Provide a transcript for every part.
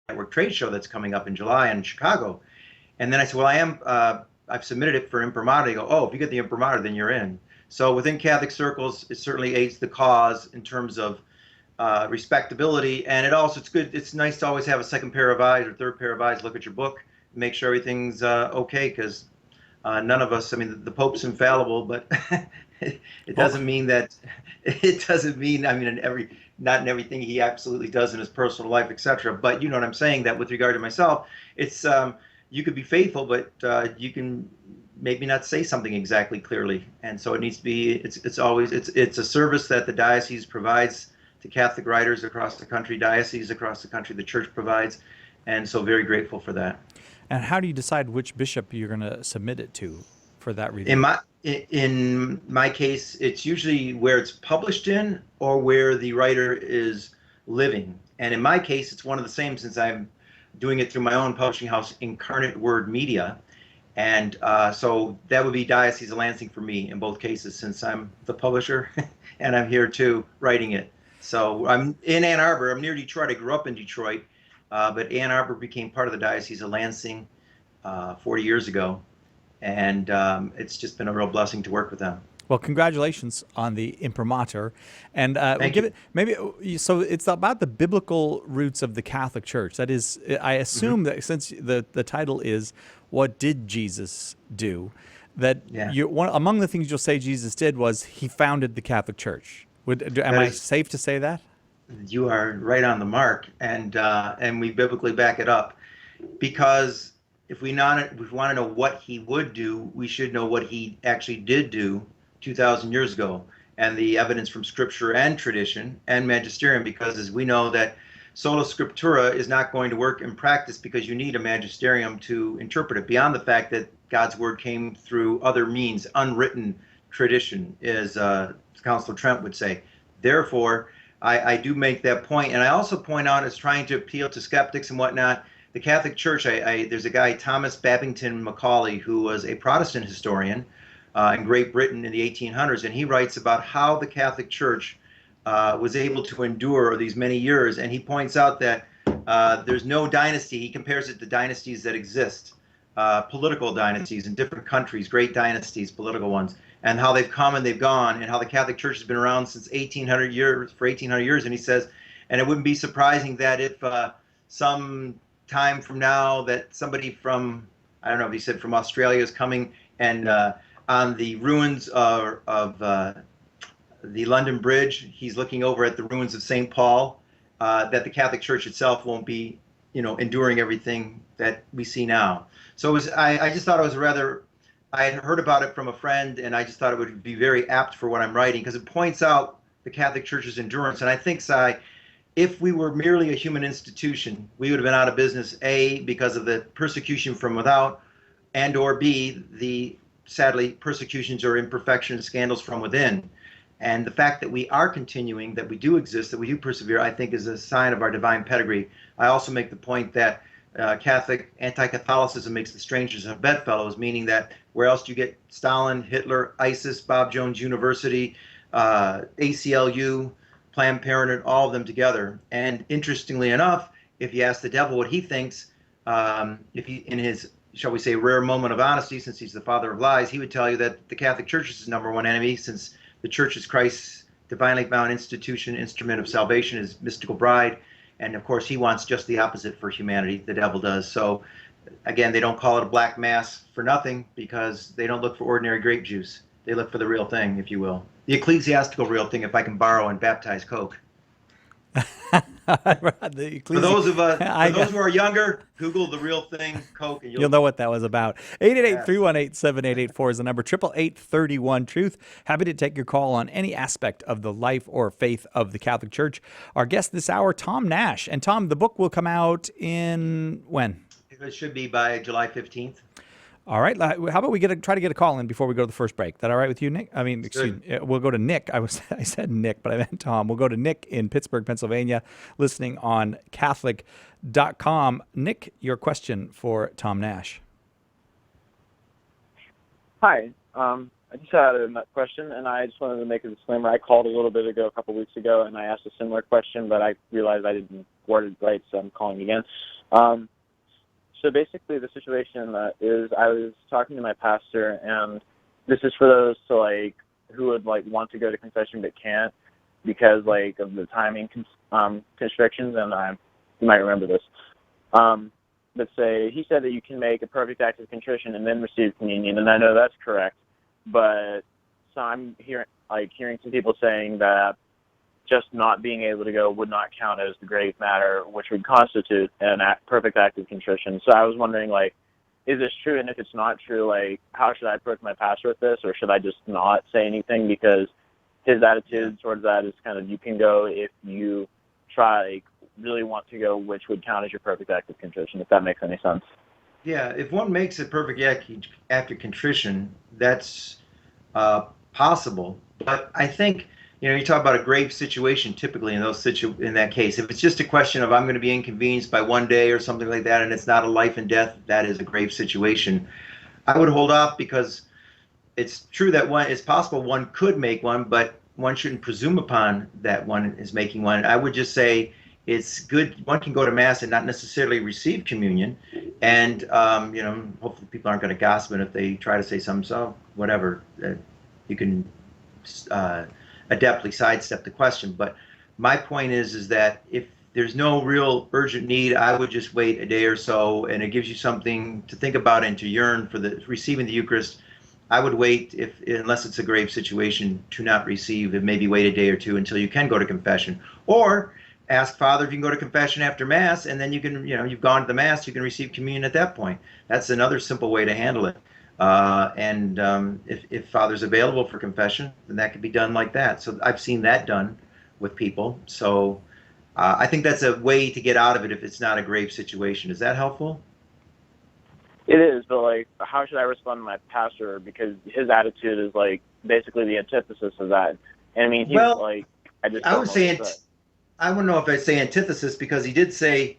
Network trade show that's coming up in July in Chicago. And then I said, well, I've submitted it for imprimatur. They go, oh, if you get the imprimatur, then you're in. So within Catholic circles, it certainly aids the cause in terms of respectability. And it's good. It's nice to always have a second pair of eyes or third pair of eyes, look at your book, make sure everything's okay, because none of us, I mean, the Pope's infallible, but it doesn't mean that, I mean, not in everything he absolutely does in his personal life, etc. But you know what I'm saying, that with regard to myself, it's, you could be faithful, but you can maybe not say something exactly clearly. And so it needs to be, it's a service that the diocese provides to Catholic writers across the country, dioceses across the country, the church provides. And so very grateful for that. And how do you decide which bishop you're going to submit it to for that review? In my case, it's usually where it's published in or where the writer is living. And in my case, it's one of the same, since I'm doing it through my own publishing house, Incarnate Word Media. And so that would be Diocese of Lansing for me in both cases, since I'm the publisher and I'm here too writing it. So I'm in Ann Arbor. I'm near Detroit. I grew up in Detroit. But Ann Arbor became part of the Diocese of Lansing 40 years ago, and it's just been a real blessing to work with them. Well, congratulations on the imprimatur, and so it's about the biblical roots of the Catholic Church. That is, I assume that since the title is "What Did Jesus Do," that among the things you'll say Jesus did was he founded the Catholic Church. Am I safe to say that? You are right on the mark, and we biblically back it up, because if we want to know what he would do, we should know what he actually did do 2,000 years ago, and the evidence from Scripture and tradition and magisterium, because as we know that sola scriptura is not going to work in practice, because you need a magisterium to interpret it, beyond the fact that God's word came through other means, unwritten tradition, as Council Trent would say. Therefore, I do make that point, and I also point out, as trying to appeal to skeptics and whatnot, the Catholic Church, there's a guy, Thomas Babington Macaulay, who was a Protestant historian in Great Britain in the 1800s, and he writes about how the Catholic Church was able to endure these many years, and he points out that there's no dynasty. He compares it to dynasties that exist, political dynasties in different countries, great dynasties, political ones, and how they've come and they've gone, and how the Catholic Church has been around since 1800 years. And he says, and it wouldn't be surprising that if some time from now that somebody from, I don't know if he said from Australia, is coming and on the ruins of the London Bridge, he's looking over at the ruins of St. Paul, that the Catholic Church itself won't be, enduring everything that we see now. So I just thought it was I had heard about it from a friend, and I just thought it would be very apt for what I'm writing, because it points out the Catholic Church's endurance. And I think, Si, if we were merely a human institution, we would have been out of business, A, because of the persecution from without, and or B, the, sadly, persecutions or imperfections, scandals from within. And the fact that we are continuing, that we do exist, that we do persevere, I think is a sign of our divine pedigree. I also make the point that Catholic anti-Catholicism makes the strangers of bedfellows, meaning that where else do you get Stalin, Hitler, ISIS, Bob Jones University, ACLU, Planned Parenthood, all of them together? And interestingly enough, if you ask the devil what he thinks, if he, in his, shall we say, rare moment of honesty, since he's the father of lies, he would tell you that the Catholic Church is his number one enemy, since the Church is Christ's divinely bound institution, instrument of salvation, his mystical bride. And of course, he wants just the opposite for humanity, the devil does. So again, they don't call it a black mass for nothing, because they don't look for ordinary grape juice. They look for the real thing, if you will. The ecclesiastical real thing, if I can borrow and baptize Coke. For those who are younger, Google the real thing, Coke, and you'll know what that was about. 888-318-7884 is the number. 888-31-TRUTH. Happy to take your call on any aspect of the life or faith of the Catholic Church. Our guest this hour, Tom Nash. And Tom, the book will come out in when? It should be by July 15th. All right. How about we try to get a call in before we go to the first break? That all right with you, Nick? I mean, excuse me. We'll go to Nick. I said Nick, but I meant Tom. We'll go to Nick in Pittsburgh, Pennsylvania, listening on Catholic.com. Nick, your question for Tom Nash. Hi. I just had a question, and I just wanted to make a disclaimer. I called a couple weeks ago, and I asked a similar question, but I realized I didn't word it right, so I'm calling again. So basically, the situation is I was talking to my pastor, and this is for those who would want to go to confession but can't because of the timing constrictions, and you might remember this. Let's say he said that you can make a perfect act of contrition and then receive communion, and I know that's correct. But so I'm hearing some people saying that just not being able to go would not count as the grave matter, which would constitute an perfect act of contrition. So I was wondering, is this true? And if it's not true, how should I approach my pastor with this, or should I just not say anything? Because his attitude towards that is kind of, you can go if you try, really want to go, which would count as your perfect act of contrition, if that makes any sense. Yeah, if one makes a perfect act of contrition, that's possible. But I think, you talk about a grave situation typically in in that case. If it's just a question of I'm going to be inconvenienced by one day or something like that, and it's not a life and death, that is a grave situation. I would hold off because it's true that it's possible one could make one, but one shouldn't presume upon that one is making one. I would just say it's good one can go to Mass and not necessarily receive communion, and hopefully people aren't going to gossip, and if they try to say something, so whatever, you can adeptly sidestep the question. But my point is that if there's no real urgent need, I would just wait a day or so, and it gives you something to think about and to yearn for receiving the Eucharist. I would wait, unless it's a grave situation, to not receive, and maybe wait a day or two until you can go to confession, or ask Father if you can go to confession after Mass, and then you can, you've gone to the Mass, you can receive communion at that point. That's another simple way to handle it. If Father's available for confession, then that could be done like that. So I've seen that done with people. So I think that's a way to get out of it if it's not a grave situation. Is that helpful? It is, but how should I respond to my pastor? Because his attitude is basically the antithesis of that. And I mean, he's I would say I wouldn't know if I'd say antithesis, because he did say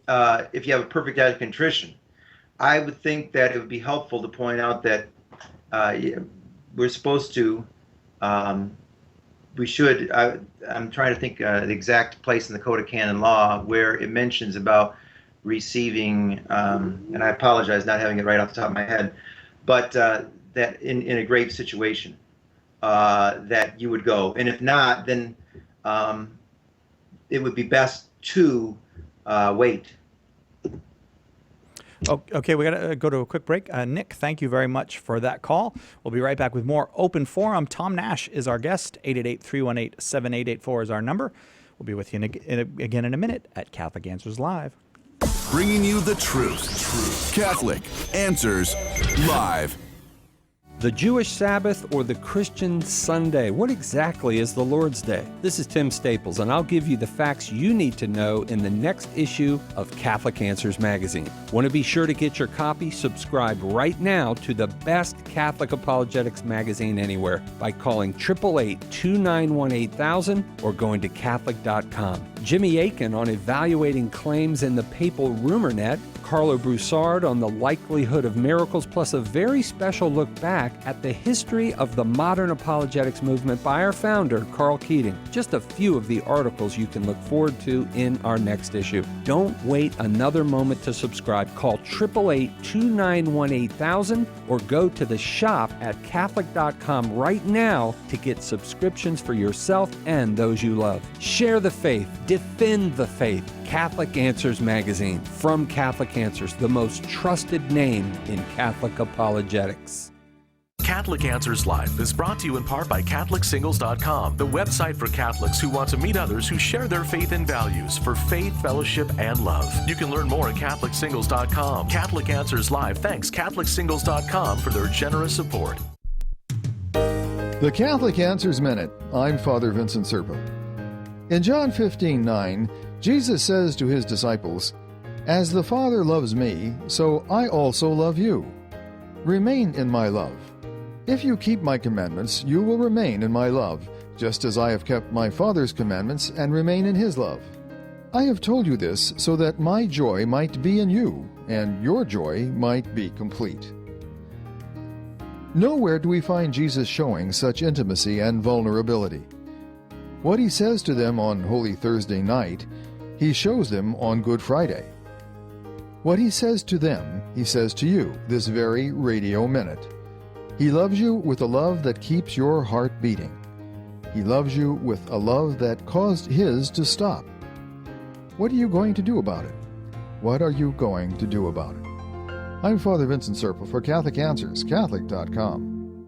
if you have a perfect act of contrition. I would think that it would be helpful to point out that we're supposed to, I'm trying to think the exact place in the Code of Canon Law where it mentions about receiving, and I apologize not having it right off the top of my head, but that in a grave situation that you would go. And if not, then it would be best to wait. Okay, we got to go to a quick break. Nick, thank you very much for that call. We'll be right back with more Open Forum. Tom Nash is our guest. 888-318-7884 is our number. We'll be with you again in a minute at Catholic Answers Live. Bringing you the truth. Catholic Answers Live. The Jewish Sabbath or the Christian Sunday? What exactly is the Lord's Day? This is Tim Staples, and I'll give you the facts you need to know in the next issue of Catholic Answers magazine. Want to be sure to get your copy? Subscribe right now to the best Catholic apologetics magazine anywhere by calling 888-291-8000 or going to Catholic.com. Jimmy Akin on evaluating claims in the papal rumor net, Carlo Broussard on the likelihood of miracles, plus a very special look back at the history of the modern apologetics movement by our founder, Karl Keating. Just a few of the articles you can look forward to in our next issue. Don't wait another moment to subscribe. Call 888-291-8000 or go to the shop at Catholic.com right now to get subscriptions for yourself and those you love. Share the faith. Defend the faith. Catholic Answers magazine, from Catholic Answers, the most trusted name in Catholic apologetics. Catholic Answers Live is brought to you in part by CatholicSingles.com, the website for Catholics who want to meet others who share their faith and values for faith, fellowship, and love. You can learn more at CatholicSingles.com. Catholic Answers Live thanks CatholicSingles.com for their generous support. The Catholic Answers Minute. I'm Father Vincent Serpa. In John 15:9, Jesus says to his disciples, "As the Father loves me, so I also love you. Remain in my love. If you keep my commandments, you will remain in my love, just as I have kept my Father's commandments and remain in his love. I have told you this so that my joy might be in you, and your joy might be complete." Nowhere do we find Jesus showing such intimacy and vulnerability. What he says to them on Holy Thursday night, he shows them on Good Friday. What he says to them, he says to you this very radio minute. He loves you with a love that keeps your heart beating. He loves you with a love that caused his to stop. What are you going to do about it? What are you going to do about it? I'm Father Vincent Serpa for Catholic Answers, Catholic.com.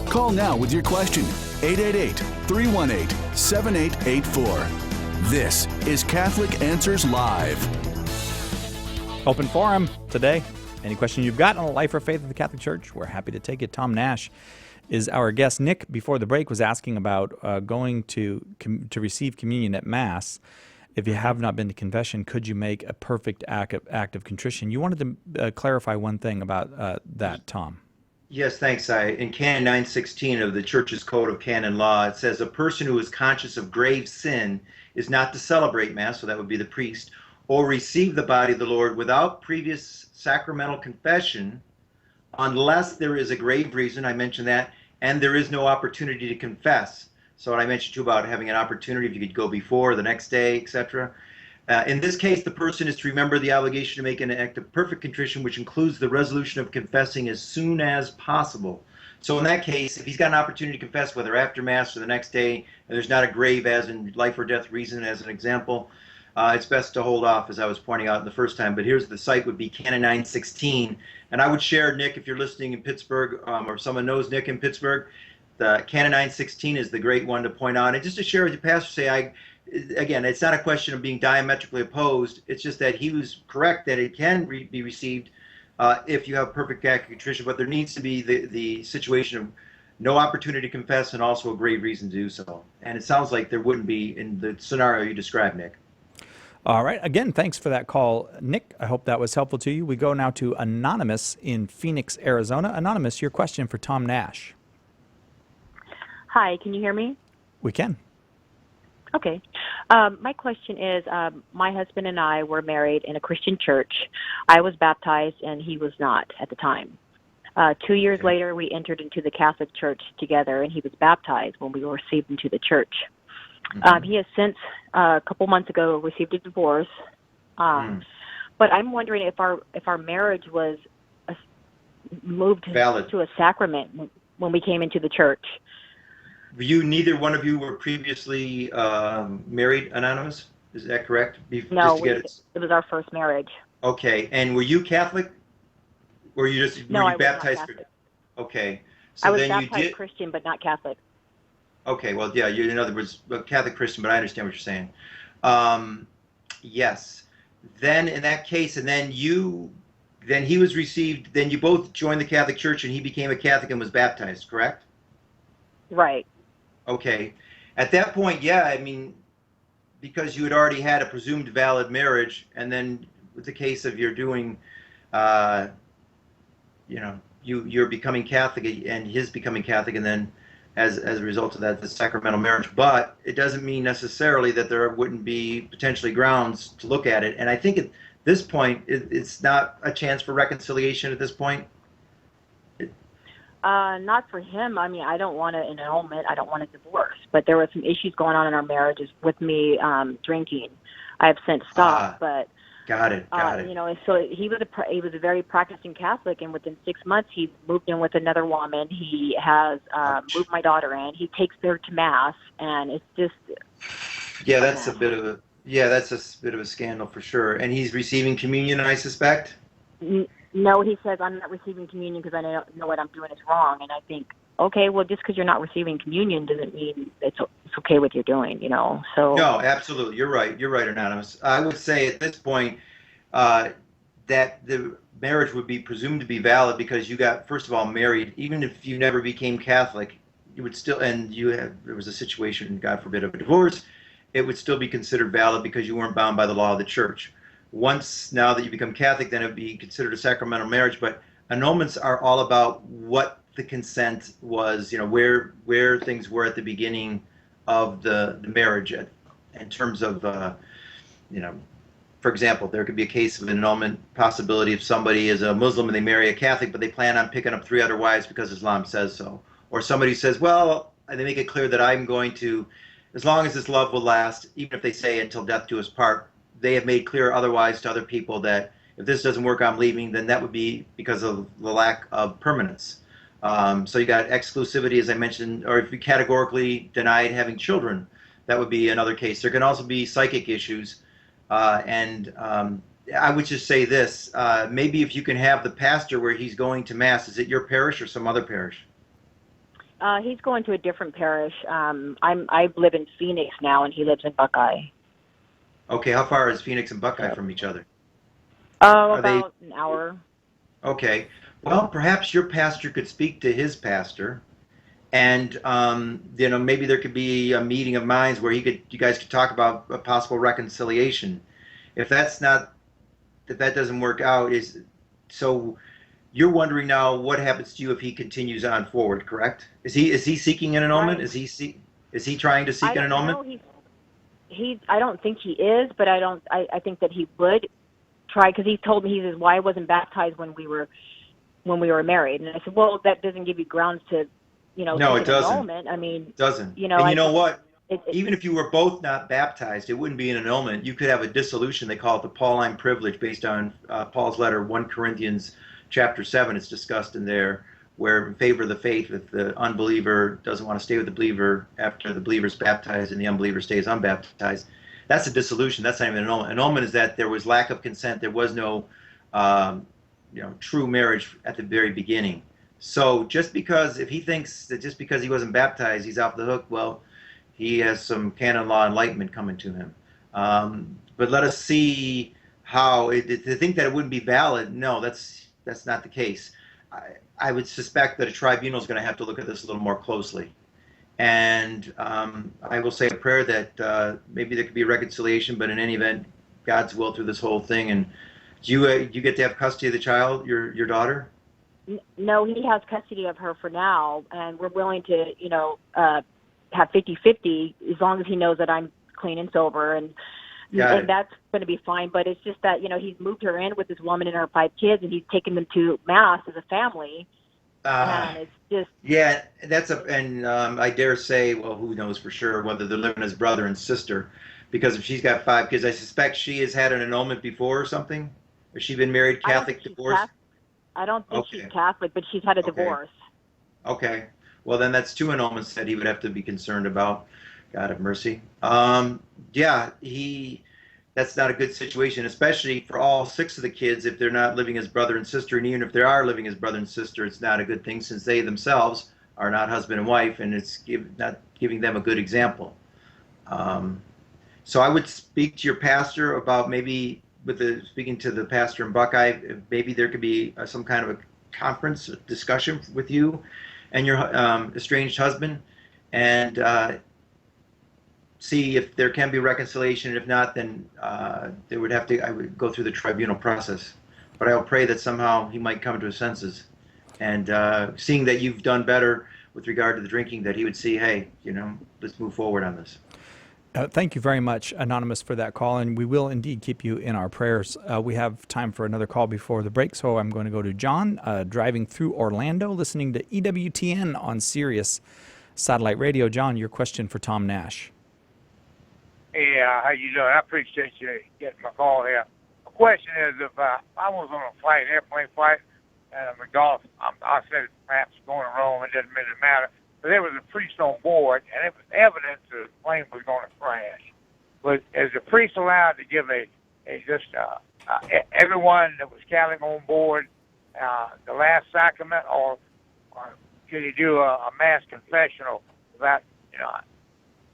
Call now with your question. 888-318-7884. This is Catholic Answers Live. Open forum today. Any question you've got on the life or faith of the Catholic Church, we're happy to take it. Tom Nash is our guest. Nick, before the break, was asking about going to receive communion at Mass. If you have not been to confession, could you make a perfect act of contrition? You wanted to clarify one thing about that, Tom. Yes, thanks. In Canon 916 of the Church's Code of Canon Law, it says a person who is conscious of grave sin is not to celebrate Mass, so that would be the priest, or receive the body of the Lord without previous sacramental confession, unless there is a grave reason, I mentioned that, and there is no opportunity to confess. So what I mentioned too about having an opportunity, if you could go before, the next day, etc. In this case, the person is to remember the obligation to make an act of perfect contrition, which includes the resolution of confessing as soon as possible. So in that case, if he's got an opportunity to confess, whether after Mass or the next day, and there's not a grave, as in life or death reason, as an example, it's best to hold off, as I was pointing out the first time. But here's the site would be Canon 916. And I would share, Nick, if you're listening in Pittsburgh, or someone knows Nick in Pittsburgh, the Canon 916 is the great one to point out. And just to share with the pastor, again, it's not a question of being diametrically opposed. It's just that he was correct that it can be received if you have perfect act of contrition, but there needs to be the situation of no opportunity to confess and also a grave reason to do so. And it sounds like there wouldn't be in the scenario you described, Nick. All right. Again, thanks for that call, Nick. I hope that was helpful to you. We go now to Anonymous in Phoenix, Arizona. Anonymous, your question for Tom Nash. Hi, can you hear me? We can. Okay. My question is, my husband and I were married in a Christian church. I was baptized and he was not at the time. 2 years later, we entered into the Catholic Church together, and he was baptized when we were received into the church. He has since, a couple months ago, received a divorce. But I'm wondering if our marriage was moved Valid. to a sacrament when we came into the church. Neither one of you were previously married, Anonymous? Is that correct? No, it was our first marriage. Okay, and were you Catholic? Or were you baptized? Not Catholic. Okay, so I was then baptized you did. Christian, but not Catholic. Okay, well, yeah, you're in other words a Catholic Christian, but I understand what you're saying. Yes. Then in that case, and then he was received. Then you both joined the Catholic Church, and he became a Catholic and was baptized. Correct? Right. Okay. At that point, yeah, I mean, because you had already had a presumed valid marriage, and then with the case of you're doing, you're becoming Catholic and his becoming Catholic, and then as a result of that, the sacramental marriage. But it doesn't mean necessarily that there wouldn't be potentially grounds to look at it. And I think at this point, it's not a chance for reconciliation at this point. Not for him. I mean, I don't want an annulment. I don't want a divorce. But there were some issues going on in our marriages with me drinking. I have since stopped, but got it. So he was a very practicing Catholic, and within 6 months he moved in with another woman. He has moved my daughter in. He takes her to Mass, and it's just that's a bit of a scandal for sure. And he's receiving communion, I suspect. No, he says, I'm not receiving communion because I know what I'm doing is wrong. And I think, okay, well, just because you're not receiving communion doesn't mean it's okay what you're doing, So no, absolutely, you're right, Anonymous. I would say at this point that the marriage would be presumed to be valid because you got, first of all, married. Even if you never became Catholic, you would still, and there was a situation, God forbid, of a divorce, it would still be considered valid because you weren't bound by the law of the church. Once, now that you become Catholic, then it would be considered a sacramental marriage. But annulments are all about what the consent was, where things were at the beginning of the marriage in terms of, for example, there could be a case of an annulment possibility if somebody is a Muslim and they marry a Catholic, but they plan on picking up 3 other wives because Islam says so. Or somebody says, well, and they make it clear that I'm going to, as long as this love will last, even if they say until death do us part, they have made clear otherwise to other people that if this doesn't work, I'm leaving, then that would be because of the lack of permanence. So you got exclusivity, as I mentioned, or if you categorically denied having children, that would be another case. There can also be psychic issues. I would just say this, maybe if you can have the pastor where he's going to Mass, is it your parish or some other parish? He's going to a different parish. I live in Phoenix now, and he lives in Buckeye. Okay, how far is Phoenix and Buckeye from each other? About an hour. Okay, well, perhaps your pastor could speak to his pastor, and maybe there could be a meeting of minds where you guys could talk about a possible reconciliation. If that doesn't work out, so you're wondering now what happens to you if he continues on forward, correct? Is he seeking an annulment? Right. Is he trying to seek an annulment? I don't think he is, but I think that he would try, because he told me, he says, "Why I wasn't baptized when we were married?" And I said, "Well, that doesn't give you grounds to, No, it doesn't. Annulment. I mean, it doesn't. And you know what? Even if you were both not baptized, it wouldn't be an annulment. You could have a dissolution. They call it the Pauline privilege, based on Paul's letter, 1 Corinthians chapter 7. It's discussed in there, where in favor of the faith, if the unbeliever doesn't want to stay with the believer after the believer's baptized and the unbeliever stays unbaptized, that's a dissolution. That's not even an annulment. Annulment is that there was lack of consent. There was no true marriage at the very beginning. So just because, if he thinks that just because he wasn't baptized, he's off the hook, well, he has some canon law enlightenment coming to him. But let us see how, to think that it wouldn't be valid, no, that's not the case. I would suspect that a tribunal is going to have to look at this a little more closely. And I will say a prayer that maybe there could be a reconciliation, but in any event, God's will through this whole thing. And do you get to have custody of the child, your daughter? No, he has custody of her for now, and we're willing to, have 50-50 as long as he knows that I'm clean and sober, and that's going to be fine. But it's just that, he's moved her in with this woman and her 5 kids, and he's taken them to Mass as a family. And it's just... Yeah, I dare say, well, who knows for sure whether they're living as brother and sister, because if she's got 5 kids, I suspect she has had an annulment before or something. Has she been married, Catholic, divorced? I don't think she's Catholic, but she's had a divorce. Okay. Well, then that's 2 annulments that he would have to be concerned about. God have mercy. That's not a good situation, especially for all 6 of the kids if they're not living as brother and sister. And even if they are living as brother and sister, it's not a good thing, since they themselves are not husband and wife, and it's not giving them a good example. So I would speak to your pastor about maybe, speaking to the pastor in Buckeye, maybe there could be some kind of a conference discussion with you and your estranged husband, and see if there can be reconciliation. If not, then I would go through the tribunal process. But I will pray that somehow he might come to his senses, and seeing that you've done better with regard to the drinking, that he would see, hey, let's move forward on this. Thank you very much, Anonymous, for that call, and we will indeed keep you in our prayers. We have time for another call before the break, so I'm going to go to John, driving through Orlando, listening to EWTN on Sirius Satellite Radio. John, your question for Tom Nash. Hey, how you doing? I appreciate you getting my call here. The question is, if I was on a airplane flight, and I said perhaps going to Rome, it doesn't really matter, but there was a priest on board, and it was evidence that the plane was going to crash. But is the priest allowed to give everyone that was Catholic on board the last sacrament, or could he do a mass confessional without,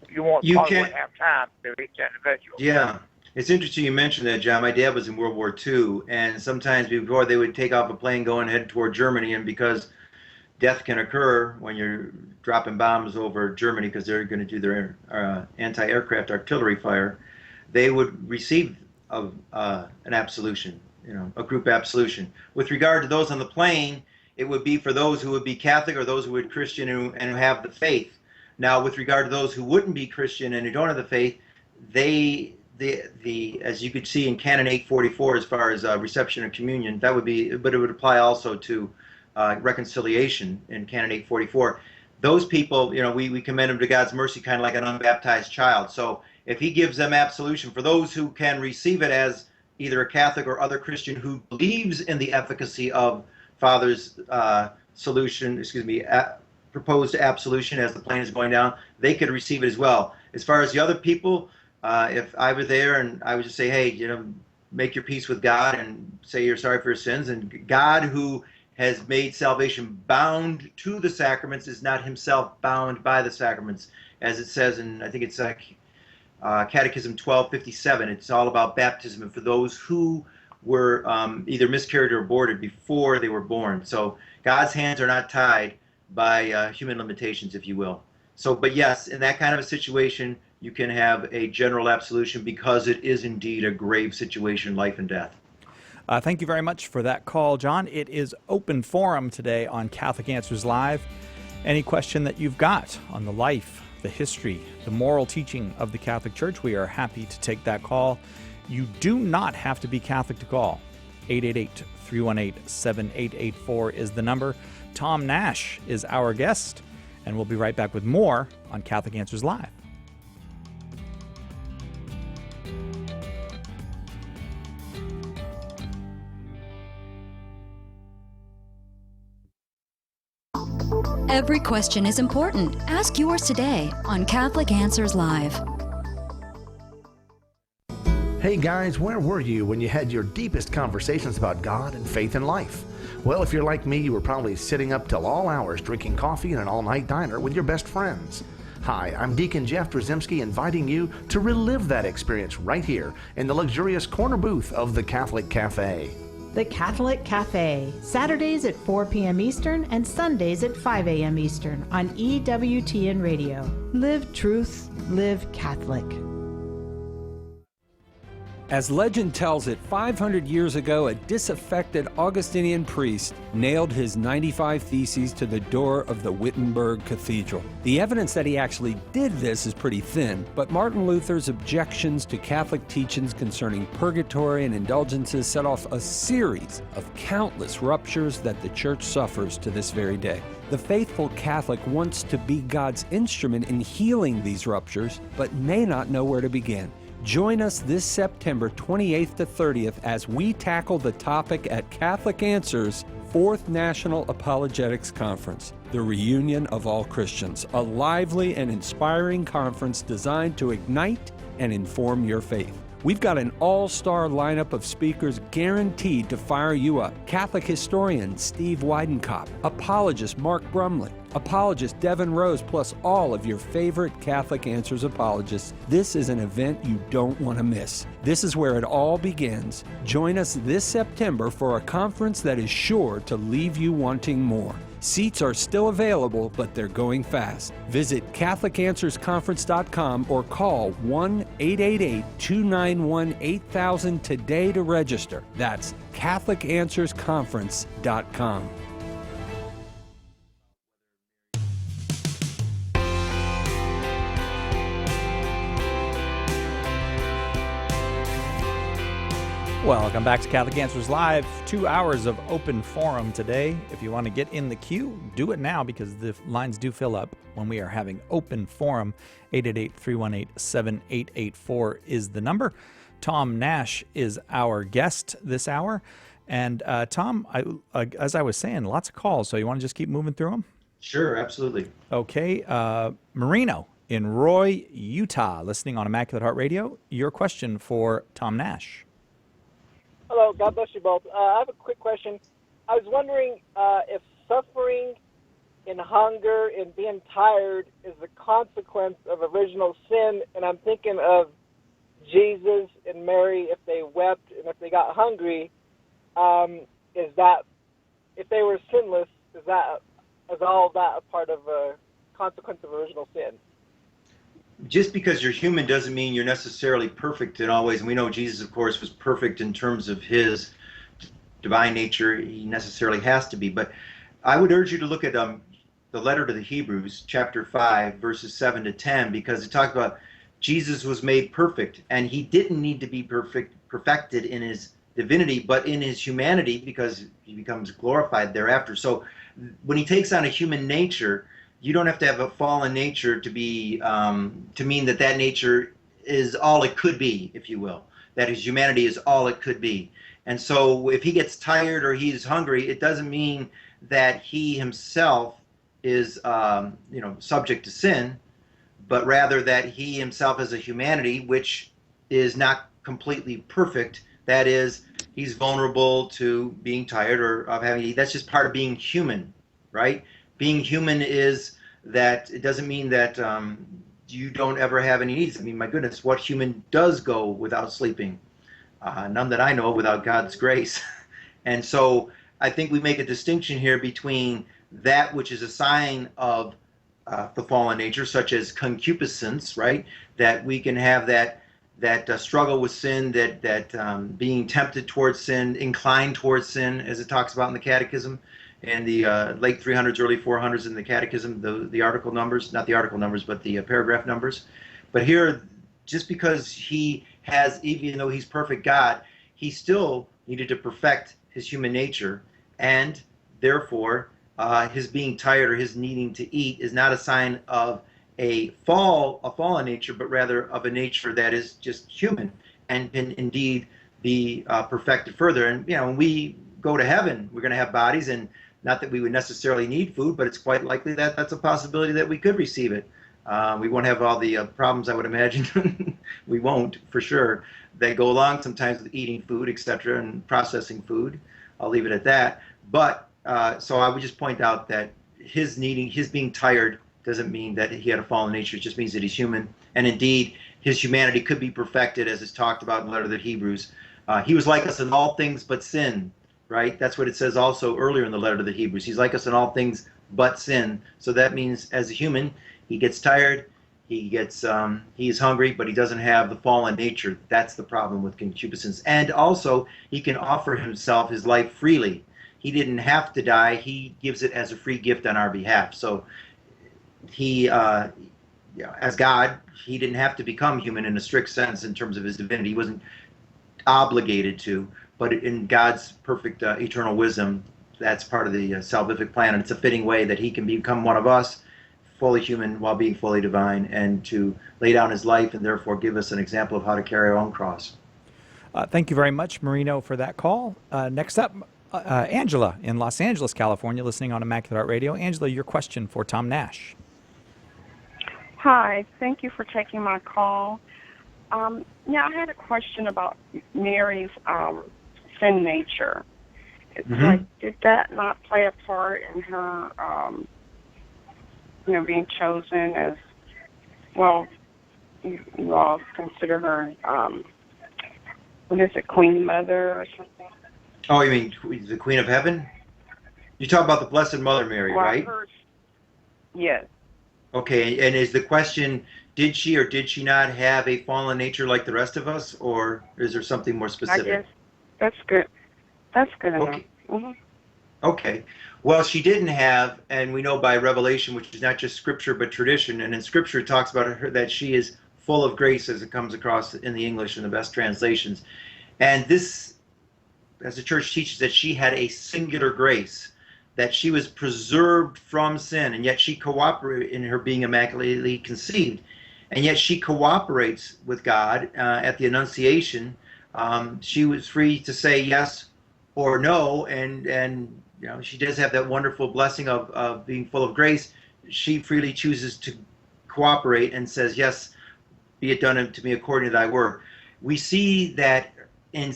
you wouldn't have time to each individual? Yeah. It's interesting you mentioned that, John. My dad was in World War II, and sometimes before they would take off a plane going head toward Germany, and because death can occur when you're dropping bombs over Germany, because they're going to do their anti-aircraft artillery fire, they would receive an absolution, a group absolution. With regard to those on the plane, it would be for those who would be Catholic or those who would be Christian and who have the faith. Now, with regard to those who wouldn't be Christian and who don't have the faith, they the as you could see in Canon 844, as far as reception of communion, that would be, but it would apply also to reconciliation in Canon 844. Those people, we commend them to God's mercy, kind of like an unbaptized child. So if he gives them absolution, for those who can receive it as either a Catholic or other Christian who believes in the efficacy of Father's proposed absolution as the plane is going down, they could receive it as well. As far as the other people, if I were there and I would just say, hey, make your peace with God and say you're sorry for your sins, and God, who has made salvation bound to the sacraments, is not himself bound by the sacraments, as it says in, I think it's Catechism 1257. It's all about baptism, and for those who were either miscarried or aborted before they were born. So God's hands are not tied by human limitations, if you will. So, but yes, in that kind of a situation, you can have a general absolution because it is indeed a grave situation, life and death. Thank you very much for that call, John. It is open forum today on Catholic Answers Live. Any question that you've got on the life, the history, the moral teaching of the Catholic Church, we are happy to take that call. You do not have to be Catholic to call. 888-318-7884 is the number. Tom Nash is our guest, and we'll be right back with more on Catholic Answers Live. Every question is important. Ask yours today on Catholic Answers Live. Hey guys, where were you when you had your deepest conversations about God and faith and life? Well, if you're like me, you were probably sitting up till all hours drinking coffee in an all-night diner with your best friends. Hi, I'm Deacon Jeff Drzymski, inviting you to relive that experience right here in the luxurious corner booth of the Catholic Cafe. The Catholic Cafe, Saturdays at 4 p.m. Eastern and Sundays at 5 a.m. Eastern on EWTN Radio. Live truth, live Catholic. As legend tells it, 500 years ago, a disaffected Augustinian priest nailed his 95 Theses to the door of the Wittenberg Cathedral. The evidence that he actually did this is pretty thin, but Martin Luther's objections to Catholic teachings concerning purgatory and indulgences set off a series of countless ruptures that the Church suffers to this very day. The faithful Catholic wants to be God's instrument in healing these ruptures, but may not know where to begin. Join us this September 28th to 30th as we tackle the topic at Catholic Answers' 4th National Apologetics Conference, the reunion of all Christians, a lively and inspiring conference designed to ignite and inform your faith. We've got an all-star lineup of speakers guaranteed to fire you up. Catholic historian Steve Weidenkopf, apologist Mark Brumley, apologist Devin Rose, plus all of your favorite Catholic Answers apologists. This is an event you don't want to miss. This is where it all begins. Join us this September for a conference that is sure to leave you wanting more. Seats are still available, but they're going fast. Visit CatholicAnswersConference.com or call 1-888-291-8000 today to register. That's CatholicAnswersConference.com. Welcome back to Catholic Answers Live. 2 hours of open forum today. If you want to get in the queue, do it now because the lines do fill up when we are having open forum. 888-318-7884 is the number. Tom Nash is our guest this hour. And Tom, as I was saying, lots of calls. So you want to just keep moving through them? Sure, absolutely. Okay. Marino in Roy, Utah, listening on Immaculate Heart Radio. Your question for Tom Nash. Hello, God bless you both. I have a quick question. I was wondering if suffering and hunger and being tired is the consequence of original sin, and I'm thinking of Jesus and Mary, if they wept and if they got hungry, is that, if they were sinless, is all of that a part of a consequence of original sin? Just because you're human doesn't mean you're necessarily perfect in all ways. And we know Jesus, of course, was perfect in terms of his divine nature. He necessarily has to be. But I would urge you to look at the letter to the Hebrews, chapter 5, verses 7 to 10, because it talks about Jesus was made perfect, and he didn't need to be perfected in his divinity, but in his humanity, because he becomes glorified thereafter. So when he takes on a human nature, you don't have to have a fallen nature to be to mean that that nature is all it could be, if you will. That his humanity is all it could be. And so if he gets tired or he's hungry, it doesn't mean that he himself is subject to sin, but rather that he himself has a humanity which is not completely perfect. That is, he's vulnerable to being tired or of having, that's just part of being human, right? Being human is that, it doesn't mean that you don't ever have any needs. I mean, my goodness, what human does go without sleeping? None that I know of without God's grace. And so I think we make a distinction here between that which is a sign of the fallen nature, such as concupiscence, right? That we can have that struggle with sin, that being tempted towards sin, inclined towards sin, as it talks about in the Catechism, and the late 300s, early 400s in the Catechism, the article numbers, not the article numbers, but the paragraph numbers. But here, just because he has, even though he's perfect God, he still needed to perfect his human nature, and therefore his being tired or his needing to eat is not a sign of a fallen nature, but rather of a nature that is just human and can indeed be perfected further. And when we go to heaven, we're going to have bodies, and not that we would necessarily need food, but it's quite likely that that's a possibility that we could receive it. We won't have all the problems, I would imagine. We won't, for sure. They go along sometimes with eating food, etc., and processing food. I'll leave it at that. But so I would just point out that his being tired doesn't mean that he had a fallen nature. It just means that he's human. And indeed, his humanity could be perfected, as is talked about in the letter to the Hebrews. He was like us in all things but sin, right? That's what it says also earlier in the letter to the Hebrews. He's like us in all things but sin. So that means as a human, he gets tired, he is hungry, but he doesn't have the fallen nature. That's the problem with concupiscence. And also, he can offer himself, his life, freely. He didn't have to die. He gives it as a free gift on our behalf. So he, as God, he didn't have to become human in a strict sense in terms of his divinity. He wasn't obligated to, but in God's perfect eternal wisdom, that's part of the salvific plan, and it's a fitting way that he can become one of us, fully human while being fully divine, and to lay down his life and therefore give us an example of how to carry our own cross. Thank you very much, Marino, for that call. Next up, Angela in Los Angeles, California, listening on Immaculate Heart Radio. Angela, your question for Tom Nash. Hi, thank you for taking my call. I had a question about Mary's sin nature. It's like, did that not play a part in her, being chosen as, well, you all consider her, what is it, Queen Mother or something? Oh, you mean the Queen of Heaven? You talk about the Blessed Mother Mary, right? Yes. Okay, and is the question, did she or did she not have a fallen nature like the rest of us, or is there something more specific? I guess that's good. That's good enough. Okay. Mm-hmm. Okay. Well, she didn't have, and we know by revelation, which is not just scripture but tradition, and in scripture it talks about her that she is full of grace, as it comes across in the English in the best translations. And this, as the church teaches, that she had a singular grace, that she was preserved from sin, and yet she cooperated in her being immaculately conceived. And yet she cooperates with God at the Annunciation. She was free to say yes or no, and she does have that wonderful blessing of being full of grace. She freely chooses to cooperate and says, yes, be it done to me according to thy word. We see that in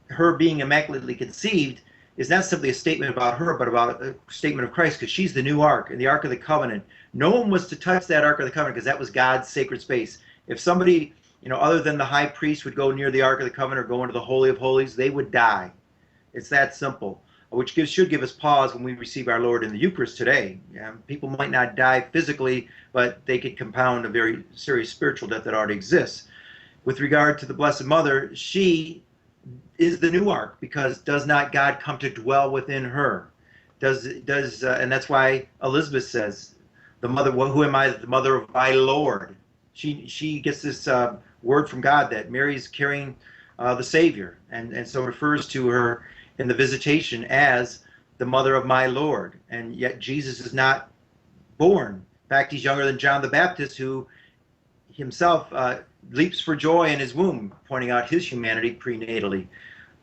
her being immaculately conceived is not simply a statement about her, but about a statement of Christ, because she's the new ark and the Ark of the Covenant. No one was to touch that Ark of the Covenant because that was God's sacred space. If somebody, other than the high priest would go near the Ark of the Covenant or go into the Holy of Holies, they would die. It's that simple, which should give us pause when we receive our Lord in the Eucharist today. People might not die physically, but they could compound a very serious spiritual death that already exists. With regard to the Blessed Mother, she is the new ark, because does not God come to dwell within her? And that's why Elizabeth says, "The mother, who am I? The mother of my Lord." she gets this word from God that Mary's carrying the Savior, and so refers to her in the visitation as the mother of my Lord. And yet Jesus is not born. In fact, he's younger than John the Baptist, who himself leaps for joy in his womb, pointing out his humanity prenatally.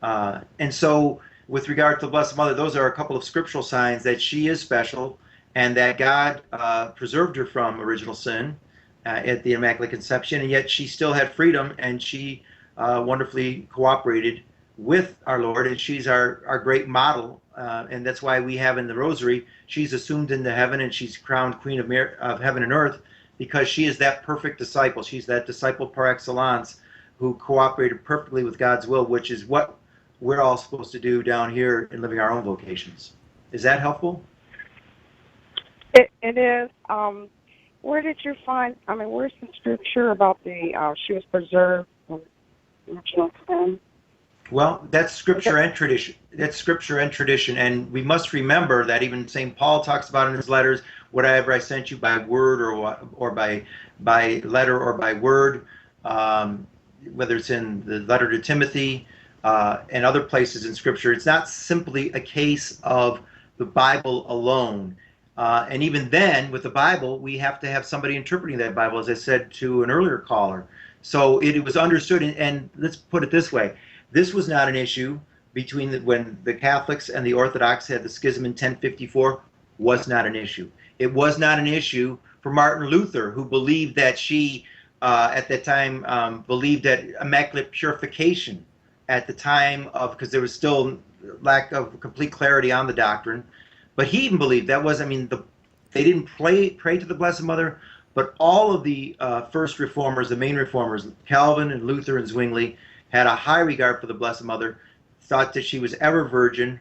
And so with regard to the Blessed Mother, those are a couple of scriptural signs that she is special and that God preserved her from original sin at the Immaculate Conception, and yet she still had freedom, and she wonderfully cooperated with our Lord, and she's our great model, and that's why we have in the Rosary, she's assumed into heaven and she's crowned Queen of heaven and earth, because she is that perfect disciple. She's that disciple par excellence who cooperated perfectly with God's will, which is what we're all supposed to do down here in living our own vocations. Is that helpful? It is. Where did you find, where's the scripture about she was preserved from original sin? Well, that's scripture and tradition. That's scripture and tradition, and we must remember that even St. Paul talks about in his letters, whatever I sent you by word or by letter or by word, whether it's in the letter to Timothy and other places in scripture. It's not simply a case of the Bible alone. And even then, with the Bible, we have to have somebody interpreting that Bible, as I said to an earlier caller. So it was understood, and let's put it this way. This was not an issue between when the Catholics and the Orthodox had the schism in 1054, was not an issue. It was not an issue for Martin Luther, who believed that she, at that time, believed that immaculate purification at the time of, because there was still lack of complete clarity on the doctrine. But he even believed that was, they didn't pray to the Blessed Mother, but all of the first reformers, the main reformers, Calvin and Luther and Zwingli, had a high regard for the Blessed Mother, thought that she was ever virgin,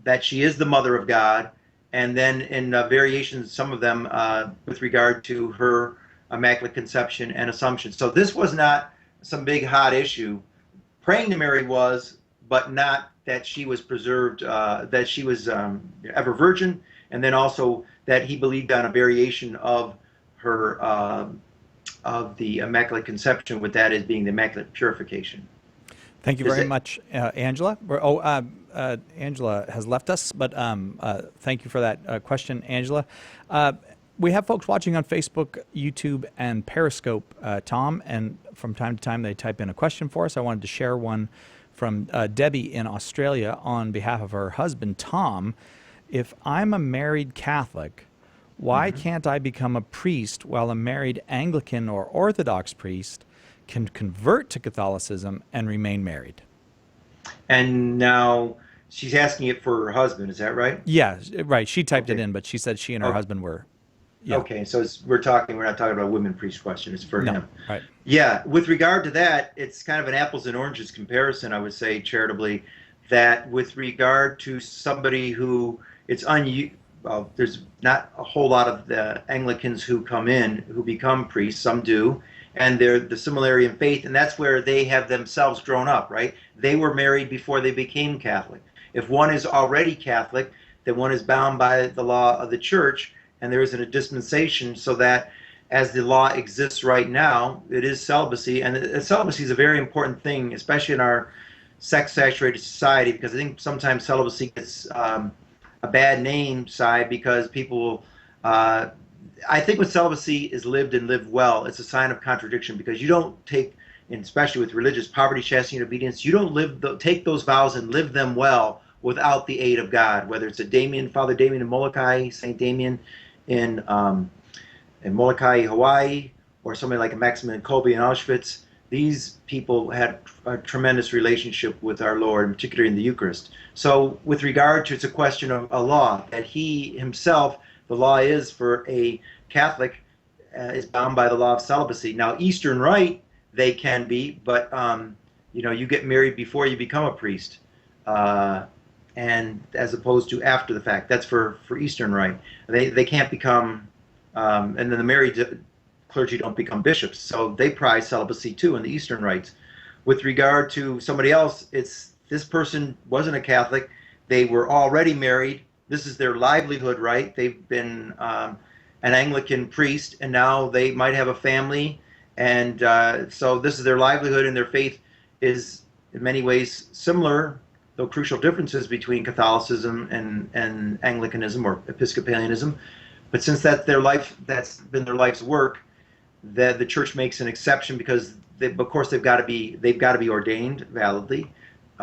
that she is the Mother of God, and then in variations, some of them with regard to her Immaculate Conception and Assumption. So this was not some big hot issue. Praying to Mary was, but not that she was preserved, that she was ever virgin, and then also that he believed on a variation of her, of the Immaculate Conception, with that as being the Immaculate Purification. Thank you very much, Angela. Angela has left us, but thank you for that question, Angela. We have folks watching on Facebook, YouTube, and Periscope, Tom, and from time to time they type in a question for us. I wanted to share one from Debbie in Australia on behalf of her husband, Tom. If I'm a married Catholic, why can't I become a priest while a married Anglican or Orthodox priest can convert to Catholicism and remain married? And now she's asking it for her husband, is that right? Yeah, right. She typed it in, but she said she and her husband were. Yeah. Okay, so we're not talking about a women priest question, it's for him. Right. Yeah, with regard to that, it's kind of an apples and oranges comparison, I would say charitably, that with regard to somebody who there's not a whole lot of the Anglicans who come in who become priests, some do, and they're the similarity in faith, and that's where they have themselves grown up, right? They were married before they became Catholic. If one is already Catholic, then one is bound by the law of the church, and there isn't a dispensation, so that as the law exists right now, it is celibacy, and celibacy is a very important thing, especially in our sex-saturated society, because I think sometimes celibacy gets a bad name side because people I think when celibacy is lived and lived well, it's a sign of contradiction, because you don't take, and especially with religious poverty, chastity, and obedience, you don't take those vows and live them well without the aid of God, whether it's Father Damien in Molokai, St. Damien in Molokai, Hawaii, or somebody like Maximilian Kolbe in Auschwitz. These people had a tremendous relationship with our Lord, particularly in the Eucharist. So with regard to, it's a question of a law, that he himself, the law is for a Catholic, is bound by the law of celibacy. Now, Eastern Rite, they can be, but you get married before you become a priest, and as opposed to after the fact. That's for Eastern Rite. They can't become, and then the married clergy don't become bishops, so they prize celibacy too in the Eastern rites. With regard to somebody else, it's this person wasn't a Catholic, they were already married, this is their livelihood, right? They've been an Anglican priest, and now they might have a family, And so this is their livelihood, and their faith is in many ways similar, though crucial differences between Catholicism and Anglicanism or Episcopalianism. But since that's been their life's work, the church makes an exception because of course they've got to be ordained validly,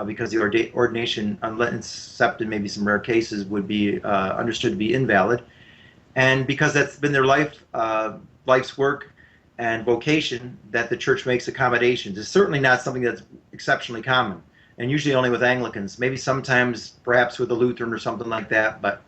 because the ordination, except in maybe some rare cases, would be understood to be invalid, and because that's been their life's work and vocation, that the church makes accommodations. It's certainly not something that's exceptionally common, and usually only with Anglicans, maybe sometimes perhaps with a Lutheran or something like that, but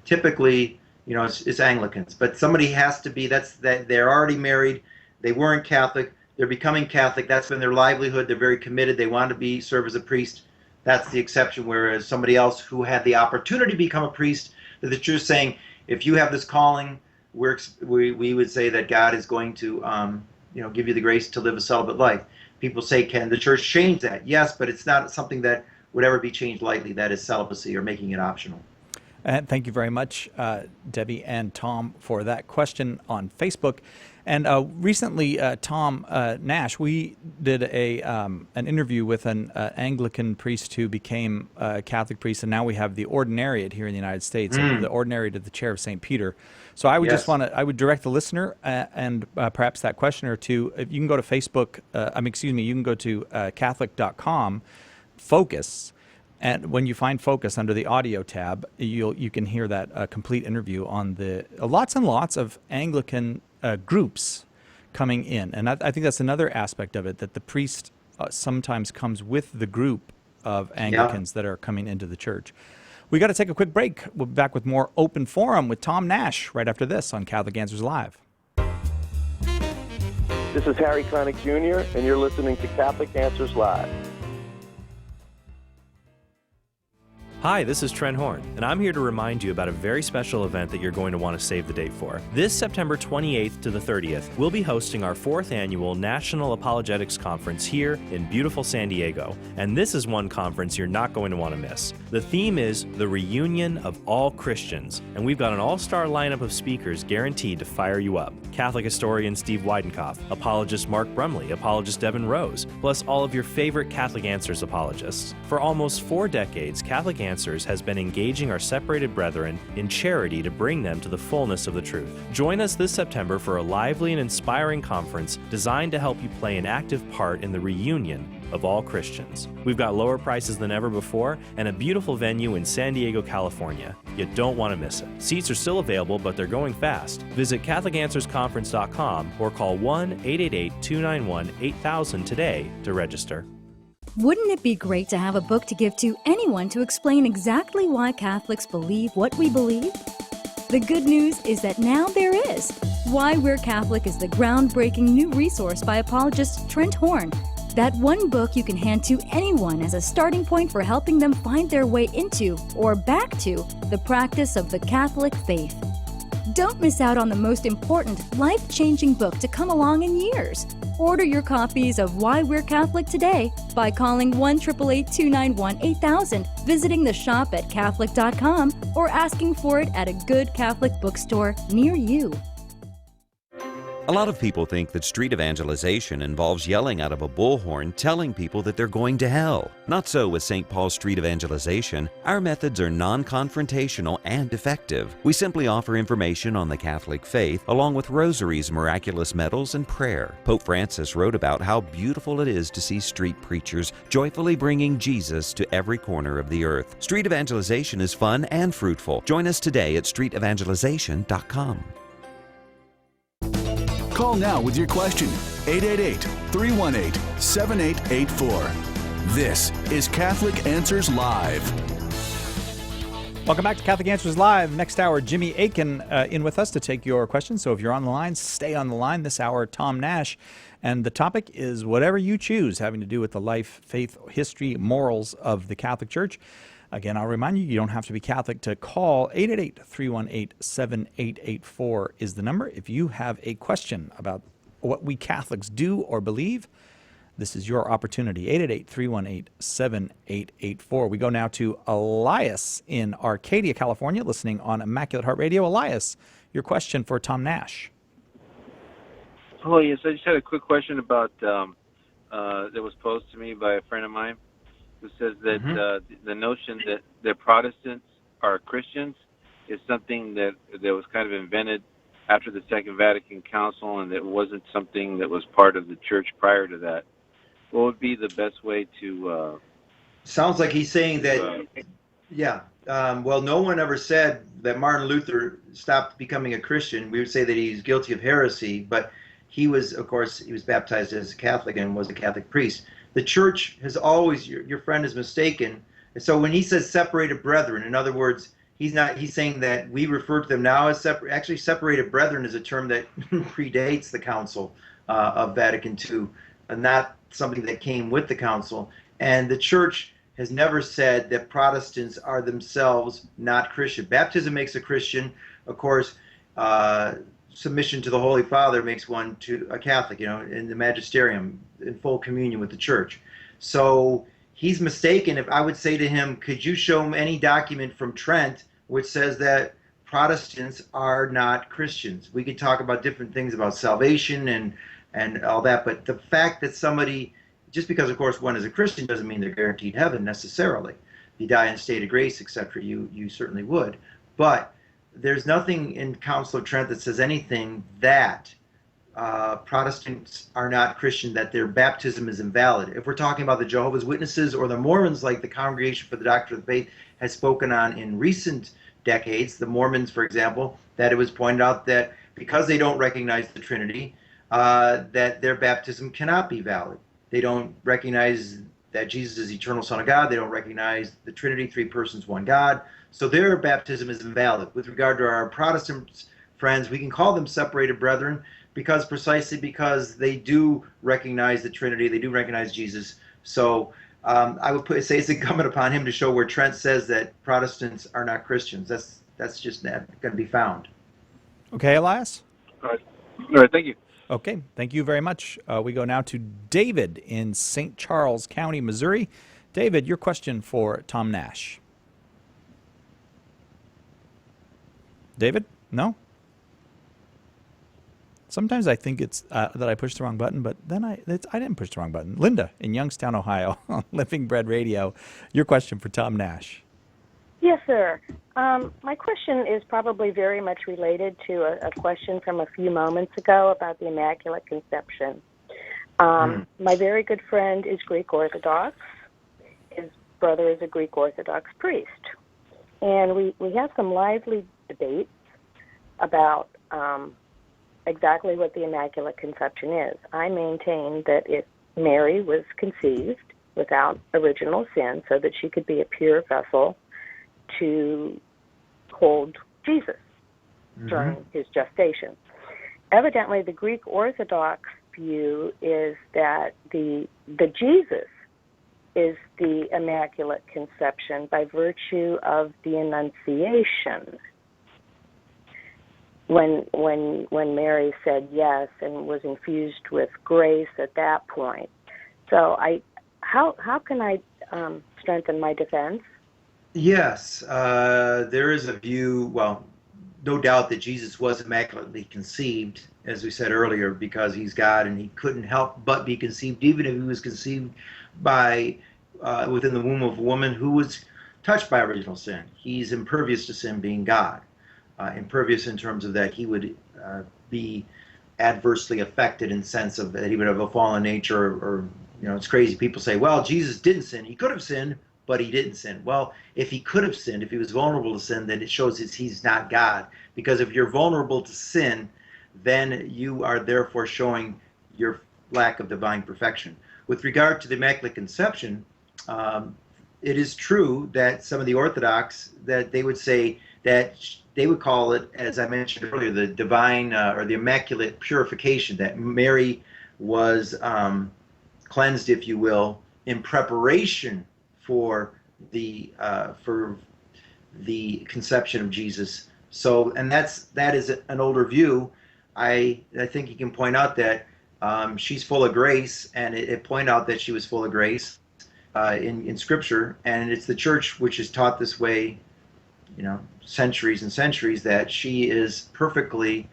typically, it's Anglicans. But somebody has to be, they're already married, they weren't Catholic, they're becoming Catholic, that's been their livelihood, they're very committed, they want to serve as a priest. That's the exception, whereas somebody else who had the opportunity to become a priest, that the church is saying, if you have this calling, we would say that God is going to give you the grace to live a celibate life. People say, can the church change that? Yes, but it's not something that would ever be changed lightly. That is celibacy, or making it optional. And thank you very much, Debbie and Tom, for that question on Facebook. And recently, Tom Nash, we did an interview with an Anglican priest who became a Catholic priest, and now we have the ordinariate here in the United States, and the ordinariate of the chair of St. Peter. So I would I would direct the listener and perhaps that questioner to, if you can go to Facebook, you can go to Catholic.com, Focus. And when you find Focus under the audio tab, you can hear that complete interview on the lots and lots of Anglican groups coming in. And I think that's another aspect of it, that the priest sometimes comes with the group of Anglicans that are coming into the church. We got to take a quick break. We'll be back with more Open Forum with Tom Nash right after this on Catholic Answers Live. This is Harry Connick Jr., and you're listening to Catholic Answers Live. Hi, this is Trent Horn, and I'm here to remind you about a very special event that you're going to want to save the date for. This September 28th to the 30th, we'll be hosting our 4th annual National Apologetics Conference here in beautiful San Diego, and this is one conference you're not going to want to miss. The theme is the reunion of all Christians, and we've got an all-star lineup of speakers guaranteed to fire you up. Catholic historian Steve Weidenkopf, apologist Mark Brumley, apologist Devin Rose, plus all of your favorite Catholic Answers apologists. For almost 4 decades, Catholic Answers has been engaging our separated brethren in charity to bring them to the fullness of the truth. Join us this September for a lively and inspiring conference designed to help you play an active part in the reunion of all Christians. We've got lower prices than ever before and a beautiful venue in San Diego, California. You don't want to miss it. Seats are still available, but they're going fast. Visit CatholicAnswersConference.com or call 1-888-291-8000 today to register. Wouldn't it be great to have a book to give to anyone to explain exactly why Catholics believe what we believe? The good news is that now there is. Why We're Catholic is the groundbreaking new resource by apologist Trent Horn. That one book you can hand to anyone as a starting point for helping them find their way into or back to the practice of the Catholic faith. Don't miss out on the most important, life-changing book to come along in years. Order your copies of Why We're Catholic today by calling 1-888-291-8000, visiting the shop at Catholic.com, or asking for it at a good Catholic bookstore near you. A lot of people think that street evangelization involves yelling out of a bullhorn telling people that they're going to hell. Not so with St. Paul's Street Evangelization. Our methods are non-confrontational and effective. We simply offer information on the Catholic faith along with rosaries, miraculous medals, and prayer. Pope Francis wrote about how beautiful it is to see street preachers joyfully bringing Jesus to every corner of the earth. Street evangelization is fun and fruitful. Join us today at streetevangelization.com. Call now with your question. 888-318-7884. This is Catholic Answers Live. Welcome back to Catholic Answers Live. Next hour, Jimmy Akin in with us to take your questions. So if you're on the line, stay on the line. This hour, Tom Nash. And the topic is whatever you choose, having to do with the life, faith, history, morals of the Catholic Church. Again, I'll remind you, you don't have to be Catholic to call. 888-318-7884 is the number. If you have a question about what we Catholics do or believe, this is your opportunity. 888-318-7884. We go now to Elias in Arcadia, California, listening on Immaculate Heart Radio. Elias, your question for Tom Nash. Oh, yes. I just had a quick question about that was posed to me by a friend of mine who says that the notion that Protestants are Christians is something that was kind of invented after the Second Vatican Council, and that wasn't something that was part of the church prior to that. What would be the best way to... Sounds like he's saying that, yeah. Well, no one ever said that Martin Luther stopped becoming a Christian. We would say that he's guilty of heresy, but he was, of course, he was baptized as a Catholic and was a Catholic priest. The church has always, your friend is mistaken. And so when he says separated brethren, in other words, he's saying that we refer to them now as separate. Actually, separated brethren is a term that predates the Council of Vatican II, and not something that came with the Council. And the church has never said that Protestants are themselves not Christian. Baptism makes a Christian. Of course, submission to the Holy Father makes one to a Catholic, in the magisterium, in full communion with the church. So he's mistaken. If I would say to him, could you show him any document from Trent which says that Protestants are not Christians? We could talk about different things about salvation and all that, but the fact that somebody, just because, of course, one is a Christian doesn't mean they're guaranteed heaven necessarily. If you die in a state of grace, etc., you certainly would. But there's nothing in Council of Trent that says anything that Protestants are not Christian, that their baptism is invalid. If we're talking about the Jehovah's Witnesses or the Mormons, like the Congregation for the Doctrine of the Faith has spoken on in recent decades, the Mormons, for example, that it was pointed out that because they don't recognize the Trinity, that their baptism cannot be valid. They don't recognize that Jesus is the eternal Son of God. They don't recognize the Trinity, three persons, one God. So their baptism is invalid. With regard to our Protestant friends, we can call them separated brethren precisely because they do recognize the Trinity. They do recognize Jesus. So I would say it's incumbent upon him to show where Trent says that Protestants are not Christians. That's just not going to be found. Okay, Elias? All right, thank you. Okay, thank you very much. We go now to David in St. Charles County, Missouri. David, your question for Tom Nash. David? No? Sometimes I think it's that I pushed the wrong button, but then I didn't push the wrong button. Linda in Youngstown, Ohio, on Living Bread Radio. Your question for Tom Nash. Yes, sir. My question is probably very much related to a question from a few moments ago about the Immaculate Conception. My very good friend is Greek Orthodox. His brother is a Greek Orthodox priest. And we have some lively debates about exactly what the Immaculate Conception is. I maintain that if Mary was conceived without original sin so that she could be a pure vessel to hold Jesus during his gestation. Evidently, the Greek Orthodox view is that the Jesus is the Immaculate Conception by virtue of the Annunciation. When Mary said yes and was infused with grace at that point. So how can I strengthen my defense? Yes, there is a view, well, no doubt that Jesus was immaculately conceived, as we said earlier, because he's God and he couldn't help but be conceived, even if he was conceived by within the womb of a woman who was touched by original sin. He's impervious to sin, being God. Impervious in terms of that he would be adversely affected in sense of that he would have a fallen nature, or it's crazy. People say, well, Jesus didn't sin. He could have sinned, but he didn't sin. Well, if he could have sinned, if he was vulnerable to sin, then it shows that he's not God. Because if you're vulnerable to sin, then you are therefore showing your lack of divine perfection. With regard to the Immaculate Conception, it is true that some of the Orthodox, that they would say that they would call it, as I mentioned earlier, the divine or the Immaculate Purification, that Mary was cleansed, if you will, in preparation for the conception of Jesus. So, and that is an older view. I think you can point out that she's full of grace, and it point out that she was full of grace in Scripture, and it's the Church which is taught this way, centuries and centuries, that she is perfectly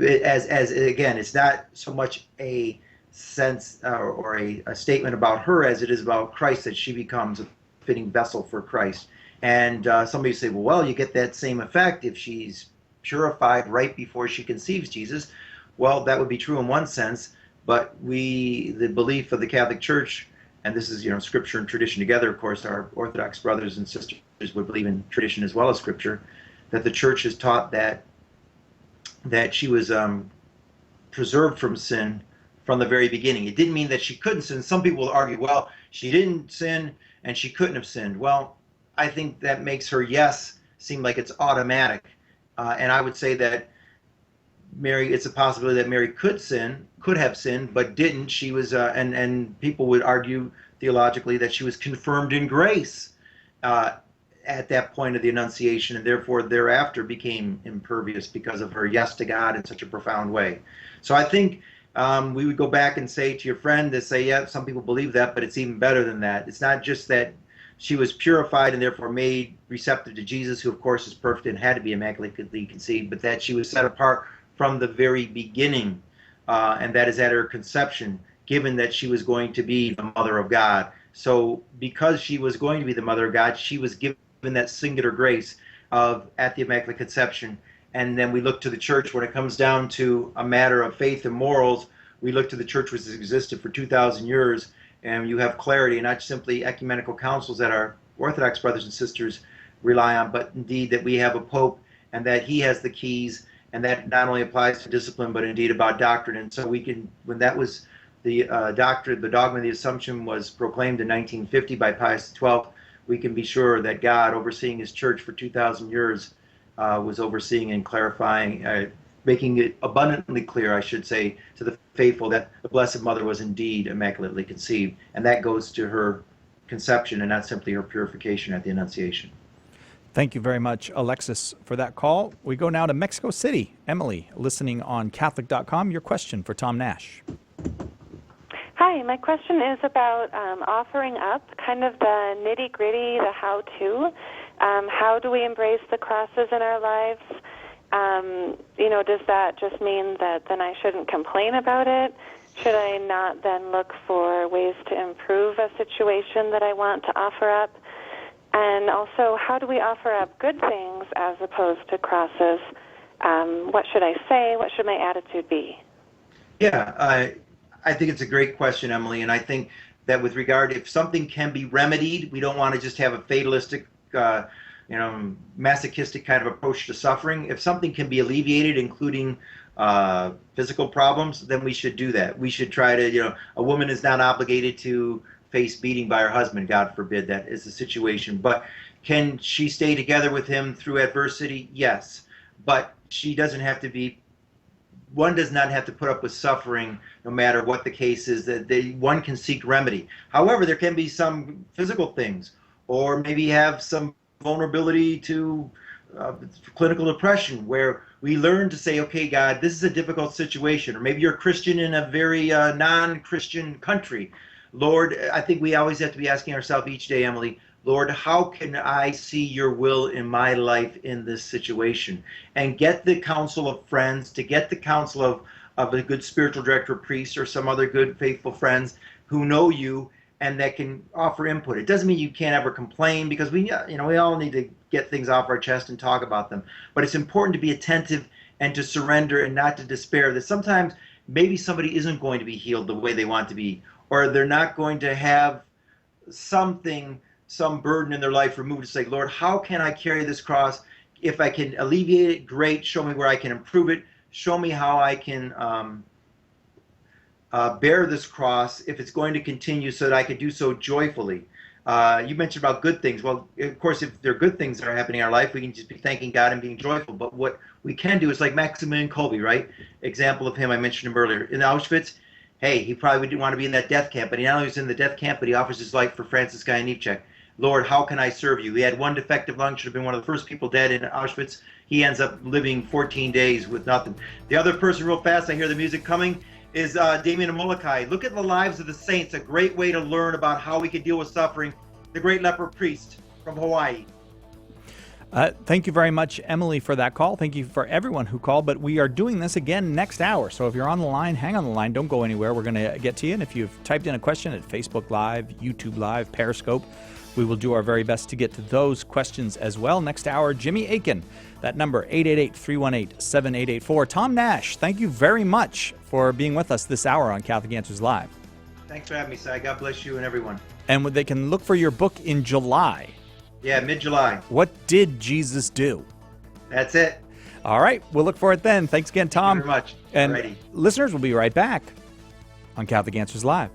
as again, it's not so much a sense or a statement about her as it is about Christ, that she becomes a fitting vessel for Christ. And somebody say, well, you get that same effect if she's purified right before she conceives Jesus. Well, that would be true in one sense, but the belief of the Catholic Church, and this is, Scripture and tradition together, of course, our Orthodox brothers and sisters would believe in tradition as well as Scripture, that the Church has taught that she was preserved from sin from the very beginning. It didn't mean that she couldn't sin. Some people will argue, well, she didn't sin and she couldn't have sinned. Well, I think that makes her yes seem like it's automatic. And I would say that Mary, it's a possibility that Mary could have sinned, but didn't. She was, and people would argue theologically that she was confirmed in grace at that point of the Annunciation, and therefore thereafter became impervious because of her yes to God in such a profound way. So I think we would go back and say to your friend to say, yeah, some people believe that, but it's even better than that. It's not just that she was purified and therefore made receptive to Jesus, who of course is perfect and had to be immaculately conceived, but that she was set apart from the very beginning, and that is at her conception, given that she was going to be the mother of God. So because she was going to be the mother of God, she was given that singular grace of at the Immaculate Conception. And then we look to the Church when it comes down to a matter of faith and morals. We look to the Church which has existed for 2,000 years, and you have clarity, not simply ecumenical councils that our Orthodox brothers and sisters rely on, but indeed that we have a Pope and that he has the keys, and that not only applies to discipline, but indeed about doctrine. And so we can, when that was the doctrine, the dogma of the Assumption was proclaimed in 1950 by Pius XII, we can be sure that God, overseeing his church for 2,000 years, was overseeing and clarifying, making it abundantly clear, I should say, to the faithful that the Blessed Mother was indeed immaculately conceived. And that goes to her conception and not simply her purification at the Annunciation. Thank you very much, Alexis, for that call. We go now to Mexico City. Emily, listening on Catholic.com. Your question for Tom Nash. Hi, my question is about offering up, kind of the nitty-gritty, the how-to. How do we embrace the crosses in our lives? Does that just mean that then I shouldn't complain about it? Should I not then look for ways to improve a situation that I want to offer up? And also, how do we offer up good things as opposed to crosses? What should I say? What should my attitude be? Yeah, I think it's a great question, Emily, and I think that with regard, if something can be remedied, we don't want to just have a fatalistic, masochistic kind of approach to suffering. If something can be alleviated, including physical problems, then we should do that. We should try to, a woman is not obligated to face beating by her husband, God forbid, that is the situation. But can she stay together with him through adversity? Yes. But she doesn't have to be, one does not have to put up with suffering no matter what the case is, that one can seek remedy. However, there can be some physical things, or maybe have some vulnerability to clinical depression, where we learn to say, okay, God, this is a difficult situation. Or maybe you're a Christian in a very non-Christian country. Lord, I think we always have to be asking ourselves each day, Emily, Lord, how can I see your will in my life in this situation? And get the counsel of friends, to get the counsel of a good spiritual director, priest, or some other good faithful friends who know you and that can offer input. It doesn't mean you can't ever complain, because we all need to get things off our chest and talk about them. But it's important to be attentive and to surrender and not to despair, that sometimes maybe somebody isn't going to be healed the way they want to be, or they're not going to have some burden in their life removed, to say, Lord, how can I carry this cross? If I can alleviate it, great. Show me where I can improve it. Show me how I can bear this cross if it's going to continue, so that I could do so joyfully. You mentioned about good things. Well, of course, if there are good things that are happening in our life, we can just be thanking God and being joyful. But what we can do is like Maximilian Kolbe, right? Example of him, I mentioned him earlier. In Auschwitz, hey, he probably didn't want to be in that death camp, but he not only was in the death camp, but he offers his life for Francis Guy Nietzsche. Lord, how can I serve you? He had one defective lung, should have been one of the first people dead in Auschwitz. He ends up living 14 days with nothing. The other person, real fast, I hear the music coming, is Damien Molokai. Look at the lives of the saints, a great way to learn about how we can deal with suffering. The great leper priest from Hawaii. Thank you very much, Emily, for that call. Thank you for everyone who called. But we are doing this again next hour. So if you're on the line, hang on the line. Don't go anywhere. We're going to get to you. And if you've typed in a question at Facebook Live, YouTube Live, Periscope, we will do our very best to get to those questions as well. Next hour, Jimmy Akin. That number, 888-318-7884. Tom Nash, thank you very much for being with us this hour on Catholic Answers Live. Thanks for having me, Si. God bless you and everyone. And they can look for your book in July. Yeah, mid-July. What did Jesus do? That's it. All right. We'll look for it then. Thanks again, Tom. Thank you very much. And Alrighty. listeners, will be right back on Catholic Answers Live.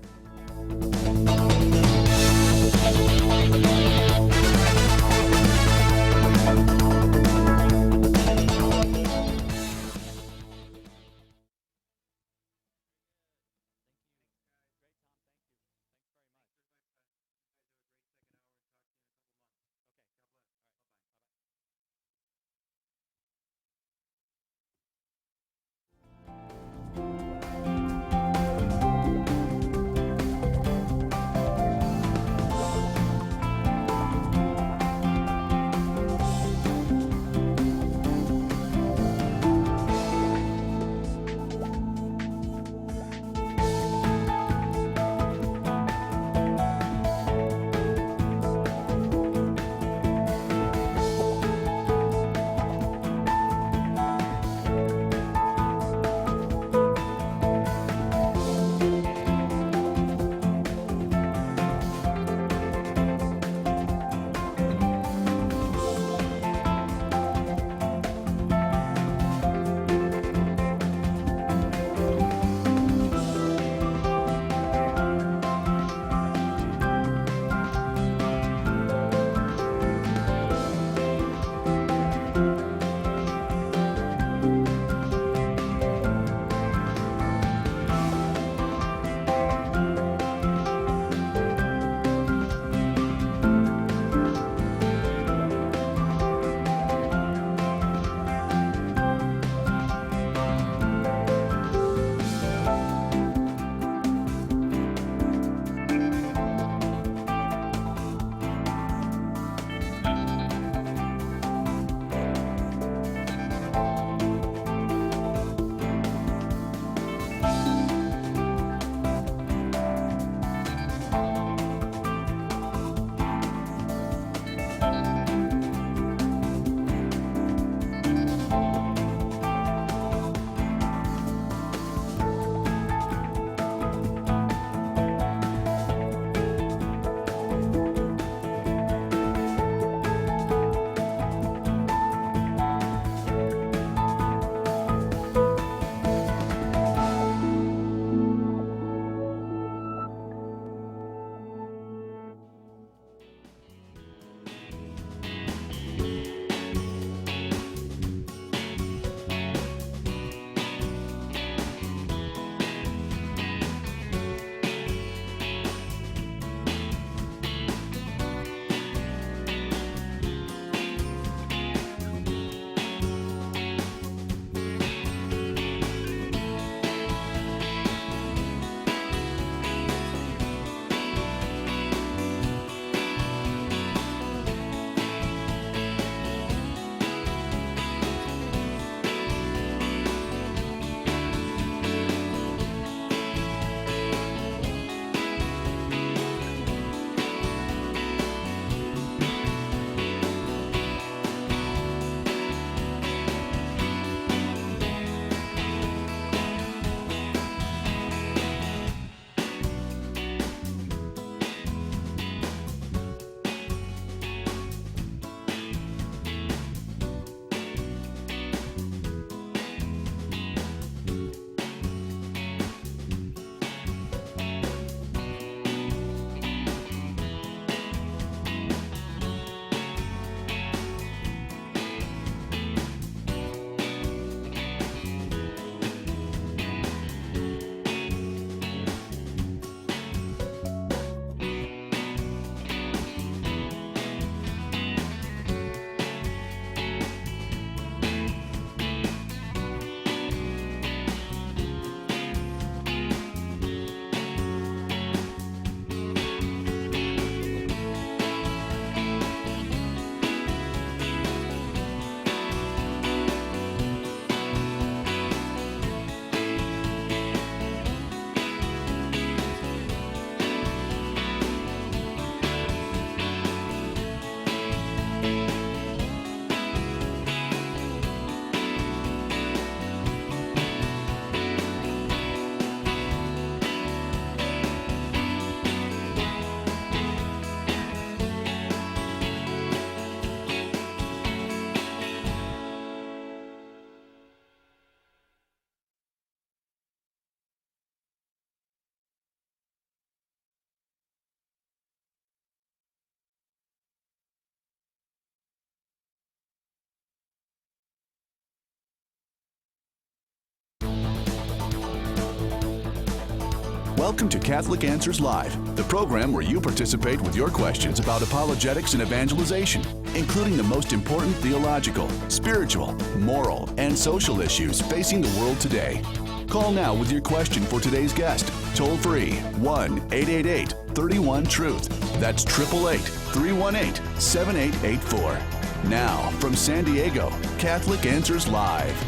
Welcome to Catholic Answers Live, the program where you participate with your questions about apologetics and evangelization, including the most important theological, spiritual, moral, and social issues facing the world today. Call now with your question for today's guest. Toll free 1-888-31-TRUTH. That's 888-318-7884. Now, from San Diego, Catholic Answers Live.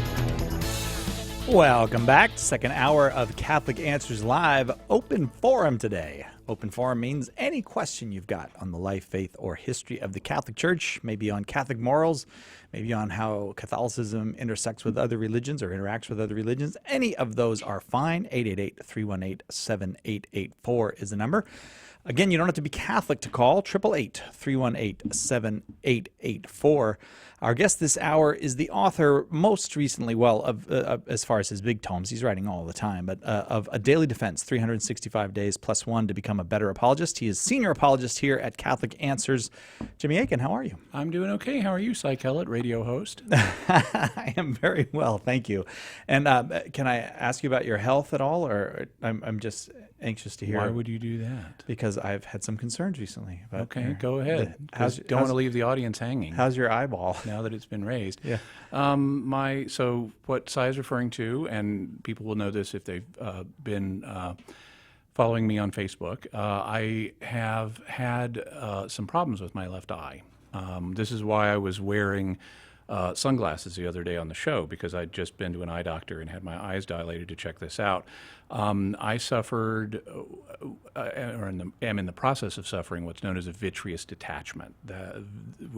Welcome back. Second hour of Catholic Answers Live. Open forum today. Open forum means any question you've got on the life, faith, or history of the Catholic Church, maybe on Catholic morals, maybe on how Catholicism intersects with other religions or interacts with other religions. Any of those are fine. 888-318-7884 is the number. Again, you don't have to be Catholic to call. 888-318-7884. Our guest this hour is the author, most recently, as far as his big tomes, he's writing all the time, but of A Daily Defense, 365 Days plus One to Become a Better Apologist. He is senior apologist here at Catholic Answers. Jimmy Akin, how are you? I'm doing okay. How are you, Cy Kellett, radio host? I am very well, thank you. And can I ask you about your health at all, or I'm just anxious to hear? Why would you do that? Because I've had some concerns recently. Okay, go ahead. Don't want to leave the audience hanging. How's your eyeball? Now that it's been raised. Yeah. So what Cy is referring to, and people will know this if they've been following me on Facebook, I have had some problems with my left eye. This is why I was wearing sunglasses the other day on the show, because I'd just been to an eye doctor and had my eyes dilated to check this out. I suffered, am in the process of suffering what's known as a vitreous detachment.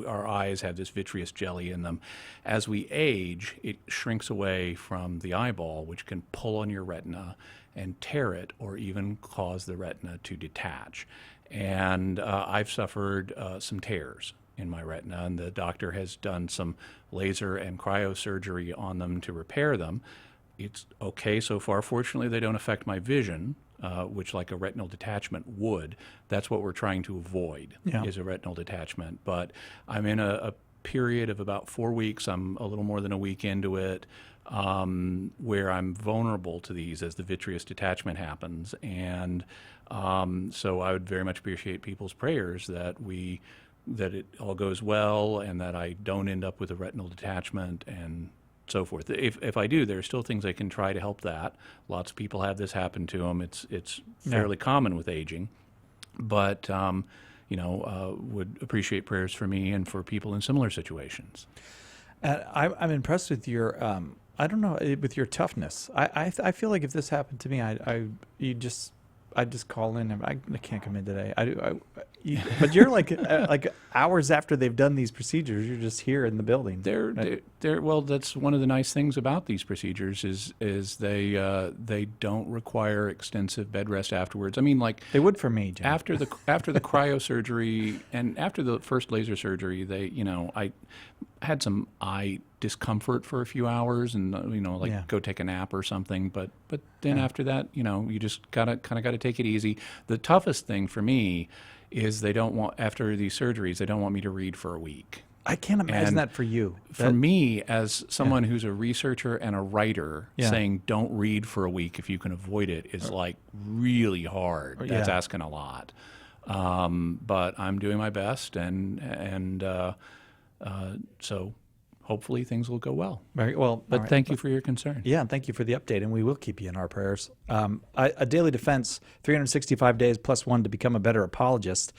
Our eyes have this vitreous jelly in them. As we age, it shrinks away from the eyeball, which can pull on your retina and tear it, or even cause the retina to detach. And I've suffered some tears in my retina, and the doctor has done some laser and cryosurgery on them to repair them. It's okay so far. Fortunately, they don't affect my vision, which like a retinal detachment would. That's what we're trying to avoid, is a retinal detachment. But I'm in a period of about 4 weeks. I'm a little more than a week into it, where I'm vulnerable to these as the vitreous detachment happens. And so I would very much appreciate people's prayers that it all goes well and that I don't end up with a retinal detachment and so forth. If I do, there are still things I can try to help that. Lots of people have this happen to them. It's fairly common with aging, but would appreciate prayers for me and for people in similar situations. I'm impressed with your with your toughness. I feel like if this happened to me, I'd just call in and I can't come in today. But you're like hours after they've done these procedures, you're just here in the building. Well, that's one of the nice things about these procedures is they don't require extensive bed rest afterwards. I mean, like they would for me, Jim. After the cryosurgery and after the first laser surgery, I had some eye discomfort for a few hours and go take a nap or something, but then after that, you just gotta take it easy. The toughest thing for me is after these surgeries, they don't want me to read for a week. I can't imagine that for you. For me, as someone who's a researcher and a writer, saying don't read for a week if you can avoid it is like really hard. That's asking a lot. But I'm doing my best, and so hopefully things will go well. Very well. But thank you for your concern. Yeah, and thank you for the update, and we will keep you in our prayers. A Daily Defense, 365 Days plus One to Become a Better Apologist.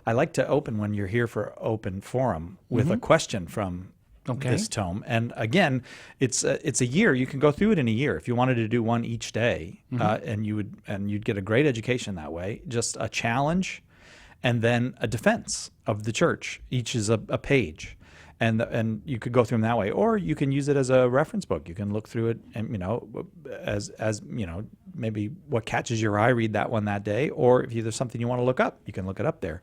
I like to open when you're here for Open Forum with a question from this tome. And again, it's a year. You can go through it in a year if you wanted to do one each day, and you'd get a great education that way. Just a challenge, and then a defense of the church. Each is a page. And you could go through them that way, or you can use it as a reference book. You can look through it, and as maybe what catches your eye, read that one that day, or if there's something you want to look up, you can look it up there.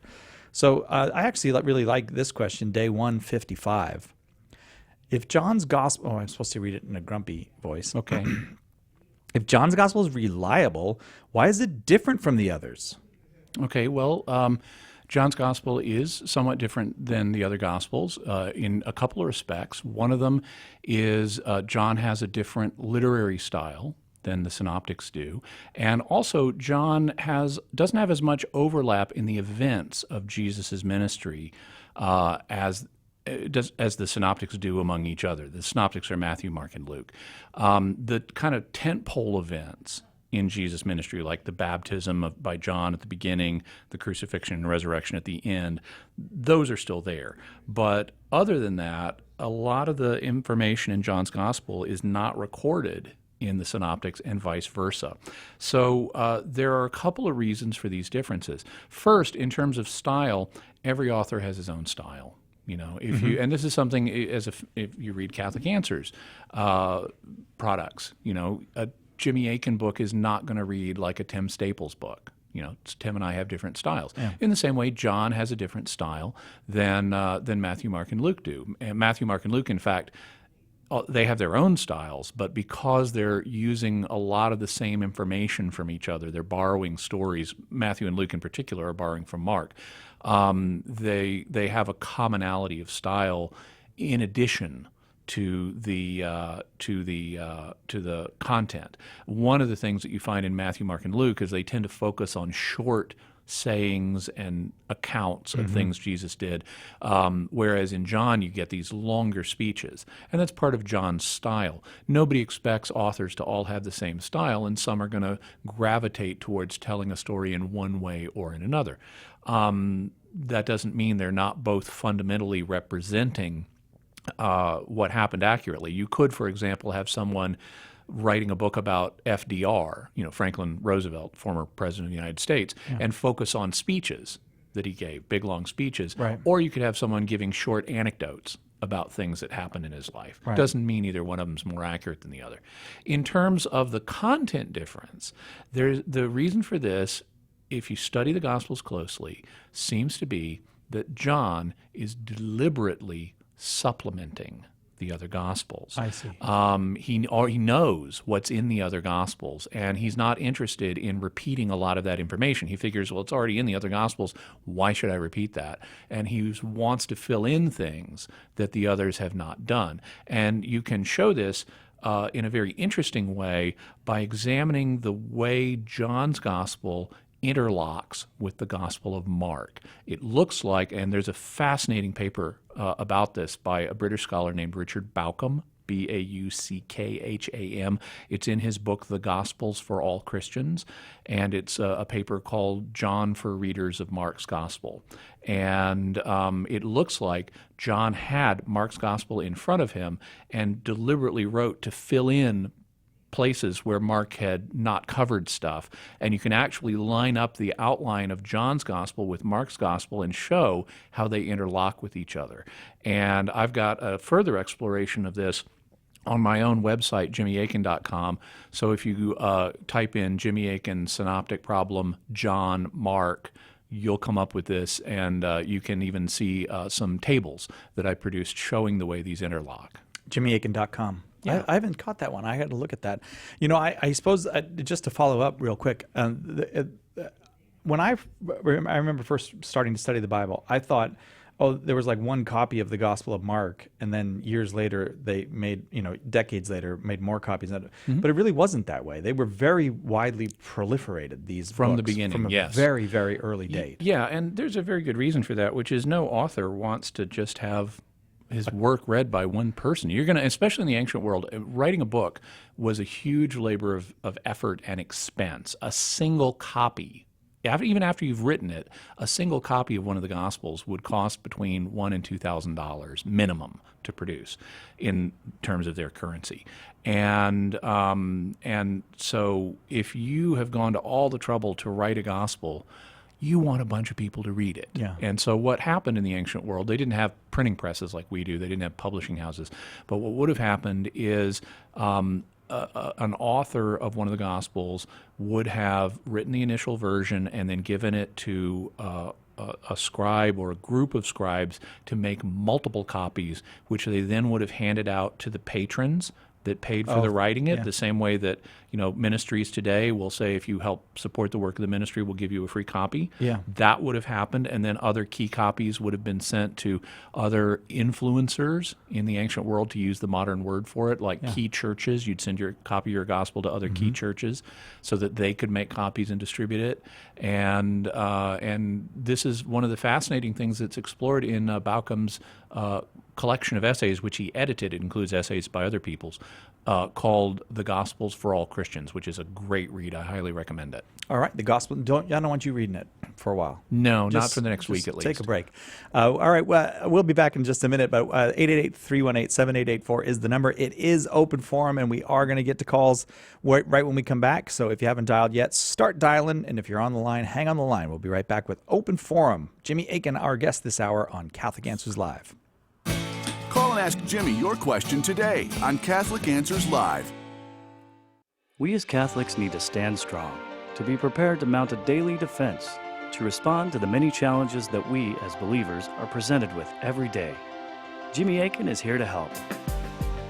So I actually really like this question, day 155. If John's gospel, I'm supposed to read it in a grumpy voice. Okay. If John's gospel is reliable, why is it different from the others? Okay. Well. John's Gospel is somewhat different than the other Gospels in a couple of respects. One of them is John has a different literary style than the synoptics do. And also, John doesn't have as much overlap in the events of Jesus' ministry as the synoptics do among each other. The synoptics are Matthew, Mark, and Luke. The kind of tentpole events in Jesus' ministry, like the baptism by John at the beginning, the crucifixion and resurrection at the end, those are still there. But other than that, a lot of the information in John's gospel is not recorded in the synoptics and vice versa. So there are a couple of reasons for these differences. First, in terms of style, every author has his own style. You know, if you, and this is something if you read Catholic Answers products, you know, a Jimmy Akin book is not going to read like a Tim Staples book. You know, Tim and I have different styles. Yeah. In the same way, John has a different style than Matthew, Mark, and Luke do. And Matthew, Mark, and Luke, in fact, they have their own styles, but because they're using a lot of the same information from each other, they're borrowing stories. Matthew and Luke, in particular, are borrowing from Mark. They have a commonality of style in addition to the content. One of the things that you find in Matthew, Mark, and Luke is they tend to focus on short sayings and accounts of things Jesus did, whereas in John you get these longer speeches, and that's part of John's style. Nobody expects authors to all have the same style, and some are going to gravitate towards telling a story in one way or in another. That doesn't mean they're not both fundamentally representing what happened accurately. You could, for example, have someone writing a book about FDR, you know, Franklin Roosevelt, former president of the United States, and focus on speeches that he gave, big, long speeches. Right. Or you could have someone giving short anecdotes about things that happened in his life. Right. Doesn't mean either one of them is more accurate than the other. In terms of the content difference, the reason for this, if you study the Gospels closely, seems to be that John is deliberately supplementing the other Gospels. I see. He knows what's in the other Gospels, and he's not interested in repeating a lot of that information. He figures, well, it's already in the other Gospels. Why should I repeat that? And he wants to fill in things that the others have not done. And you can show this in a very interesting way by examining the way John's Gospel interlocks with the Gospel of Mark. It looks like, and there's a fascinating paper about this by a British scholar named Richard Bauckham, Bauckham. It's in his book, The Gospels for All Christians, and it's a paper called John for Readers of Mark's Gospel. And it looks like John had Mark's Gospel in front of him and deliberately wrote to fill in places where Mark had not covered stuff. And you can actually line up the outline of John's Gospel with Mark's Gospel and show how they interlock with each other. And I've got a further exploration of this on my own website, jimmyakin.com. So if you type in Jimmy Akin Synoptic Problem, John, Mark, you'll come up with this, and you can even see some tables that I produced showing the way these interlock. jimmyakin.com. Yeah. I haven't caught that one. I had to look at that. You know, I suppose just to follow up real quick, when I remember first starting to study the Bible, I thought, oh, there was like one copy of the Gospel of Mark, and then years later they made, decades later, made more copies of it. Mm-hmm. But it really wasn't that way. They were very widely proliferated, these from books, the beginning, from a very, very early date. Yeah, and there's a very good reason for that, which is no author wants to just have his work read by one person. You're going to, especially in the ancient world, writing a book was a huge labor of effort and expense. A single copy, even after you've written it, a single copy of one of the Gospels would cost between $1,000 and $2,000 minimum to produce in terms of their currency. And so if you have gone to all the trouble to write a Gospel, you want a bunch of people to read it. Yeah. And so what happened in the ancient world, they didn't have printing presses like we do. They didn't have publishing houses. But what would have happened is an author of one of the Gospels would have written the initial version and then given it to a scribe or a group of scribes to make multiple copies, which they then would have handed out to the patrons that paid for the writing it, the same way that ministries today will say if you help support the work of the ministry, we'll give you a free copy. Yeah. That would have happened, and then other key copies would have been sent to other influencers in the ancient world, to use the modern word for it, like key churches. You'd send your copy of your gospel to other key churches so that they could make copies and distribute it. And this is one of the fascinating things that's explored in Baucham's collection of essays, which he edited. It includes essays by other peoples, called The Gospels for All Christians, which is a great read. I highly recommend it. All right, the gospel. I don't want you reading it for a while. No, not for the next week at least. Take a break. All right, well, we'll be back in just a minute, but 888-318-7884 is the number. It is open forum, and we are going to get to calls right when we come back. So if you haven't dialed yet, start dialing, and if you're on the line, hang on the line. We'll be right back with Open Forum. Jimmy Akin, our guest this hour on Catholic Answers Live. Call and ask Jimmy your question today on Catholic Answers Live. We as Catholics need to stand strong, to be prepared to mount a daily defense, to respond to the many challenges that we as believers are presented with every day. Jimmy Akin is here to help.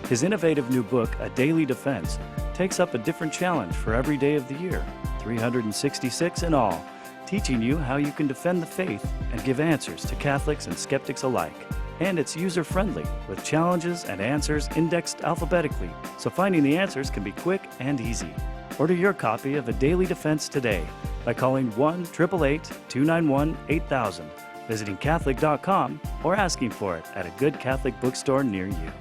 His innovative new book, A Daily Defense, takes up a different challenge for every day of the year, 366 in all, teaching you how you can defend the faith and give answers to Catholics and skeptics alike. And it's user-friendly, with challenges and answers indexed alphabetically, so finding the answers can be quick and easy. Order your copy of A Daily Defense today by calling 1-888-291-8000, visiting Catholic.com, or asking for it at a good Catholic bookstore near you.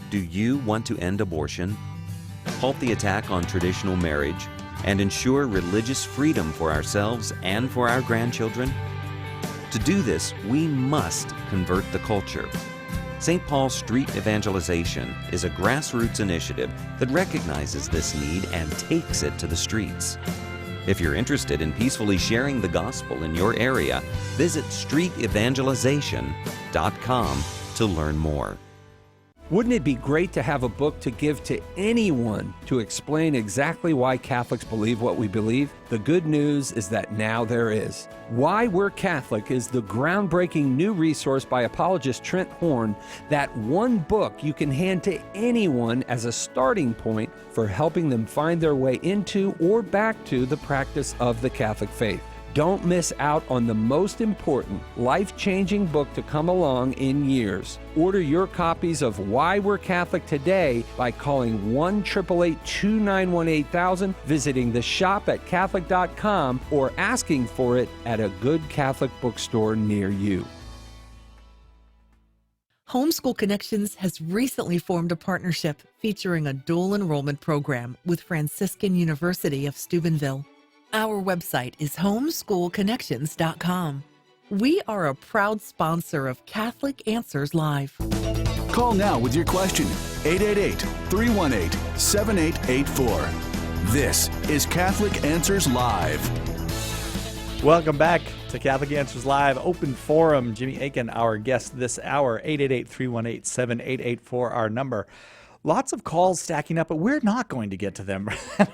Do you want to end abortion, halt the attack on traditional marriage, and ensure religious freedom for ourselves and for our grandchildren? To do this, we must convert the culture. St. Paul Street Evangelization is a grassroots initiative that recognizes this need and takes it to the streets. If you're interested in peacefully sharing the gospel in your area, visit streetevangelization.com to learn more. Wouldn't it be great to have a book to give to anyone to explain exactly why Catholics believe what we believe? The good news is that now there is. Why We're Catholic is the groundbreaking new resource by apologist Trent Horn, that one book you can hand to anyone as a starting point for helping them find their way into or back to the practice of the Catholic faith. Don't miss out on the most important, life-changing book to come along in years. Order your copies of Why We're Catholic today by calling 1-888-291-8000, visiting the shop at Catholic.com, or asking for it at a good Catholic bookstore near you. Homeschool Connections has recently formed a partnership featuring a dual enrollment program with Franciscan University of Steubenville. Our website is homeschoolconnections.com. We are a proud sponsor of Catholic Answers Live. Call now with your question, 888-318-7884. This is Catholic Answers Live. Welcome back to Catholic Answers Live, Open Forum. Jimmy Akin, our guest this hour, 888-318-7884, our number. Lots of calls stacking up, but we're not going to get to them.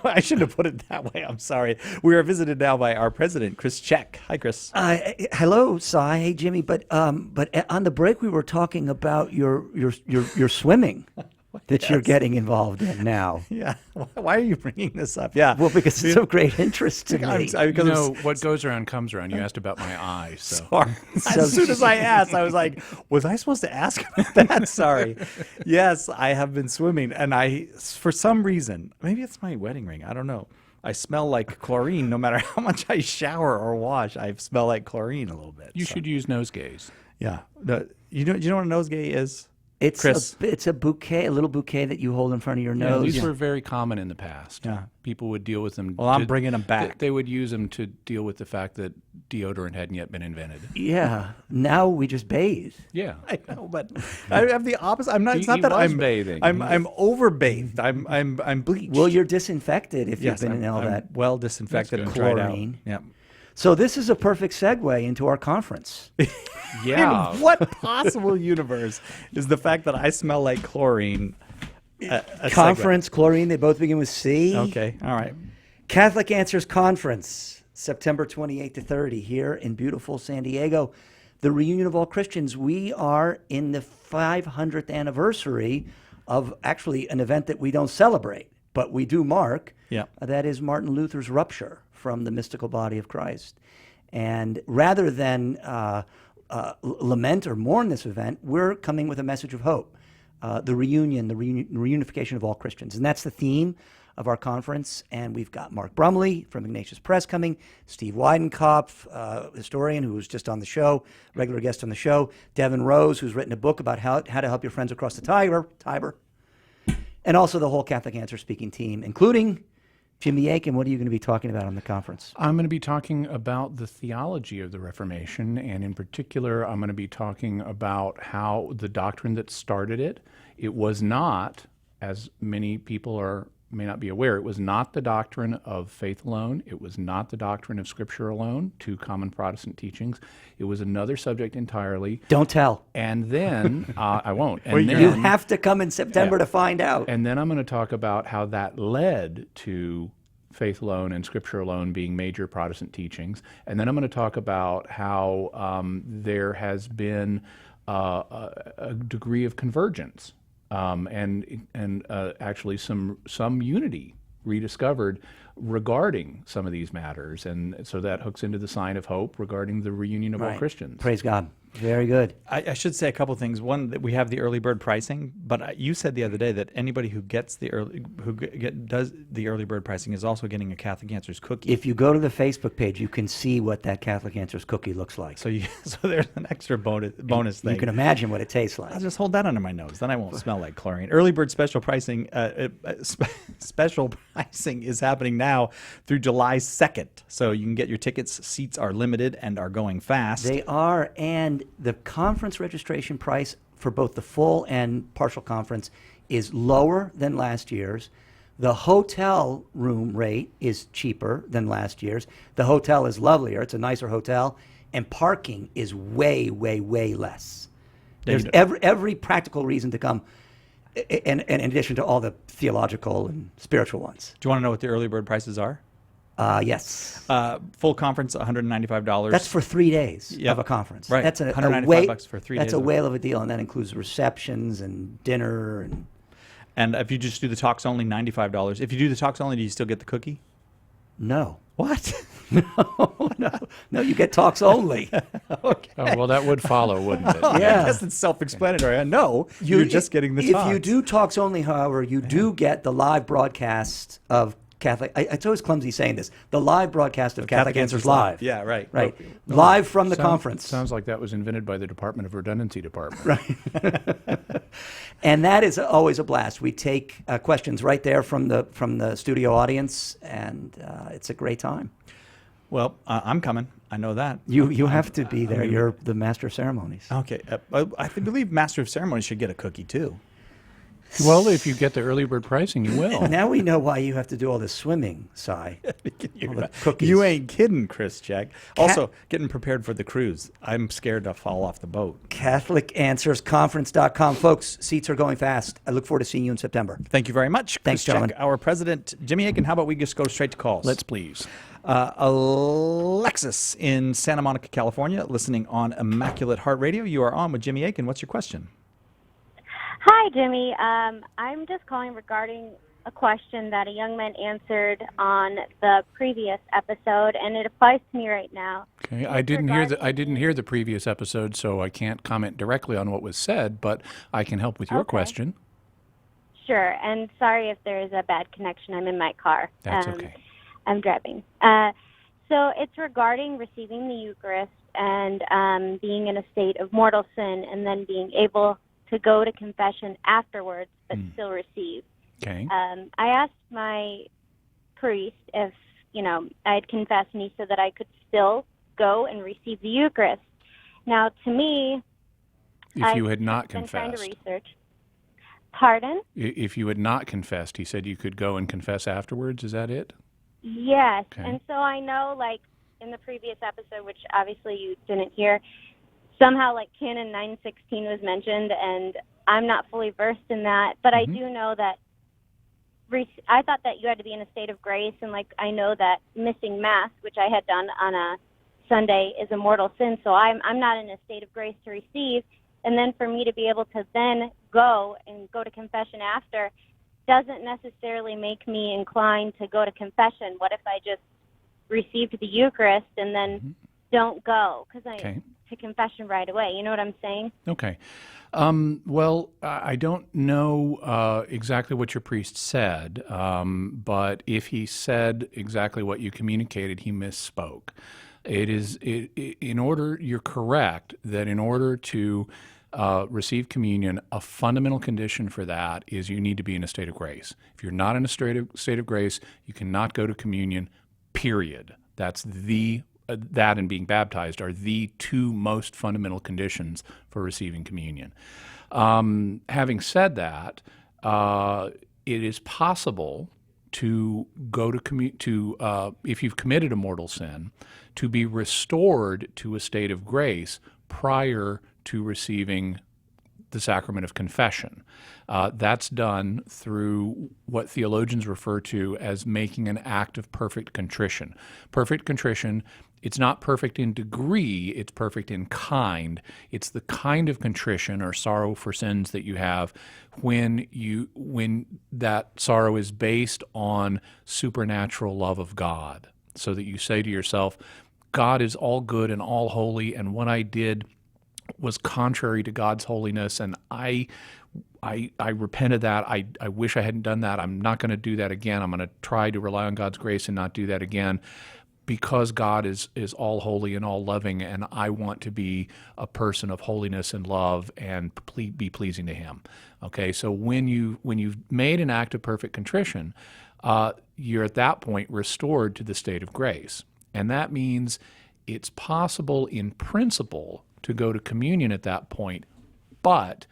I shouldn't have put it that way. I'm sorry. We are visited now by our president, Chris Check. Hi, Chris. Hello, Cy. Hey, Jimmy. But on the break, we were talking about your swimming that you're getting involved in now. Yeah. Why are you bringing this up? Yeah. Well, because it's of great interest to me. What goes around comes around. You asked about my eyes. So. Sorry. As soon as I asked, I was like, was I supposed to ask about that? Sorry. Yes, I have been swimming. And for some reason, maybe it's my wedding ring. I don't know. I smell like chlorine. No matter how much I shower or wash, I smell like chlorine a little bit. You should use nosegays. Yeah. You know what a nosegay is? It's a bouquet, a little bouquet that you hold in front of your nose. These were very common in the past. Yeah. People would deal with them. Well, I'm bringing them back. They would use them to deal with the fact that deodorant hadn't yet been invented. Yeah. Now we just bathe. Yeah. I know, but I have the opposite. I'm not. It's not that I'm bathing. I'm overbathed. I'm bleached. Well, you're disinfected if you've been in all that. Well disinfected and dried out. Yeah. So this is a perfect segue into our conference. Yeah. In what possible universe is the fact that I smell like chlorine a conference, segue? Chlorine, they both begin with C. Okay, all right. Catholic Answers Conference, September 28 to 30 here in beautiful San Diego. The reunion of all Christians. We are in the 500th anniversary of actually an event that we don't celebrate, but we do mark. Yeah. That is Martin Luther's rupture from the mystical body of Christ. And rather than lament or mourn this event, we're coming with a message of hope. The reunification of all Christians. And that's the theme of our conference. And we've got Mark Brumley from Ignatius Press coming, Steve Weidenkopf, historian who was just on the show, regular guest on the show, Devin Rose, who's written a book about how to help your friends across the Tiber, and also the whole Catholic Answer speaking team, including Jimmy Akin. What are you going to be talking about on the conference? I'm going to be talking about the theology of the Reformation, and in particular, I'm going to be talking about how the doctrine that started it, it was not, as many people may not be aware, it was not the doctrine of faith alone. It was not the doctrine of Scripture alone, two common Protestant teachings. It was another subject entirely. Don't tell. And then, I won't. And well, then, you have to come in September to find out. And then I'm going to talk about how that led to faith alone and Scripture alone being major Protestant teachings. And then I'm going to talk about how there has been a degree of convergence and actually some unity rediscovered regarding some of these matters. And so that hooks into the sign of hope regarding the reunion of all Christians. Praise God. Very good. I should say a couple things. One, that we have the early bird pricing, but you said the other day that anybody who gets does the early bird pricing is also getting a Catholic Answers cookie. If you go to the Facebook page, you can see what that Catholic Answers cookie looks like. So there's an extra bonus thing. You can imagine what it tastes like. I'll just hold that under my nose, then I won't smell like chlorine. Early bird special pricing special pricing is happening now through July 2nd. So you can get your tickets. Seats are limited and are going fast. They are, and the conference registration price for both the full and partial conference is lower than last year's. The hotel room rate is cheaper than last year's. The hotel is lovelier. It's a nicer hotel. And parking is way, way, way less. There's every practical reason to come, and in addition to all the theological and spiritual ones. Do you want to know what the early bird prices are? Yes. Full conference, $195. That's for 3 days of a conference. Right. That's $195 for 3 days. That's a whale of a deal, and that includes receptions and dinner. And if you just do the talks only, $95. If you do the talks only, do you still get the cookie? No. What? No, you get talks only. Okay. Oh, well, that would follow, wouldn't it? Yeah. I guess it's self-explanatory. No, you're just getting the talks. If you do talks only, however, you do get the live broadcast of Catholic. It's always clumsy saying this. The live broadcast of Catholic Answers Live. Yeah, right. Right. Live from the conference. Sounds like that was invented by the Department of Redundancy Department. Right. And that is always a blast. We take questions right there from the studio audience, and it's a great time. Well, I'm coming. I know that. You have to be there. You're the master of ceremonies. Okay. I believe master of ceremonies should get a cookie too. Well, if you get the early bird pricing, you will. Now we know why you have to do all this swimming, Si. Cookies. You ain't kidding, Chris Check. Also, getting prepared for the cruise. I'm scared to fall off the boat. CatholicAnswersConference.com. Folks, seats are going fast. I look forward to seeing you in September. Thank you very much. Thanks, Chris gentlemen. Check, our president, Jimmy Akin. How about we just go straight to calls? Let's please. Alexis in Santa Monica, California, listening on Immaculate Heart Radio. You are on with Jimmy Akin. What's your question? Hi, Jimmy. I'm just calling regarding a question that a young man answered on the previous episode, and it applies to me right now. Okay, I didn't hear the previous episode, so I can't comment directly on what was said, but I can help with your question. Sure, and sorry if there is a bad connection. I'm in my car. That's okay. I'm driving. So it's regarding receiving the Eucharist and being in a state of mortal sin, and then being able to go to confession afterwards, but still receive. Okay. I asked my priest if, I'd confessed, and he said that I could still go and receive the Eucharist. Now, to me, if you had not been trying to confessed. research. Pardon? If you had not confessed, he said you could go and confess afterwards. Is that it? Yes. Okay. And so I know, like, in the previous episode, which obviously you didn't hear, somehow, like, Canon 916 was mentioned, and I'm not fully versed in that, but I do know that I thought that you had to be in a state of grace, and, like, I know that missing Mass, which I had done on a Sunday, is a mortal sin, so I'm not in a state of grace to receive, and then for me to be able to then go and go to confession after doesn't necessarily make me inclined to go to confession. What if I just received the Eucharist and then don't go to confession right away? You know what I'm saying? Okay. Well, I don't know exactly what your priest said, but if he said exactly what you communicated, he misspoke. You're correct that in order to receive communion, a fundamental condition for that is you need to be in a state of grace. If you're not in a state of grace, you cannot go to communion, period. That's that and being baptized are the two most fundamental conditions for receiving communion. Having said that, it is possible to go to if you've committed a mortal sin, to be restored to a state of grace prior to receiving the sacrament of confession. That's done through what theologians refer to as making an act of perfect contrition. Perfect contrition, it's not perfect in degree, it's perfect in kind. It's the kind of contrition or sorrow for sins that you have when that sorrow is based on supernatural love of God. So that you say to yourself, God is all good and all holy, and what I did was contrary to God's holiness, and I repent of that. I wish I hadn't done that. I'm not going to do that again. I'm going to try to rely on God's grace and not do that again, because God is all holy and all loving, and I want to be a person of holiness and love and be pleasing to Him. Okay, so when you've made an act of perfect contrition, you're at that point restored to the state of grace, and that means it's possible in principle to go to communion at that point, but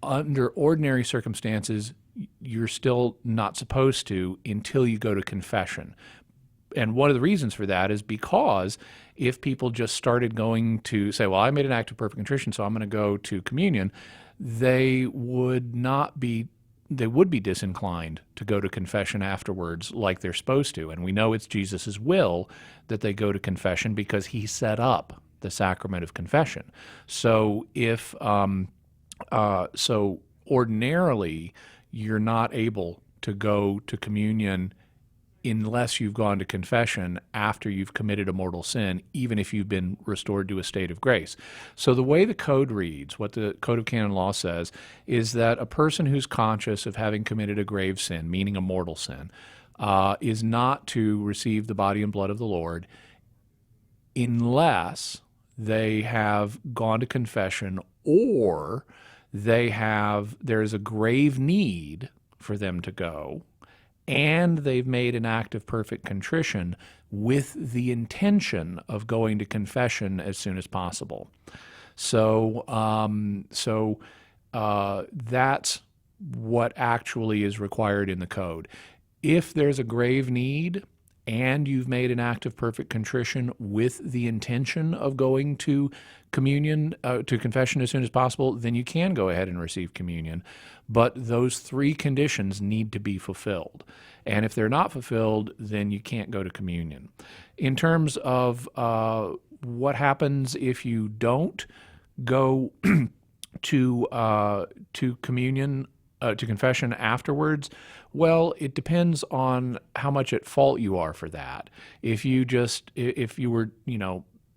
under ordinary circumstances, you're still not supposed to until you go to confession. And one of the reasons for that is because if people just started going to say, well, I made an act of perfect contrition, so I'm going to go to communion, they would be disinclined to go to confession afterwards like they're supposed to. And we know it's Jesus' will that they go to confession because He set up the sacrament of confession. So so ordinarily you're not able to go to communion unless you've gone to confession after you've committed a mortal sin, even if you've been restored to a state of grace. So the way the code reads, what the Code of Canon Law says, is that a person who's conscious of having committed a grave sin, meaning a mortal sin, is not to receive the body and blood of the Lord unless they have gone to confession or there is a grave need for them to go, and they've made an act of perfect contrition with the intention of going to confession as soon as possible. So that's what actually is required in the code. If there's a grave need and you've made an act of perfect contrition with the intention of going to communion, to confession as soon as possible, then you can go ahead and receive communion. But those three conditions need to be fulfilled. And if they're not fulfilled, then you can't go to communion. In terms of what happens if you don't go to communion, to confession afterwards, well, it depends on how much at fault you are for that. If you were,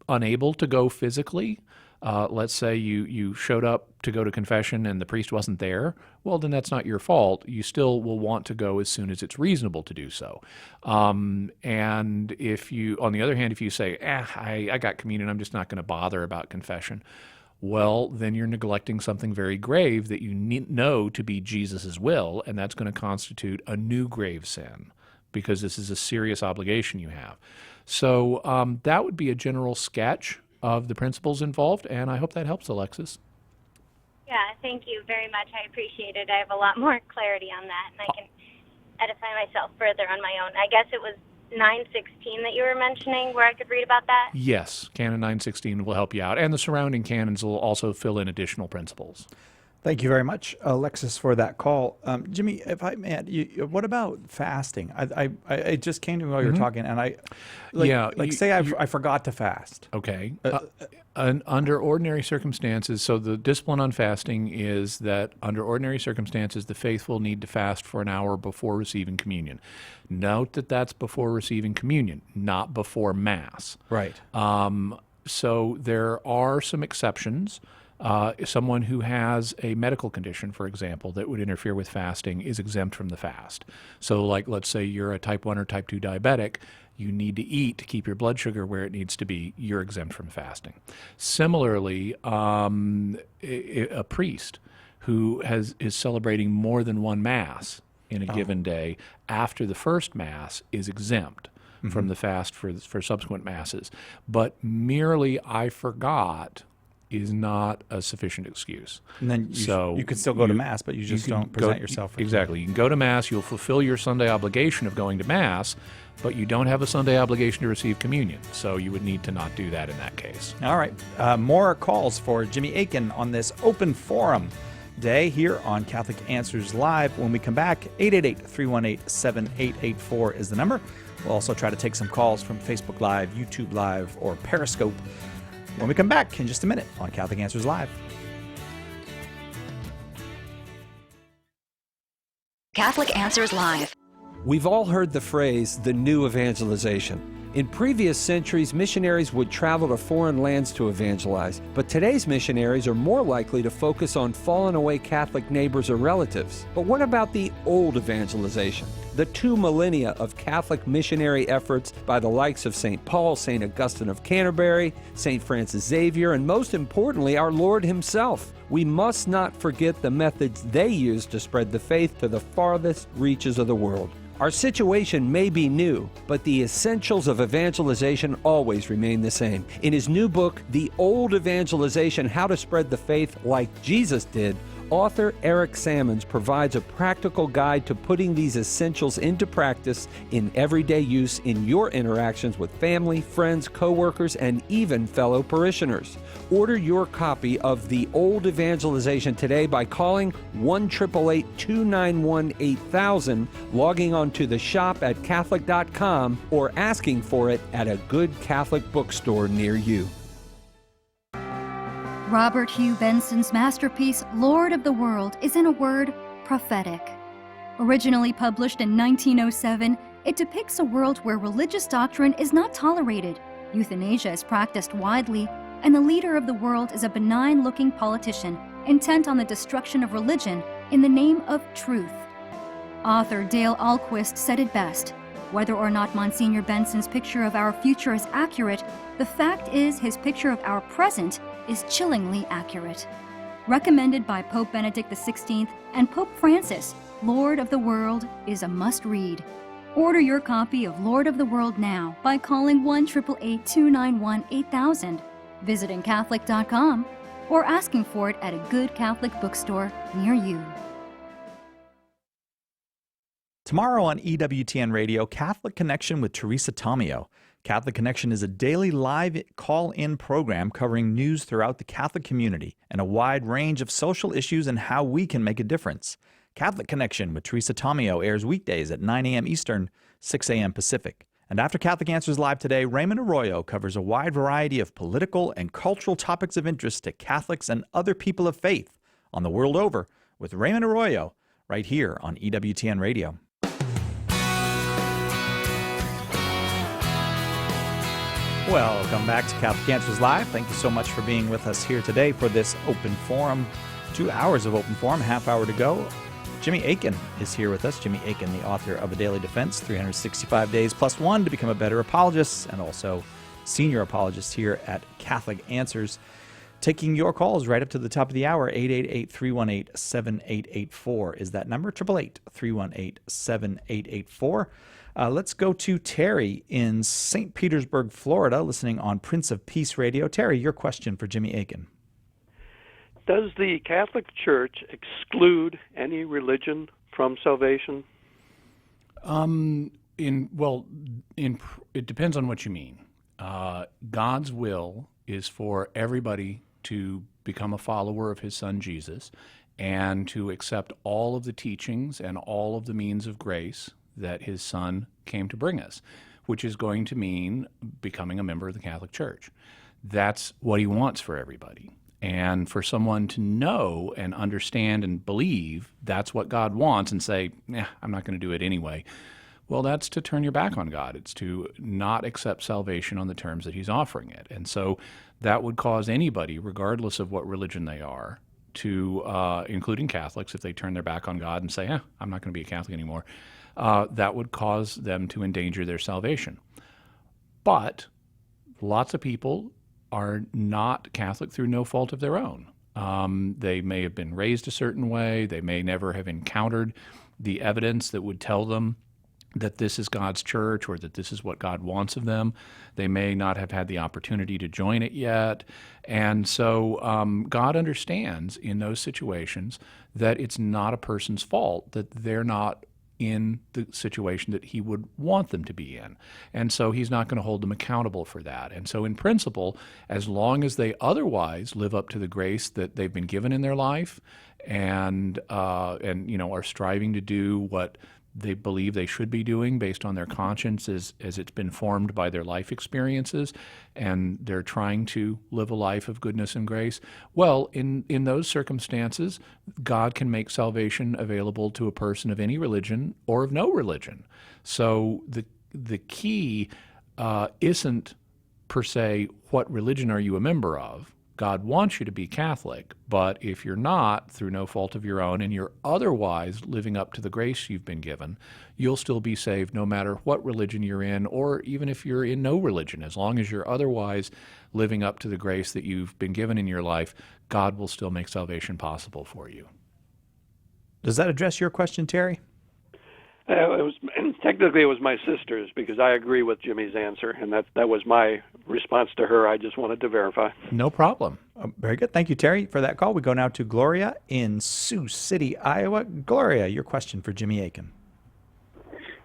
unable to go physically, let's say you showed up to go to confession and the priest wasn't there, well, then that's not your fault. You still will want to go as soon as it's reasonable to do so. And if you, on the other hand, if you say, I got communion, I'm just not going to bother about confession, well, then you're neglecting something very grave that you know to be Jesus' will, and that's going to constitute a new grave sin, because this is a serious obligation you have. So that would be a general sketch of the principles involved, and I hope that helps, Alexis. Yeah, thank you very much. I appreciate it. I have a lot more clarity on that, and I can edify myself further on my own. I guess it was 916 that you were mentioning where I could read about that? Yes, Canon 916 will help you out, and the surrounding canons will also fill in additional principles. Thank you very much, Alexis, for that call. Jimmy, if I may, what about fasting? It just came to me while you were talking, and I forgot to fast. Okay. Under ordinary circumstances, so the discipline on fasting is that under ordinary circumstances, the faithful need to fast for an hour before receiving communion. Note that that's before receiving communion, not before Mass. Right. So there are some exceptions. Someone who has a medical condition, for example, that would interfere with fasting is exempt from the fast. So like, let's say you're a type 1 or type 2 diabetic, you need to eat to keep your blood sugar where it needs to be, you're exempt from fasting. Similarly, a priest who is celebrating more than one Mass in a given day after the first Mass is exempt from the fast for subsequent Masses. But merely I forgot is not a sufficient excuse. And then you could still go to Mass, but you just don't present yourself. Exactly. You can go to Mass, you'll fulfill your Sunday obligation of going to Mass, but you don't have a Sunday obligation to receive communion. So you would need to not do that in that case. All right. More calls for Jimmy Akin on this open forum day here on Catholic Answers Live. When we come back, 888-318-7884 is the number. We'll also try to take some calls from Facebook Live, YouTube Live, or Periscope when we come back in just a minute on Catholic Answers Live. Catholic Answers Live. We've all heard the phrase, the new evangelization. In previous centuries, missionaries would travel to foreign lands to evangelize, but today's missionaries are more likely to focus on fallen away Catholic neighbors or relatives. But what about the old evangelization? The 2 millennia of Catholic missionary efforts by the likes of St. Paul, St. Augustine of Canterbury, St. Francis Xavier, and most importantly, our Lord himself. We must not forget the methods they used to spread the faith to the farthest reaches of the world. Our situation may be new, but the essentials of evangelization always remain the same. In his new book, The Old Evangelization, How to Spread the Faith Like Jesus Did, author Eric Sammons provides a practical guide to putting these essentials into practice in everyday use in your interactions with family, friends, co-workers, and even fellow parishioners. Order your copy of The Old Evangelization today by calling 1-888-291-8000, logging on to the shop at Catholic.com, or asking for it at a good Catholic bookstore near you. Robert Hugh Benson's masterpiece, Lord of the World, is in a word, prophetic. Originally published in 1907, it depicts a world where religious doctrine is not tolerated, euthanasia is practiced widely, and the leader of the world is a benign-looking politician intent on the destruction of religion in the name of truth. Author Dale Ahlquist said it best: whether or not Monsignor Benson's picture of our future is accurate, the fact is his picture of our present is chillingly accurate. Recommended by Pope Benedict XVI and Pope Francis, Lord of the World is a must-read. Order your copy of Lord of the World now by calling 1-888-291-8000, visiting Catholic.com, or asking for it at a good Catholic bookstore near you. Tomorrow on EWTN Radio, Catholic Connection with Teresa Tomeo. Catholic Connection is a daily live call-in program covering news throughout the Catholic community and a wide range of social issues and how we can make a difference. Catholic Connection with Teresa Tomeo airs weekdays at 9 a.m. Eastern, 6 a.m. Pacific. And after Catholic Answers Live today, Raymond Arroyo covers a wide variety of political and cultural topics of interest to Catholics and other people of faith on the world over with Raymond Arroyo right here on EWTN Radio. Welcome back to Catholic Answers Live. Thank you so much for being with us here today for this open forum. 2 hours of open forum, half hour to go. Jimmy Akin is here with us. Jimmy Akin, the author of A Daily Defense, 365 Days Plus One to Become a Better Apologist, and also senior apologist here at Catholic Answers. Taking your calls right up to the top of the hour, 888-318-7884 is that number, 888-318-7884. Let's go to Terry in St. Petersburg, Florida, listening on Prince of Peace Radio. Terry, your question for Jimmy Akin. Does the Catholic Church exclude any religion from salvation? It depends on what you mean. God's will is for everybody to become a follower of his son Jesus, and to accept all of the teachings and all of the means of grace that his Son came to bring us, which is going to mean becoming a member of the Catholic Church. That's what he wants for everybody. And for someone to know and understand and believe that's what God wants and say, I'm not going to do it anyway, well, that's to turn your back on God. It's to not accept salvation on the terms that he's offering it. And so that would cause anybody, regardless of what religion they are, to, including Catholics, if they turn their back on God and say, I'm not going to be a Catholic anymore, that would cause them to endanger their salvation. But lots of people are not Catholic through no fault of their own. They may have been raised a certain way. They may never have encountered the evidence that would tell them that this is God's church or that this is what God wants of them. They may not have had the opportunity to join it yet. And so God understands in those situations that it's not a person's fault that they're not in the situation that he would want them to be in. And so he's not going to hold them accountable for that. And so in principle, as long as they otherwise live up to the grace that they've been given in their life and are striving to do what they believe they should be doing based on their conscience as it's been formed by their life experiences, and they're trying to live a life of goodness and grace, well, in those circumstances, God can make salvation available to a person of any religion or of no religion. So the key isn't per se, what religion are you a member of? God wants you to be Catholic, but if you're not, through no fault of your own, and you're otherwise living up to the grace you've been given, you'll still be saved no matter what religion you're in, or even if you're in no religion. As long as you're otherwise living up to the grace that you've been given in your life, God will still make salvation possible for you. Does that address your question, Terry? Technically, it was my sister's, because I agree with Jimmy's answer, and that was my response to her. I just wanted to verify. No problem. Very good. Thank you, Terry, for that call. We go now to Gloria in Sioux City, Iowa. Gloria, your question for Jimmy Akin.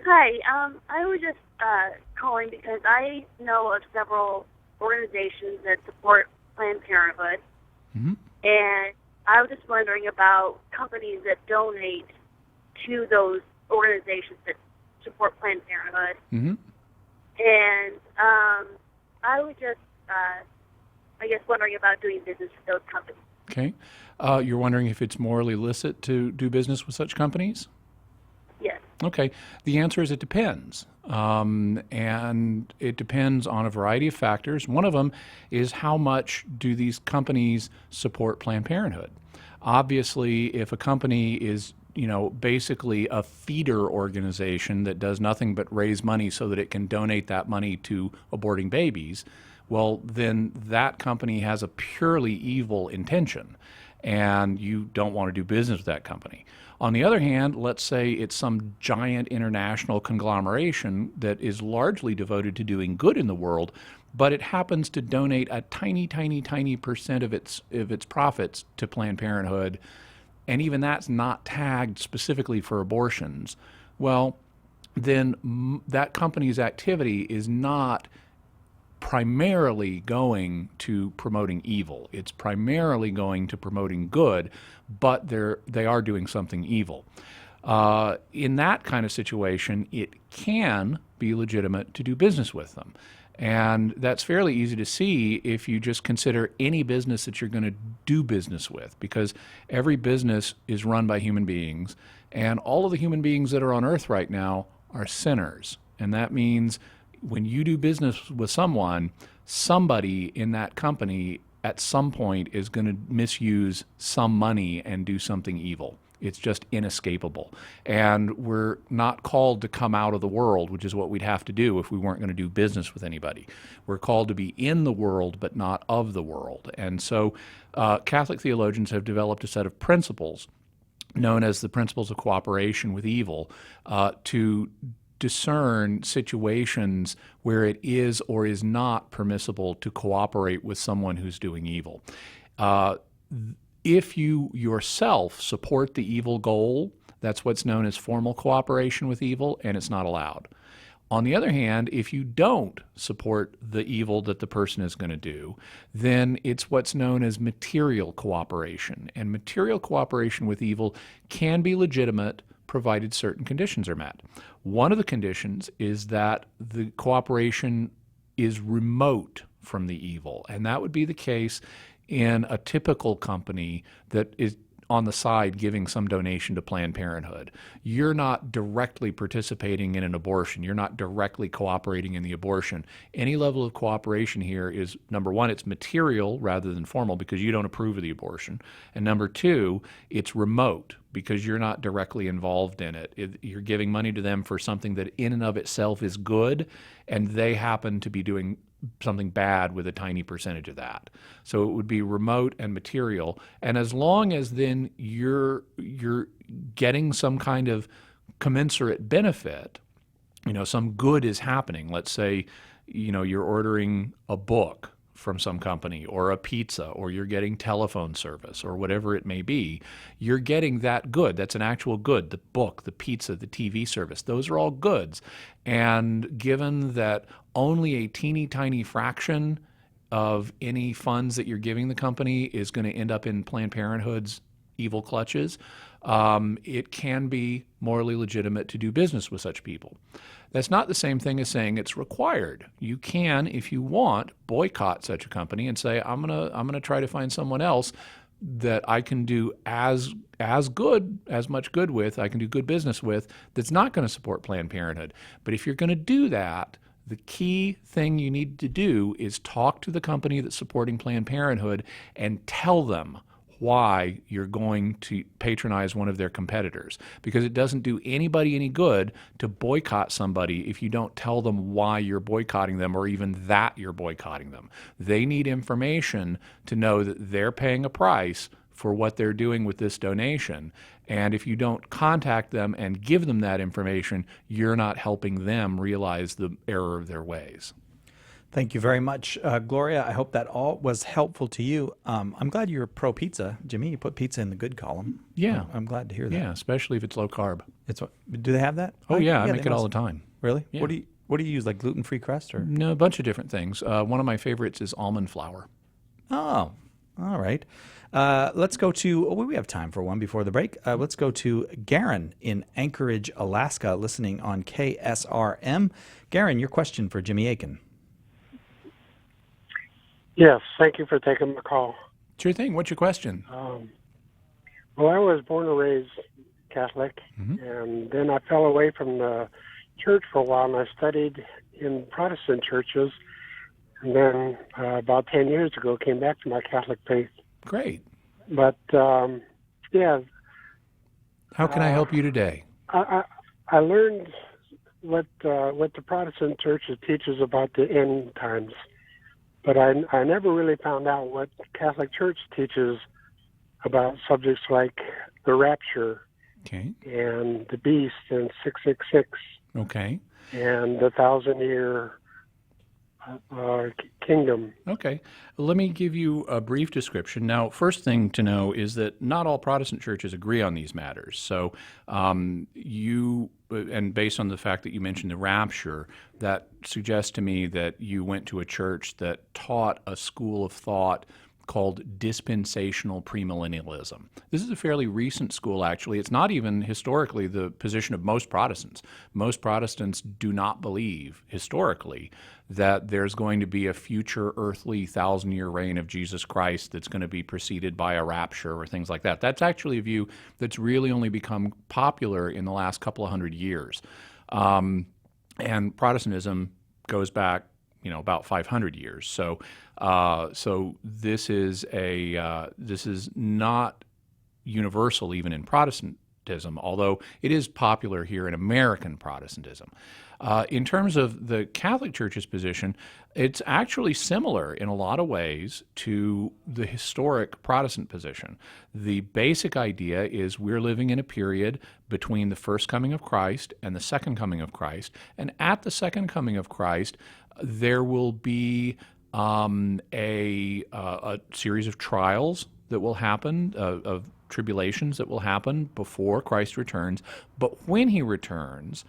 Hi. I was just calling because I know of several organizations that support Planned Parenthood, and I was just wondering about companies that donate to those organizations that support Planned Parenthood. And I was just, wondering about doing business with those companies. Okay. You're wondering if it's morally illicit to do business with such companies? Yes. Okay. The answer is it depends. And it depends on a variety of factors. One of them is how much do these companies support Planned Parenthood? Obviously, if a company is basically a feeder organization that does nothing but raise money so that it can donate that money to aborting babies, well, then that company has a purely evil intention, and you don't want to do business with that company. On the other hand, let's say it's some giant international conglomeration that is largely devoted to doing good in the world, but it happens to donate a tiny, tiny, tiny percent of its profits to Planned Parenthood, and even that's not tagged specifically for abortions, well, then that company's activity is not primarily going to promoting evil. It's primarily going to promoting good, but they are doing something evil. In that kind of situation, it can be legitimate to do business with them. And that's fairly easy to see if you just consider any business that you're going to do business with, because every business is run by human beings, and all of the human beings that are on earth right now are sinners. And that means when you do business with someone, somebody in that company at some point is going to misuse some money and do something evil. It's just inescapable. And we're not called to come out of the world, which is what we'd have to do if we weren't going to do business with anybody. We're called to be in the world, but not of the world. And so Catholic theologians have developed a set of principles known as the principles of cooperation with evil to discern situations where it is or is not permissible to cooperate with someone who's doing evil. If you yourself support the evil goal, that's what's known as formal cooperation with evil, and it's not allowed. On the other hand, if you don't support the evil that the person is going to do, then it's what's known as material cooperation. And material cooperation with evil can be legitimate provided certain conditions are met. One of the conditions is that the cooperation is remote from the evil, and that would be the case in a typical company that is on the side giving some donation to Planned Parenthood. You're not directly participating in an abortion. You're not directly cooperating in the abortion. Any level of cooperation here is, number one, it's material rather than formal because you don't approve of the abortion. And number two, it's remote because you're not directly involved in it. You're giving money to them for something that in and of itself is good, and they happen to be doing something bad with a tiny percentage of that. So it would be remote and material. And as long as then you're getting some kind of commensurate benefit, some good is happening. Let's say, you're ordering a book from some company or a pizza, or you're getting telephone service or whatever it may be, you're getting that good. That's an actual good. The book, the pizza, the TV service, those are all goods. And given that only a teeny tiny fraction of any funds that you're giving the company is going to end up in Planned Parenthood's evil clutches, it can be morally legitimate to do business with such people. That's not the same thing as saying it's required. You can, if you want, boycott such a company and say, I'm gonna try to find someone else that I can do as much good with, I can do good business with, that's not going to support Planned Parenthood. But if you're going to do that, the key thing you need to do is talk to the company that's supporting Planned Parenthood and tell them why you're going to patronize one of their competitors, because it doesn't do anybody any good to boycott somebody if you don't tell them why you're boycotting them or even that you're boycotting them. They need information to know that they're paying a price for what they're doing with this donation. And if you don't contact them and give them that information, you're not helping them realize the error of their ways. Thank you very much, Gloria. I hope that all was helpful to you. I'm glad you're pro pizza, Jimmy. You put pizza in the good column. Yeah, I'm glad to hear that. Yeah, especially if it's low carb. Do they have that? Oh yeah, I make it all the time. Really? Yeah. What do you use? Like gluten-free crust or? No, a bunch of different things. One of my favorites is almond flour. Oh, all right. Let's go to. We have time for one before the break. Let's go to Garen in Anchorage, Alaska, listening on KSRM. Garen, your question for Jimmy Akin. Yes, thank you for taking my call. Sure thing. What's your question? Well, I was born and raised Catholic, and then I fell away from the church for a while, and I studied in Protestant churches, and then about 10 years ago came back to my Catholic faith. Great. But, yeah. How can I help you today? I learned what the Protestant church teaches about the end times. But I never really found out what Catholic Church teaches about subjects like the rapture, and the beast, and 666, and the 1,000-year kingdom. Okay. Let me give you a brief description. Now, first thing to know is that not all Protestant churches agree on these matters. So and based on the fact that you mentioned the rapture, that suggests to me that you went to a church that taught a school of thought called dispensational premillennialism. This is a fairly recent school, actually. It's not even historically the position of most Protestants. Most Protestants do not believe, historically, that there's going to be a future earthly 1,000-year reign of Jesus Christ that's going to be preceded by a rapture or things like that. That's actually a view that's really only become popular in the last couple of hundred years. And Protestantism goes back about 500 years. So this is not universal even in Protestantism, although it is popular here in American Protestantism. In terms of the Catholic Church's position, it's actually similar in a lot of ways to the historic Protestant position. The basic idea is we're living in a period between the first coming of Christ and the second coming of Christ, and at the second coming of Christ, there will be a series of trials that will happen, of tribulations that will happen before Christ returns. But when he returns,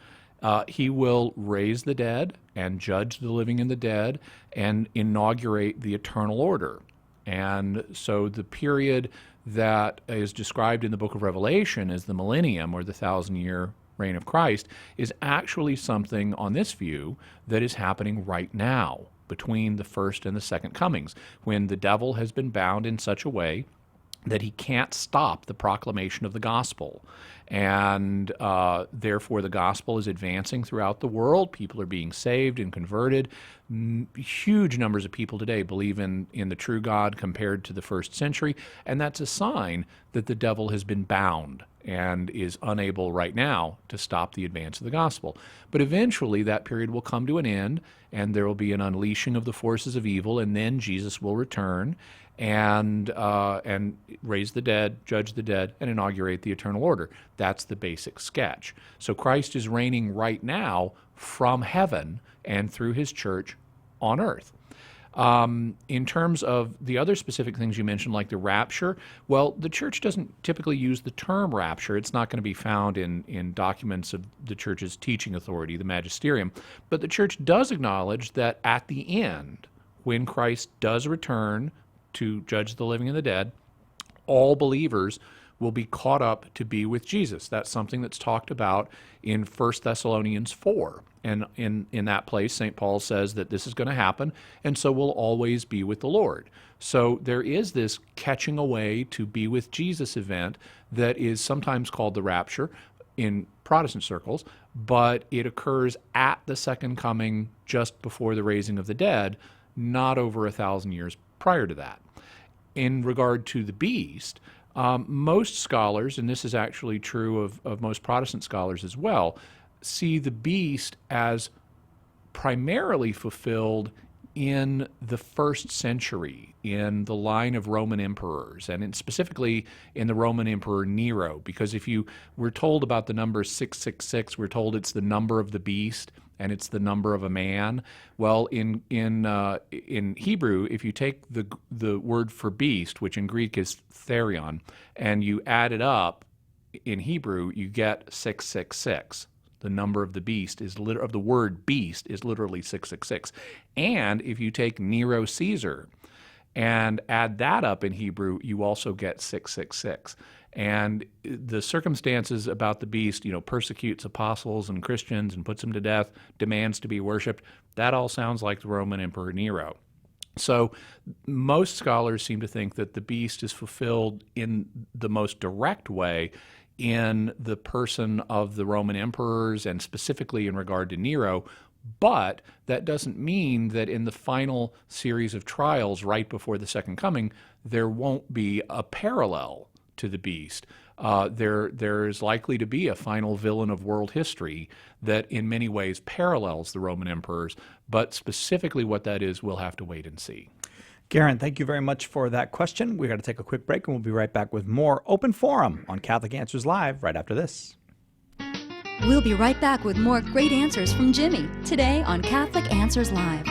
He will raise the dead and judge the living and the dead and inaugurate the eternal order. And so the period that is described in the book of Revelation as the millennium, or the 1,000-year reign of Christ, is actually something, on this view, that is happening right now between the first and the second comings, when the devil has been bound in such a way that he can't stop the proclamation of the gospel. And therefore the gospel is advancing throughout the world. People are being saved and converted. Huge numbers of people today believe in the true God compared to the first century, and that's a sign that the devil has been bound and is unable right now to stop the advance of the gospel. But eventually that period will come to an end, and there will be an unleashing of the forces of evil, and then Jesus will return and raise the dead, judge the dead, and inaugurate the eternal order. That's the basic sketch. So Christ is reigning right now from heaven and through his church on earth. In terms of the other specific things you mentioned, like the rapture, well, the church doesn't typically use the term rapture. It's not going to be found in documents of the church's teaching authority, the magisterium. But the church does acknowledge that at the end, when Christ does return to judge the living and the dead, all believers will be caught up to be with Jesus. That's something that's talked about in 1 Thessalonians 4. And in that place, St. Paul says that this is going to happen, and so we'll always be with the Lord. So there is this catching away to be with Jesus event that is sometimes called the rapture in Protestant circles, but it occurs at the second coming just before the raising of the dead, not over 1,000 years prior to that. In regard to the beast, most scholars, and this is actually true of most Protestant scholars as well, see the beast as primarily fulfilled in the first century, in the line of Roman emperors, and specifically in the Roman Emperor Nero, because if you were told about the number 666, we're told it's the number of the beast, and it's the number of a man. Well, in Hebrew, if you take the word for beast, which in Greek is therion, and you add it up in Hebrew, you get 666. The number of the beast of the word beast is literally 666. And if you take Nero Caesar and add that up in Hebrew, you also get 666. And the circumstances about the beast, persecutes apostles and Christians and puts them to death, demands to be worshipped, that all sounds like the Roman Emperor Nero. So most scholars seem to think that the beast is fulfilled in the most direct way in the person of the Roman emperors, and specifically in regard to Nero. But that doesn't mean that in the final series of trials right before the second coming, there won't be a parallel to the beast. There is likely to be a final villain of world history that in many ways parallels the Roman emperors, but specifically what that is, we'll have to wait and see. Garen, thank you very much for that question. We've got to take a quick break, and we'll be right back with more Open Forum on Catholic Answers Live right after this. We'll be right back with more great answers from Jimmy today on Catholic Answers Live.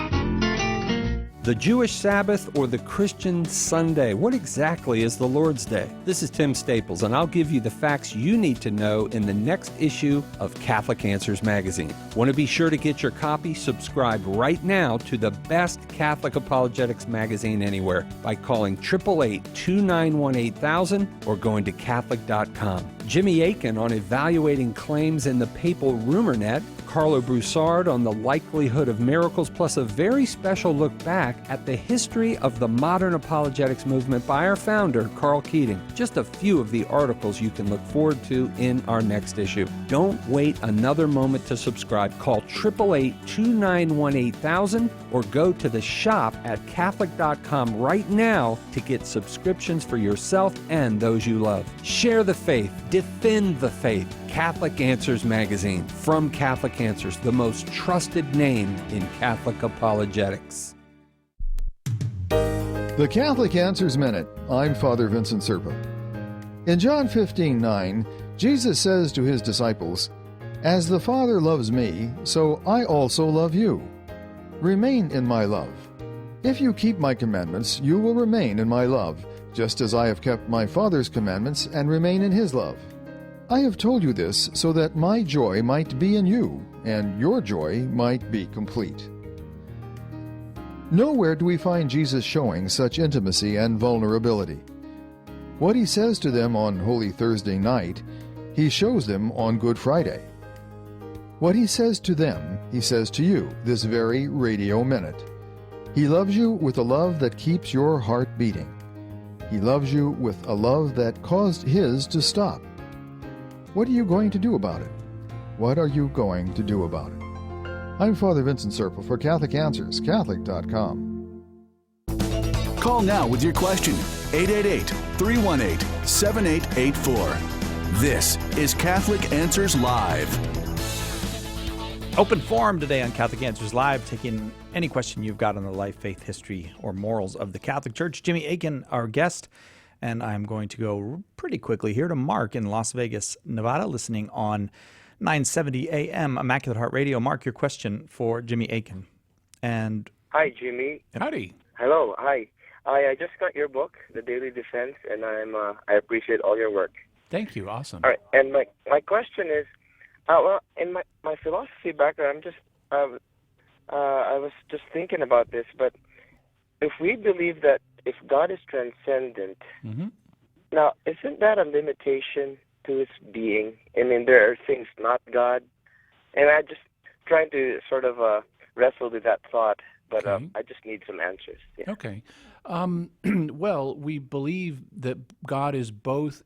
The Jewish Sabbath or the Christian Sunday? What exactly is the Lord's Day? This is Tim Staples, and I'll give you the facts you need to know in the next issue of Catholic Answers magazine. Want to be sure to get your copy? Subscribe right now to the best Catholic apologetics magazine anywhere by calling 888-291-8000 or going to Catholic.com. Jimmy Akin on evaluating claims in the papal rumor net, Carlo Broussard on the likelihood of miracles, plus a very special look back at the history of the modern apologetics movement by our founder, Karl Keating. Just a few of the articles you can look forward to in our next issue. Don't wait another moment to subscribe. Call 888-291-8000 or go to the shop at Catholic.com right now to get subscriptions for yourself and those you love. Share the faith. Defend the faith. Catholic Answers magazine, from Catholic Answers, the most trusted name in Catholic apologetics. The Catholic Answers Minute. I'm Father Vincent Serpa. In John 15:9, Jesus says to his disciples, "As the Father loves me, so I also love you. Remain in my love. If you keep my commandments, you will remain in my love, just as I have kept my Father's commandments and remain in his love." I have told you this so that my joy might be in you, and your joy might be complete. Nowhere do we find Jesus showing such intimacy and vulnerability. What he says to them on Holy Thursday night, he shows them on Good Friday. What he says to them, he says to you this very radio minute. He loves you with a love that keeps your heart beating. He loves you with a love that caused his to stop. What are you going to do about it? What are you going to do about it? I'm Father Vincent Serpa for Catholic Answers, Catholic.com. Call now with your question, 888-318-7884. This is Catholic Answers Live. Open forum today on Catholic Answers Live, taking any question you've got on the life, faith, history, or morals of the Catholic Church. Jimmy Akin, our guest, and I'm going to go pretty quickly here to Mark in Las Vegas, Nevada, listening on 970 AM Immaculate Heart Radio. Mark, your question for Jimmy Akin. And hi, Jimmy. Howdy. Hello. Hi. I just got your book, The Daily Defense, and I appreciate all your work. Thank you. Awesome. All right. And my question is, well, in my philosophy background, I was just thinking about this, but if we believe that if God is transcendent, now, isn't that a limitation to his being? I mean, there are things not God, and I'm just trying to sort of wrestle with that thought, but I just need some answers. Yeah. Okay. Well, we believe that God is both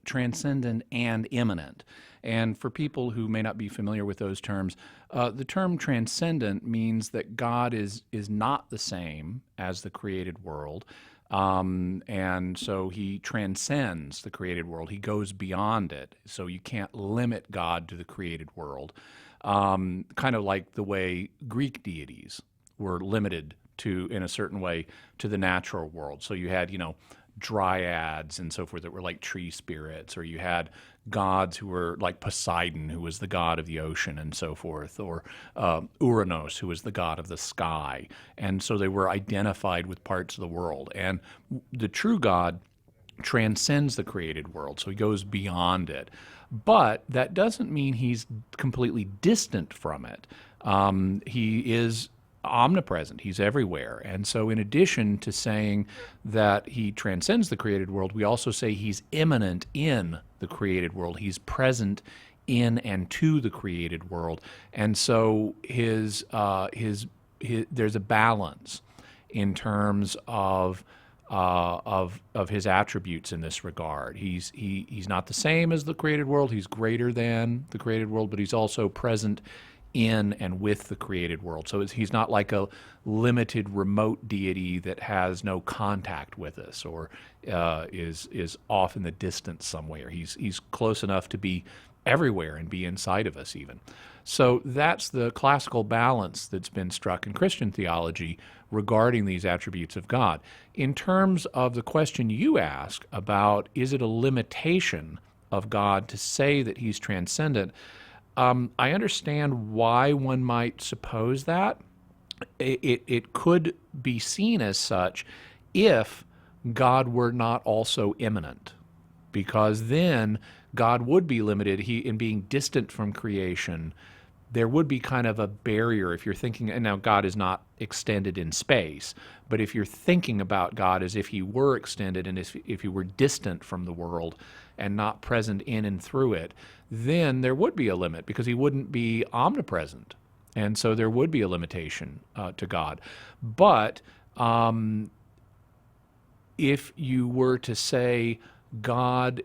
transcendent and immanent. And for people who may not be familiar with those terms, the term transcendent means that God is not the same as the created world. And so he transcends the created world. He goes beyond it. So you can't limit God to the created world. Kind of like the way Greek deities were limited to, in a certain way, to the natural world. So you had, dryads and so forth that were like tree spirits, or you had gods who were like Poseidon, who was the god of the ocean and so forth, or Uranos, who was the god of the sky. And so they were identified with parts of the world. And the true God transcends the created world, so he goes beyond it. But that doesn't mean he's completely distant from it. He is omnipresent. He's everywhere. And so in addition to saying that he transcends the created world, we also say he's immanent in the created world. He's present in and to the created world. And so his there's a balance in terms of his attributes in this regard. He's not the same as the created world. He's greater than the created world, but he's also present in and with the created world. So he's not like a limited remote deity that has no contact with us or is off in the distance somewhere. He's close enough to be everywhere and be inside of us even. So that's the classical balance that's been struck in Christian theology regarding these attributes of God. In terms of the question you ask about, is it a limitation of God to say that he's transcendent? I understand why one might suppose that. It could be seen as such if God were not also immanent, because then God would be limited in being distant from creation. There would be kind of a barrier if you're thinking, and now God is not extended in space, but if you're thinking about God as if he were extended and if he were distant from the world and not present in and through it, then there would be a limit because he wouldn't be omnipresent. And so there would be a limitation to God. But if you were to say God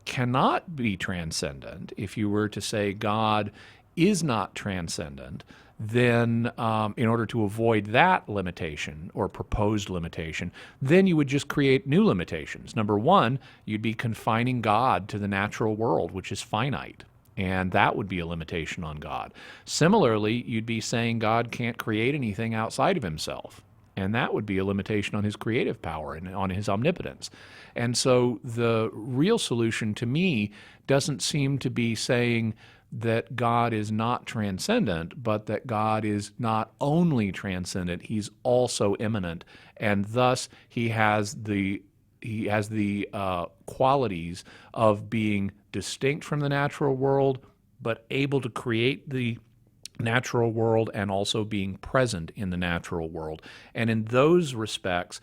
cannot be transcendent, if you were to say God is not transcendent, then in order to avoid that limitation or proposed limitation, then you would just create new limitations. Number one, you'd be confining God to the natural world, which is finite, and that would be a limitation on God. Similarly, you'd be saying God can't create anything outside of himself, and that would be a limitation on his creative power and on his omnipotence. And so the real solution to me doesn't seem to be saying that God is not transcendent, but that God is not only transcendent, he's also immanent, and thus he has the has the qualities of being distinct from the natural world, but able to create the natural world and also being present in the natural world. And in those respects,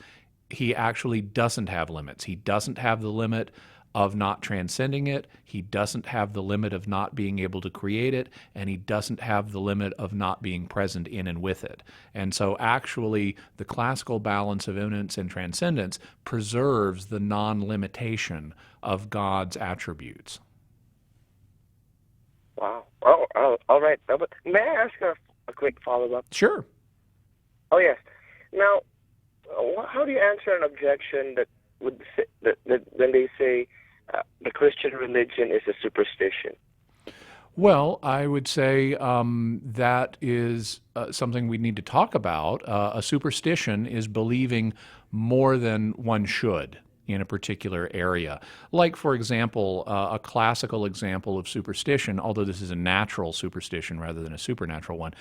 he actually doesn't have limits. He doesn't have the limit of not transcending it. He doesn't have the limit of not being able to create it, and he doesn't have the limit of not being present in and with it. And so actually, the classical balance of immanence and transcendence preserves the non-limitation of God's attributes. Wow. Oh, all right. But may I ask a quick follow-up? Sure. Oh, yes. Now, how do you answer an objection that when they say the Christian religion is a superstition? Well, I would say that is something we need to talk about. A superstition is believing more than one should in a particular area. Like, for example, a classical example of superstition, although this is a natural superstition rather than a supernatural one,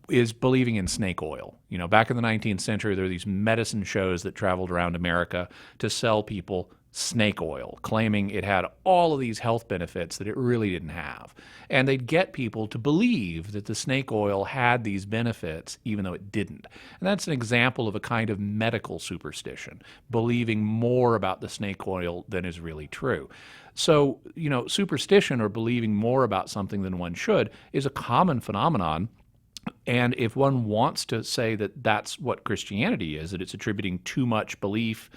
is believing in snake oil. You know, back in the 19th century, there were these medicine shows that traveled around America to sell people snake oil, claiming it had all of these health benefits that it really didn't have. And they'd get people to believe that the snake oil had these benefits, even though it didn't. And that's an example of a kind of medical superstition, believing more about the snake oil than is really true. So, you know, superstition or believing more about something than one should is a common phenomenon. And if one wants to say that that's what Christianity is, that it's attributing too much belief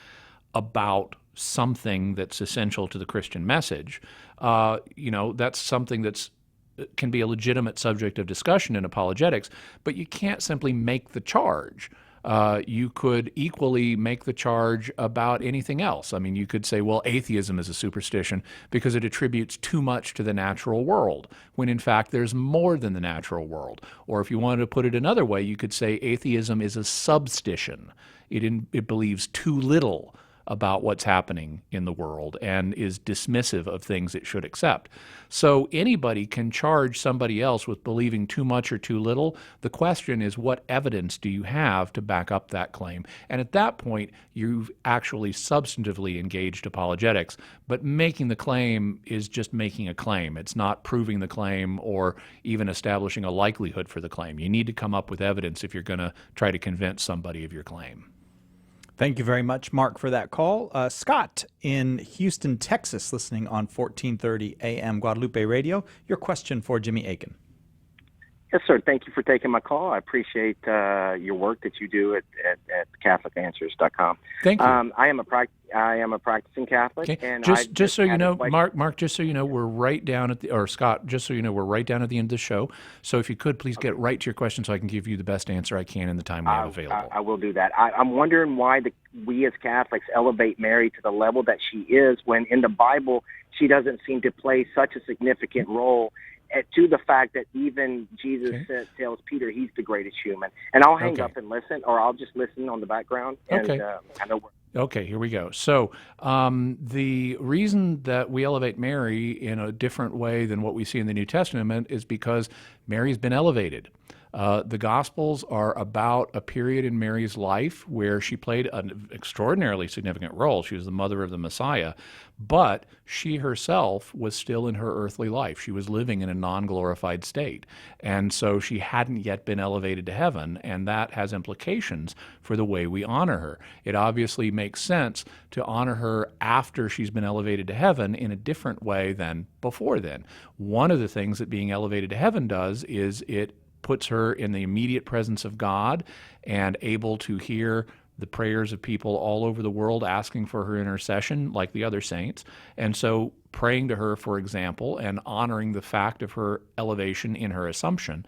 about something that's essential to the Christian message, you know, that's something that's can be a legitimate subject of discussion in apologetics, but you can't simply make the charge. You could equally make the charge about anything else. I mean, you could say, well, atheism is a superstition because it attributes too much to the natural world, when in fact there's more than the natural world. Or if you wanted to put it another way, you could say atheism is a substition. It believes too little about what's happening in the world and is dismissive of things it should accept. So anybody can charge somebody else with believing too much or too little. The question is, what evidence do you have to back up that claim? And at that point, you've actually substantively engaged apologetics, but making the claim is just making a claim. It's not proving the claim or even establishing a likelihood for the claim. You need to come up with evidence if you're going to try to convince somebody of your claim. Thank you very much, Mark, for that call. Scott in Houston, Texas, listening on 1430 AM Guadalupe Radio. Your question for Jimmy Akin. Yes, sir. Thank you for taking my call. I appreciate your work that you do at CatholicAnswers.com. Thank you. I am a practicing Catholic, Okay. and Just so you know, Mark, just so you know, we're right down at the, or Scott, just so you know, we're right down at the end of the show. So if you could please get right to your question, so I can give you the best answer I can in the time we have available. I will do that. I'm wondering why we as Catholics elevate Mary to the level that she is, when in the Bible she doesn't seem to play such a significant role. To the fact that even Jesus tells Peter he's the greatest human. And I'll hang up and listen, or I'll just listen on the background. And, I know Okay, here we go. So the reason that we elevate Mary in a different way than what we see in the New Testament is because Mary's been elevated. The Gospels are about a period in Mary's life where she played an extraordinarily significant role. She was the mother of the Messiah, but she herself was still in her earthly life. She was living in a non-glorified state, and so she hadn't yet been elevated to heaven, and that has implications for the way we honor her. It obviously makes sense to honor her after she's been elevated to heaven in a different way than before then. One of the things that being elevated to heaven does is it puts her in the immediate presence of God and able to hear the prayers of people all over the world asking for her intercession, like the other saints. And so praying to her, for example, and honoring the fact of her elevation in her Assumption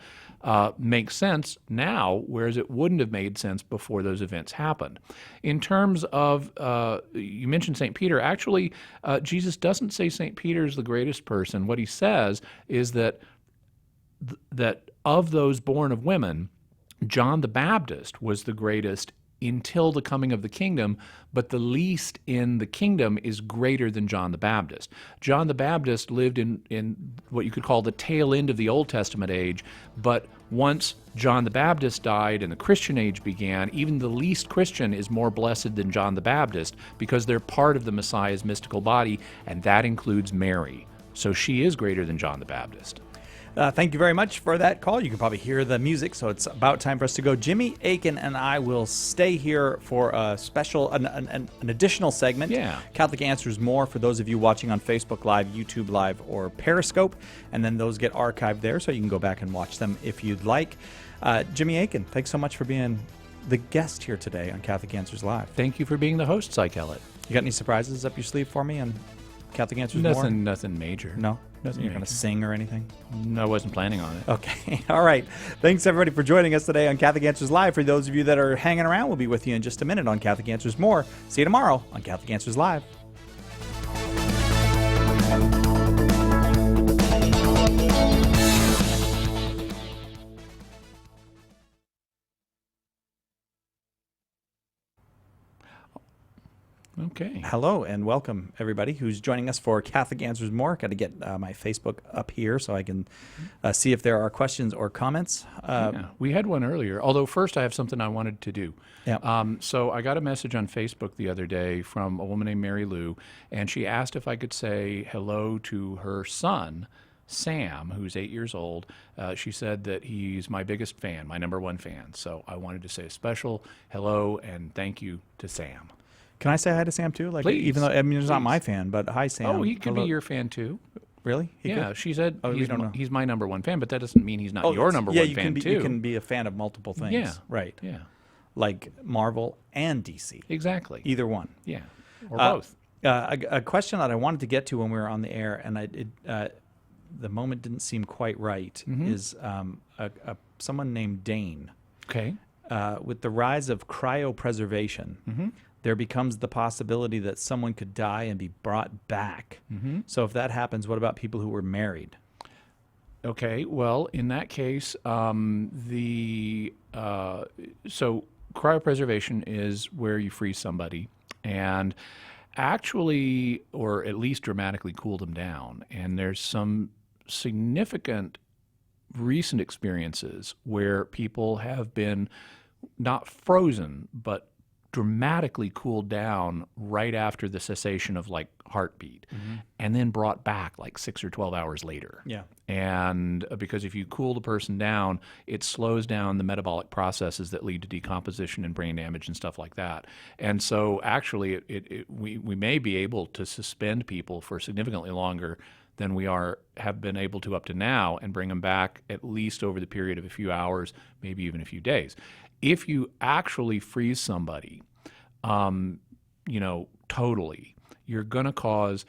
makes sense now, whereas it wouldn't have made sense before those events happened. In terms of, you mentioned St. Peter. Actually, Jesus doesn't say St. Peter is the greatest person. What he says is that of those born of women, John the Baptist was the greatest until the coming of the kingdom, but the least in the kingdom is greater than John the Baptist. John the Baptist lived in what you could call the tail end of the Old Testament age, but once John the Baptist died and the Christian age began, even the least Christian is more blessed than John the Baptist because they're part of the Messiah's mystical body, and that includes Mary. So she is greater than John the Baptist. Thank you very much for that call. You can probably hear the music, so it's about time for us to go. Jimmy Akin and I will stay here for a special, an additional segment. Yeah. Catholic Answers More for those of you watching on Facebook Live, YouTube Live, or Periscope. And then those get archived there, so you can go back and watch them if you'd like. Jimmy Akin, thanks so much for being the guest here today on Catholic Answers Live. Thank you for being the host, Psych Elliott. You got any surprises up your sleeve for me on Catholic Answers More? Nothing major. No? Nothing you're going to sing or anything? No, I wasn't planning on it. Okay. All right. Thanks, everybody, for joining us today on Catholic Answers Live. For those of you that are hanging around, we'll be with you in just a minute on Catholic Answers More. See you tomorrow on Catholic Answers Live. Okay. Hello and welcome, everybody who's joining us for Catholic Answers More. Got to get my Facebook up here so I can see if there are questions or comments. We had one earlier, although first I have something I wanted to do. Yeah. So I got a message on Facebook the other day from a woman named Mary Lou, and she asked if I could say hello to her son, Sam, who's 8 years old. She said that he's my biggest fan, my number one fan. So I wanted to say a special hello and thank you to Sam. Can I say hi to Sam too? Like, Please. even though he's not Please. my fan, but hi, Sam. Oh, he could Hello. be your fan too. Really? He Yeah, could? she said Oh, we don't know. he's my number one fan, but that doesn't mean he's not your number yeah, one you fan can be, too. You can be a fan of multiple things. Yeah. Right. Yeah. Like Marvel and DC. Exactly. Either one. Yeah. Or both. A question that I wanted to get to when we were on the air, and the moment didn't seem quite right, is someone named Dane. Okay. With the rise of cryopreservation, there becomes the possibility that someone could die and be brought back. So if that happens, what about people who were married? Okay, well, in that case, so cryopreservation is where you freeze somebody and actually, or at least dramatically cool them down. And there's some significant recent experiences where people have been not frozen, but dramatically cooled down right after the cessation of like heartbeat and then brought back like 6 or 12 hours later. Yeah. And because if you cool the person down, it slows down the metabolic processes that lead to decomposition and brain damage and stuff like that. And so actually we may be able to suspend people for significantly longer than we have been able to up to now and bring them back at least over the period of a few hours, maybe even a few days. If you actually freeze somebody, totally, you're going to cause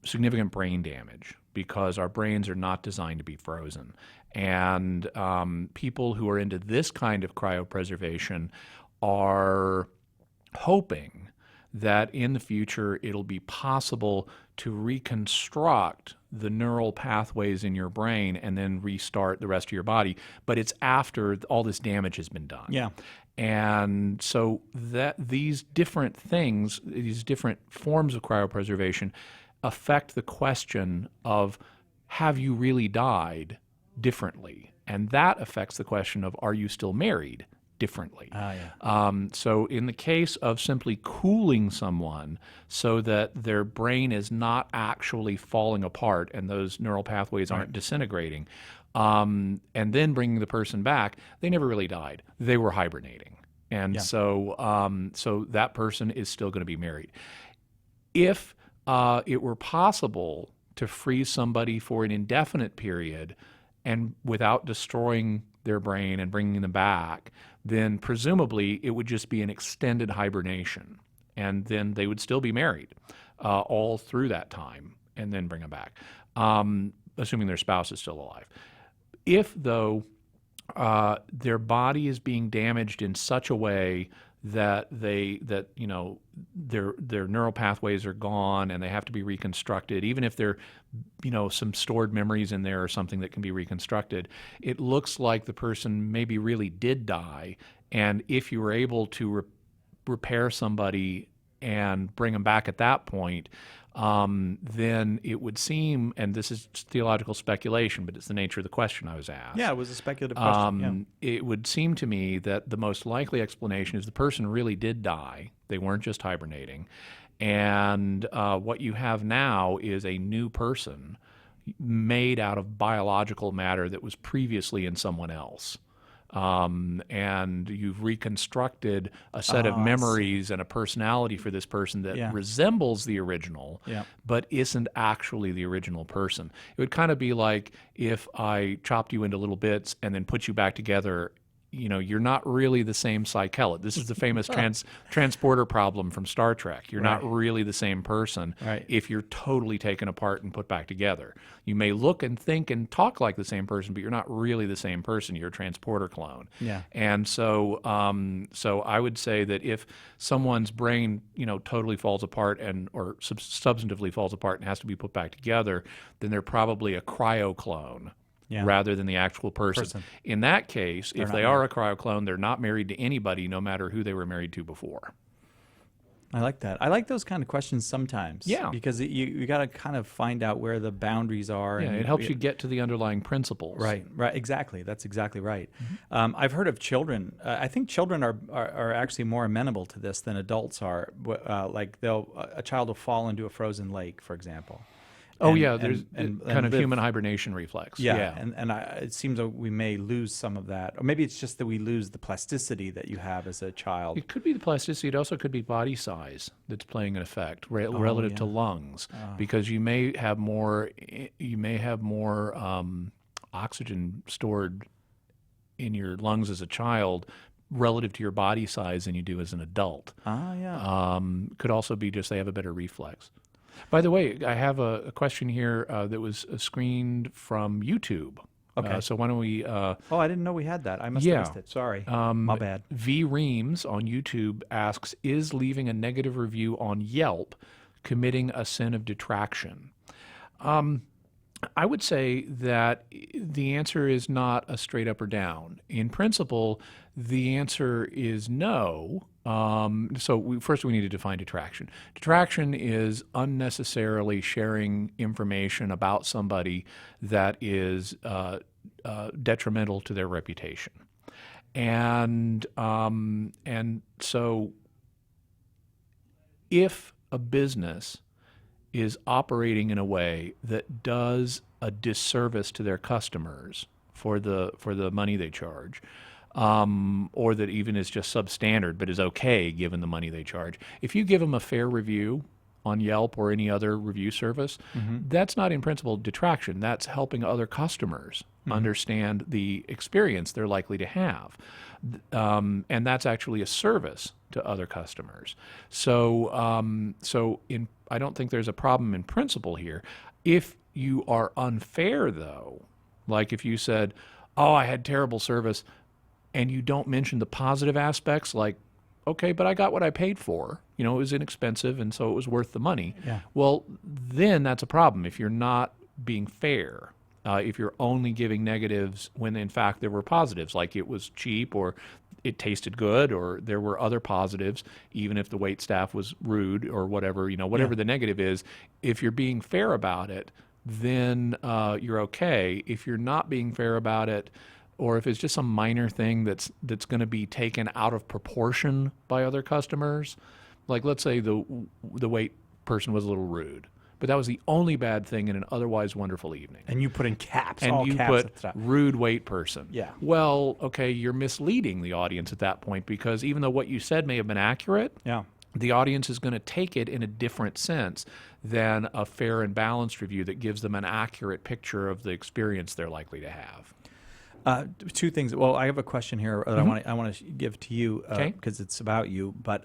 significant brain damage because our brains are not designed to be frozen. And people who are into this kind of cryopreservation are hoping that in the future it'll be possible to reconstruct the neural pathways in your brain and then restart the rest of your body. But it's after all this damage has been done. Yeah. And so that these different things, these different forms of cryopreservation affect the question of, have you really died differently? And that affects the question of, are you still married differently? So in the case of simply cooling someone so that their brain is not actually falling apart and those neural pathways aren't disintegrating, and then bringing the person back, they never really died. They were hibernating. And so that person is still going to be married. If it were possible to freeze somebody for an indefinite period and without destroying their brain and bringing them back, then presumably it would just be an extended hibernation. And then they would still be married all through that time and then bring them back, assuming their spouse is still alive. If, though, their body is being damaged in such a way that their neural pathways are gone and they have to be reconstructed, even if there some stored memories in there or something that can be reconstructed, it looks like the person maybe really did die. And if you were able to repair somebody and bring them back at that point, then it would seem, and this is theological speculation, but it's the nature of the question I was asked. Yeah, it was a speculative question. It would seem to me that the most likely explanation is the person really did die. They weren't just hibernating. And what you have now is a new person made out of biological matter that was previously in someone else. And you've reconstructed a set of memories and a personality for this person that resembles the original, but isn't actually the original person. It would kind of be like if I chopped you into little bits and then put you back together. You know, you're not really the same Psychellid. This is the famous transporter problem from Star Trek. You're not really the same person if you're totally taken apart and put back together. You may look and think and talk like the same person, but you're not really the same person. You're a transporter clone. Yeah. And so, so I would say that if someone's brain, you know, totally falls apart or substantively falls apart and has to be put back together, then they're probably a cryo clone. Rather than the actual person. In that case, if they are a cryoclone, they're not married to anybody, no matter who they were married to before. I like that. I like those kind of questions sometimes. Yeah. Because you got to kind of find out where the boundaries are. Yeah, and it helps you get to the underlying principles. Right, exactly. That's exactly right. I've heard of children. I think children are actually more amenable to this than adults are. Like a child will fall into a frozen lake, for example. There's kind of human hibernation reflex. And it seems like we may lose some of that. Or maybe it's just that we lose the plasticity that you have as a child. It could be the plasticity. It also could be body size that's playing an effect relative to lungs, because you may have more oxygen stored in your lungs as a child relative to your body size than you do as an adult. Could also be just they have a better reflex. By the way, I have a question here that was screened from YouTube. Okay. So why don't we... I didn't know we had that. I must have missed it. Sorry. My bad. V. Reams on YouTube asks, is leaving a negative review on Yelp committing a sin of detraction? I would say that the answer is not a straight up or down. In principle, the answer is no. First we need to define detraction. Detraction is unnecessarily sharing information about somebody that is detrimental to their reputation. And so if a business is operating in a way that does a disservice to their customers for the money they charge, or that even is just substandard but is okay given the money they charge. If you give them a fair review on Yelp or any other review service, that's not in principle detraction. That's helping other customers understand the experience they're likely to have. And that's actually a service to other customers. So, I don't think there's a problem in principle here. If you are unfair, though, like if you said, oh, I had terrible service, and you don't mention the positive aspects, like, okay, but I got what I paid for. You know, it was inexpensive, and so it was worth the money. Yeah. Well, then that's a problem if you're not being fair. If you're only giving negatives when, in fact, there were positives, like it was cheap or it tasted good or there were other positives, even if the wait staff was rude or whatever, whatever the negative is. If you're being fair about it, then you're okay. If you're not being fair about it, or if it's just some minor thing that's going to be taken out of proportion by other customers, like let's say the wait person was a little rude, but that was the only bad thing in an otherwise wonderful evening. And you put in caps, and all you caps put at the top. rude wait person. Yeah. Well, okay, you're misleading the audience at that point, because even though what you said may have been accurate, the audience is going to take it in a different sense than a fair and balanced review that gives them an accurate picture of the experience they're likely to have. Two things. Well, I have a question here that I want to give to you because it's about you. But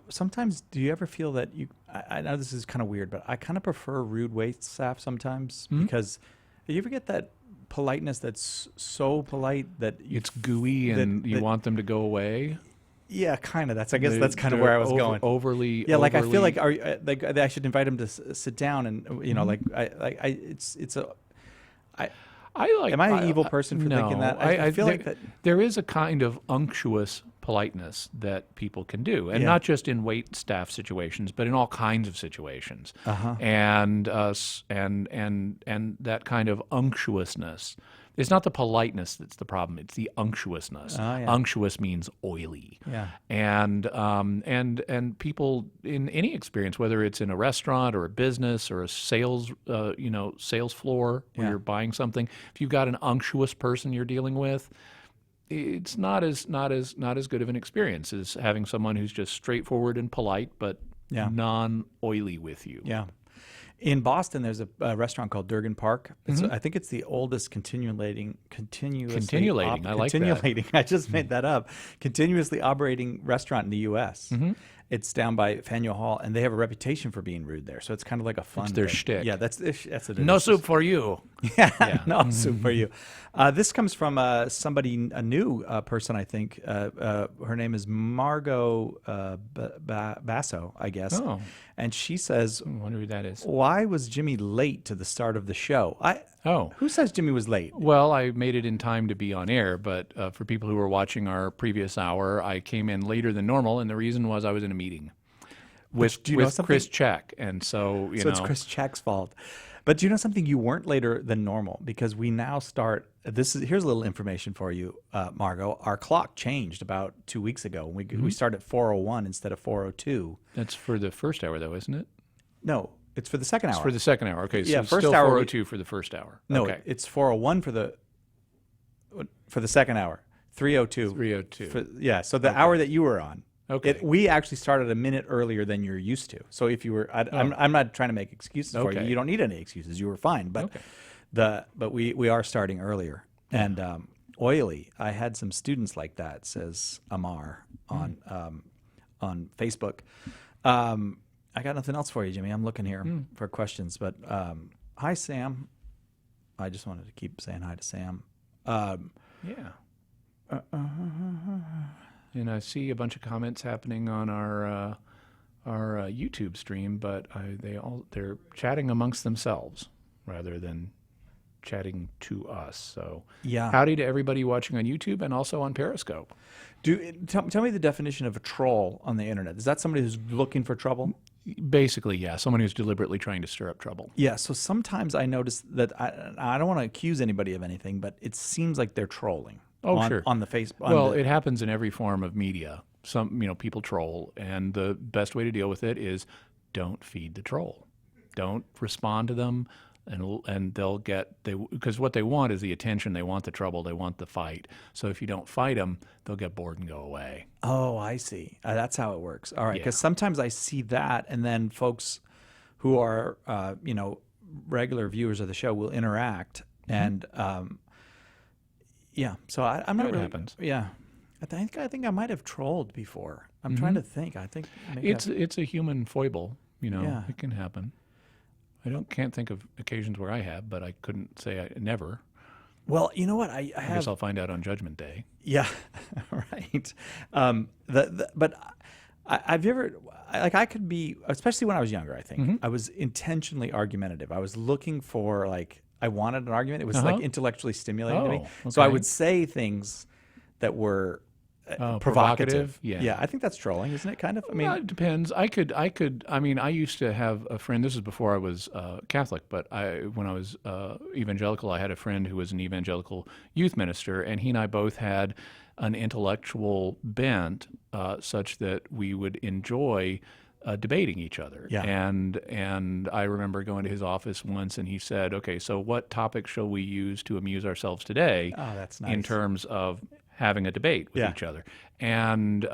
sometimes, do you ever feel that you? I know this is kind of weird, but I kind of prefer rude wait staff sometimes because you ever get that politeness that's so polite that it's gooey and you want them to go away. Yeah, kind of. That's that's kind of where I was going. Overly. Yeah, like I feel like I should invite him to sit down and Am I an evil person for thinking that? I feel like that there is a kind of unctuous politeness that people can do, and Yeah. not just in wait staff situations, but in all kinds of situations. Uh-huh. And that kind of unctuousness. It's not the politeness that's the problem; it's the unctuousness. Oh, yeah. Unctuous means oily. Yeah. And people in any experience, whether it's in a restaurant or a business or a sales floor where Yeah. you're buying something, if you've got an unctuous person you're dealing with, it's not as good of an experience as having someone who's just straightforward and polite, but Yeah. non-oily with you. Yeah. In Boston, there's a restaurant called Durgan Park. Mhm. I think it's the oldest continuously Continuating, I like that. continuating. I just made that up. Continuously operating restaurant in the U.S. Mhm. It's down by Faneuil Hall, and they have a reputation for being rude there. So it's kind of like a fun. It's their thing. shtick. Yeah, that's it. No soup for you. Yeah, no soup for you. This comes from somebody, a new person, I think. Her name is Margot Basso, I guess. Oh. And she says, I wonder who that is. "Why was Jimmy late to the start of the show?" Who says Jimmy was late? Well, I made it in time to be on air, but for people who were watching our previous hour, I came in later than normal, and the reason was I was in a meeting with do you know Chris something? Check, and so It's Chris Check's fault. But do you know something? You weren't later than normal because we now start. Here's a little information for you, Margot. Our clock changed about 2 weeks ago. We start at 4:01 instead of 4:02. That's for the first hour, though, isn't it? No, it's for the second hour. It's for the second hour. Okay, so Yeah, it's first still hour 4:02 for the first hour. No, okay. it's 4:01 for the second hour. 3:02. 3:02. Yeah, so the hour that you were on. Okay. We actually started a minute earlier than you're used to. So if you were, I'm not trying to make excuses for you. Okay. You don't need any excuses. You were fine. But but we are starting earlier. And oily. I had some students like that, says Amar on Facebook. I got nothing else for you, Jimmy. I'm looking here for questions. But hi, Sam. I just wanted to keep saying hi to Sam. Yeah. And I see a bunch of comments happening on our YouTube stream, but they're chatting amongst themselves rather than chatting to us. So Yeah. howdy to everybody watching on YouTube and also on Periscope. Tell me the definition of a troll on the internet. Is that somebody who's looking for trouble? Basically, yeah, someone who's deliberately trying to stir up trouble. Yeah, so sometimes I notice that I don't want to accuse anybody of anything, but it seems like they're trolling. Sure. On the Facebook. Well, it happens in every form of media. People troll, and the best way to deal with it is don't feed the troll. Don't respond to them, and they'll because what they want is the attention. They want the trouble. They want the fight. So if you don't fight them, they'll get bored and go away. Oh, I see. That's how it works. All right, Yeah. because sometimes I see that, and then folks who are regular viewers of the show will interact, and yeah. So I'm not It really. happens. Yeah, I think I might have trolled before. I'm trying to think. I think maybe It's a human foible. Yeah. It can happen. Can't think of occasions where I have, but I couldn't say I never. Well, you know what? I guess I'll find out on Judgment Day. Yeah, right. But I've ever I could be, especially when I was younger. I think I was intentionally argumentative. I was looking for I wanted an argument. It was intellectually stimulating to me. So I would say things that were provocative. Yeah. I think that's trolling, isn't it? Kind of. I mean, Well, it depends. I used to have a friend. This is before I was Catholic, but when I was evangelical, I had a friend who was an evangelical youth minister, and he and I both had an intellectual bent such that we would enjoy debating each other. Yeah. And I remember going to his office once, and he said, "Okay, so what topic shall we use to amuse ourselves today?" Oh, that's nice. In terms of having a debate with each other. And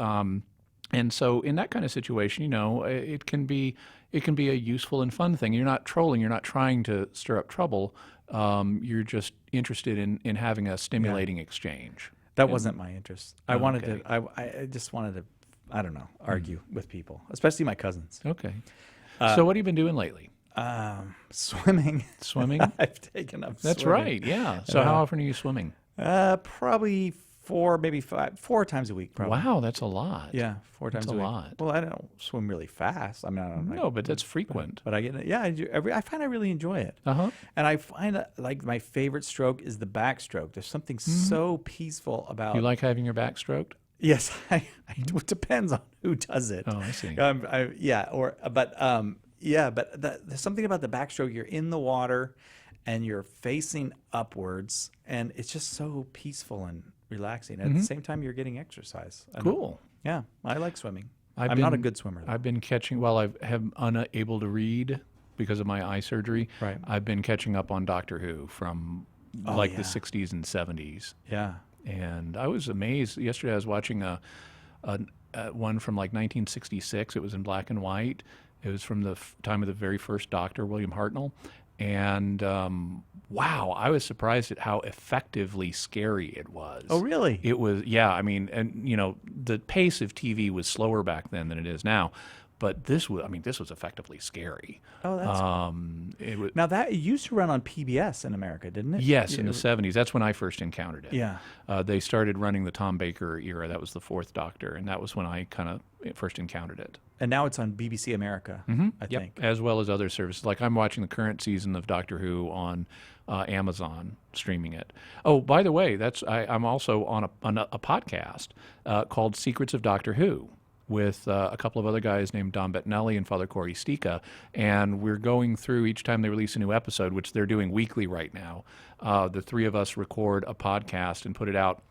so in that kind of situation, it can be a useful and fun thing. You're not trolling. You're not trying to stir up trouble. You're just interested in having a stimulating exchange. that wasn't my interest. I wanted to. I just wanted to. I don't know. Argue with people, especially my cousins. Okay. So what have you been doing lately? Swimming. Swimming? I've taken up That's swimming. right. Yeah. So how often are you swimming? Probably 4, maybe 5, 4 times a week. Probably. Wow, that's a lot. Yeah, 4 times That's a a week. lot. Well, I don't swim really fast. I mean, I don't. No, but that's frequent. But I get it. Yeah, I find I really enjoy it. And I find my favorite stroke is the backstroke. There's something so peaceful about. You like having your back stroked? Yes, it depends on who does it. Oh, I see. But there's something about the backstroke. You're in the water, and you're facing upwards, and it's just so peaceful and relaxing. At the same time, you're getting exercise. Cool. Yeah, I like swimming. I'm not a good swimmer, though. I've been catching, while I have unable to read because of my eye surgery, Right. I've been catching up on Doctor Who from the 60s and 70s. Yeah. And I was amazed. Yesterday I was watching a one from like 1966. It was in black and white. It was from the time of the very first Doctor, William Hartnell. And wow, I was surprised at how effectively scary it was. Oh, really? It was, yeah. I mean, and you know, the pace of TV was slower back then than it is now, but this was effectively scary. Oh, that's it was, now that it used to run on PBS in America, didn't it? yes, in the 70s. That's when I first encountered it. Yeah. They started running the Tom Baker era. That was the fourth Doctor, and that was when I kind of first encountered it. And now it's on BBC America, I Yep, think. as well as other services. Like I'm watching the current season of Doctor Who on Amazon, streaming it. Oh, by the way, I'm also on a podcast called Secrets of Doctor Who with a couple of other guys named Don Bettinelli and Father Corey Stika, and we're going through each time they release a new episode, which they're doing weekly right now. The three of us record a podcast and put it out.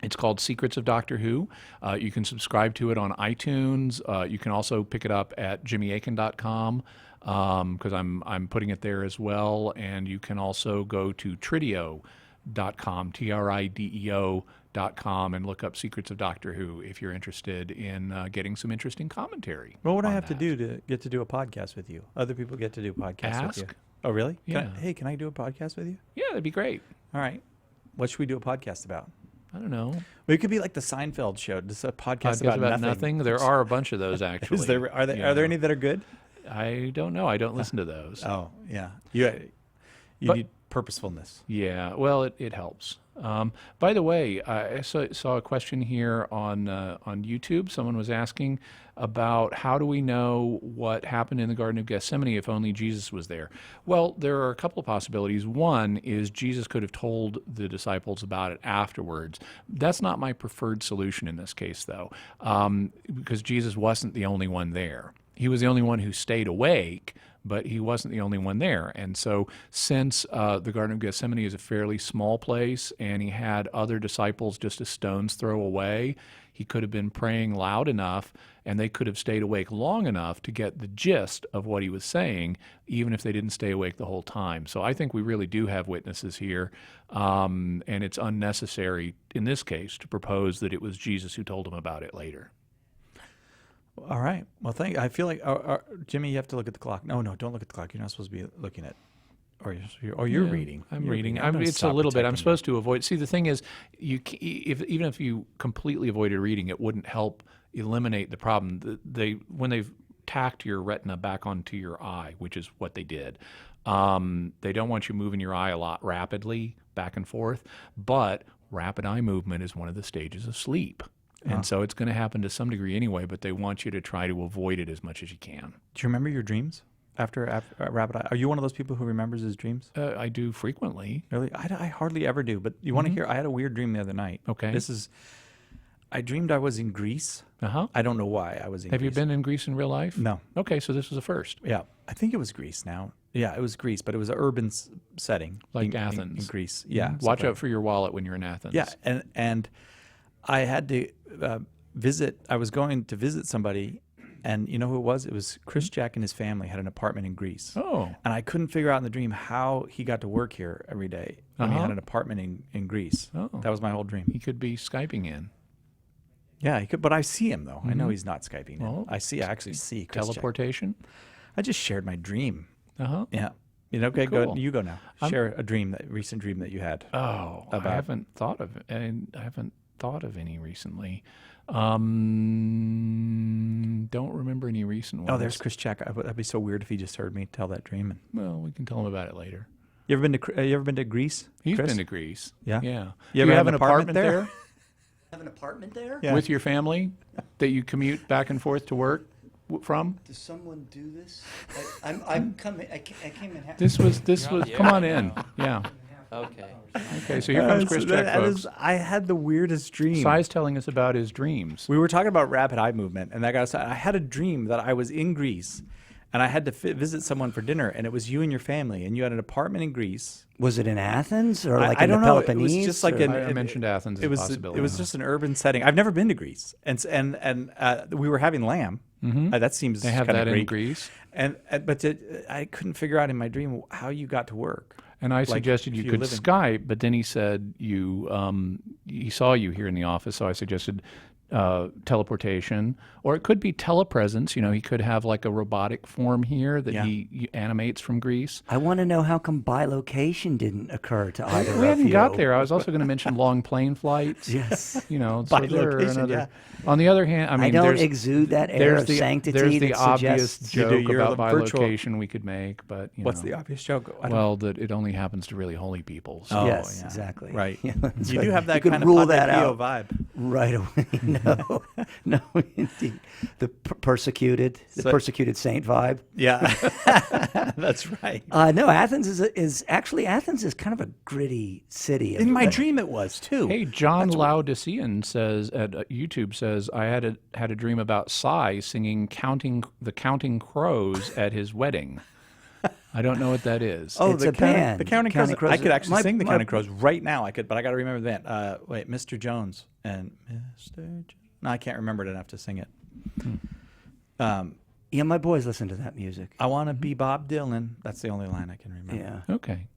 It's called Secrets of Doctor Who. You can subscribe to it on iTunes. You can also pick it up at jimmyakin.com because I'm putting it there as well. And you can also go to trideo.com, TRIDEO.com, and look up Secrets of Doctor Who if you're interested in getting some interesting commentary. What would I have to do to get to do a podcast with you? Other people get to do podcasts with you. Ask. Oh, really? Yeah. Can I do a podcast with you? Yeah, that'd be great. All right. What should we do a podcast about? I don't know. Well, it could be like the Seinfeld show, just a podcast about nothing. There are a bunch of those actually. Are there any that are good? I don't know. I don't listen to those. Oh, yeah. You need purposefulness. Yeah. Well, it helps. By the way, I saw a question here on YouTube. Someone was asking about how do we know what happened in the Garden of Gethsemane if only Jesus was there? Well, there are a couple of possibilities. One is Jesus could have told the disciples about it afterwards. That's not my preferred solution in this case, though, because Jesus wasn't the only one there. He was the only one who stayed awake, but he wasn't the only one there. And so since the Garden of Gethsemane is a fairly small place and he had other disciples just a stone's throw away, he could have been praying loud enough and they could have stayed awake long enough to get the gist of what he was saying, even if they didn't stay awake the whole time. So I think we really do have witnesses here, and it's unnecessary in this case to propose that it was Jesus who told him about it later. All right. Well, I feel like, Jimmy, you have to look at the clock. No, don't look at the clock. You're not supposed to be looking at. You're reading. I'm You're reading. I'm gonna It's a stop little bit. I'm protecting supposed to avoid. See, the thing is, even if you completely avoided reading, it wouldn't help eliminate the problem. When they've tacked your retina back onto your eye, which is what they did, they don't want you moving your eye a lot rapidly back and forth. But rapid eye movement is one of the stages of sleep. And so it's going to happen to some degree anyway, but they want you to try to avoid it as much as you can. Do you remember your dreams after rapid eye? Are you one of those people who remembers his dreams? I do frequently. Really? I hardly ever do, but you want to hear? I had a weird dream the other night. Okay. I dreamed I was in Greece. Uh-huh. I don't know why I was in Greece. Have you been in Greece in real life? No. Okay, so this was a first. Yeah. I think it was Greece now. Yeah, it was Greece, but it was an urban setting. Like Athens. In Greece. Yeah. Watch out for your wallet when you're in Athens. Yeah, and I had to I was going to visit somebody, and you know who it was? It was Chris Jack and his family had an apartment in Greece. Oh. And I couldn't figure out in the dream how he got to work here every day when he had an apartment in Greece. Oh. That was my whole dream. He could be Skyping in. Yeah, he could, but I see him, though. I know he's not Skyping in. Well, I actually see Chris teleportation? Jack. I just shared my dream. Uh-huh. Yeah. Okay, Cool. go. You go now. Share a recent dream that you had. Oh, I haven't thought of it. And I haven't thought of any recently. Don't remember any recent ones. Oh, there's Chris Jack. That'd be so weird if he just heard me tell that dream. Well, we can tell him about it later. You ever been to Greece? He's Chris? been to Greece. Yeah. Yeah. You ever have an apartment there? Have an apartment there? Yeah. With your family that you commute back and forth to work from? Does someone do this? I'm coming. I came in half. This was. Come on in. Yeah. Okay. Okay, so here comes Chris Check, folks. I had the weirdest dream. Sai's telling us about his dreams. We were talking about rapid eye movement, and that got us. I had a dream that I was in Greece, and I had to visit someone for dinner, and it was you and your family, and you had an apartment in Greece. Was it in Athens or like I in don't the know. Peloponnese? It was just like I mentioned Athens as it was a possibility. It was just an urban setting. I've never been to Greece, and we were having lamb. That seems they have kinda that great. in Greece. But I couldn't figure out in my dream how you got to work. And I suggested you could live in- Skype, but then he said he saw you here in the office, so I suggested teleportation, or it could be telepresence. You know, he could have like a robotic form here that he animates from Greece. I want to know how come bilocation didn't occur to either of you. We hadn't got there. I was also going to mention long plane flights. Yes. You know, so there are Bilocation, another. yeah. On the other hand, I mean, don't there's, exude that air of sanctity There's the that obvious suggests- joke You do your about virtual- bilocation we could make, but you What's know. the obvious joke? I don't- Well, that it only happens to really holy people. So. Oh, yes, yeah. exactly. Right. Yeah, You do have that you could kind rule of that Padre Pio out vibe. right away. No, no, indeed. The persecuted saint vibe. Yeah, that's right. No, Athens is actually Athens is kind of a gritty city. In my dream, it was too. Hey, John Laodicean says at YouTube says I had a dream about Sai singing Counting Crows at his wedding. I don't know what that is. Oh, it's a band. The Counting Crows. Crows. I could actually sing the my- Counting Crows right now. I could, but I got to remember that. Wait, Mr. Jones and Mr. Jones. No, I can't remember it enough to sing it. Yeah, my boys listen to that music. I want to be Bob Dylan. That's the only line I can remember. Yeah. Okay.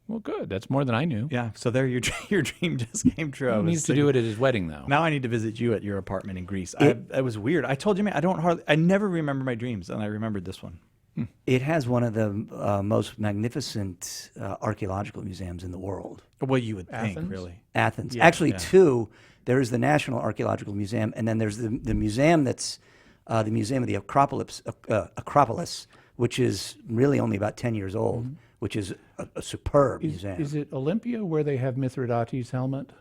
Well, good. That's more than I knew. Yeah. So there, your dream just came true. He needs to do it at his wedding, though. Now I need to visit you at your apartment in Greece. It was weird. I told you, man, I never remember my dreams, and I remembered this one. It has one of the most magnificent archaeological museums in the world. Well, you would think, Athens? really. Athens. Yeah, Actually, yeah. two. There is the National Archaeological Museum, and then there's the museum that's the Museum of the Acropolis, which is really only about 10 years old, which is a superb museum. Is it Olympia where they have Mithridates' helmet?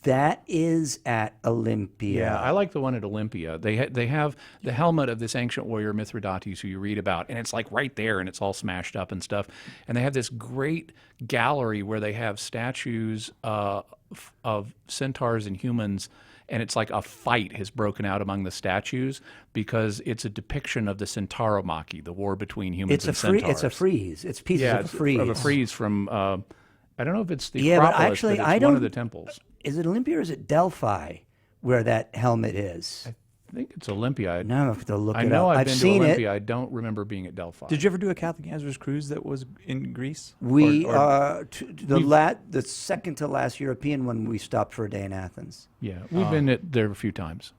That is at Olympia. Yeah, I like the one at Olympia. They have the helmet of this ancient warrior Mithridates who you read about, and it's like right there, and it's all smashed up and stuff. And they have this great gallery where they have statues of centaurs and humans, and it's like a fight has broken out among the statues because it's a depiction of the Centauromachy, the war between humans and centaurs. It's a frieze. It's pieces of a frieze. Of a frieze from, I don't know if it's the Yeah, but Acropolis, actually, but I it's one don't. of the temples. Is it Olympia or is it Delphi where that helmet is? I think it's Olympia. Now I have to look I it know up. I've I've been seen to it. Olympia. I don't remember being at Delphi. Did you ever do a Catholic Answers cruise that was in Greece? We are the second to last European one. We stopped for a day in Athens. Yeah, we've been there a few times.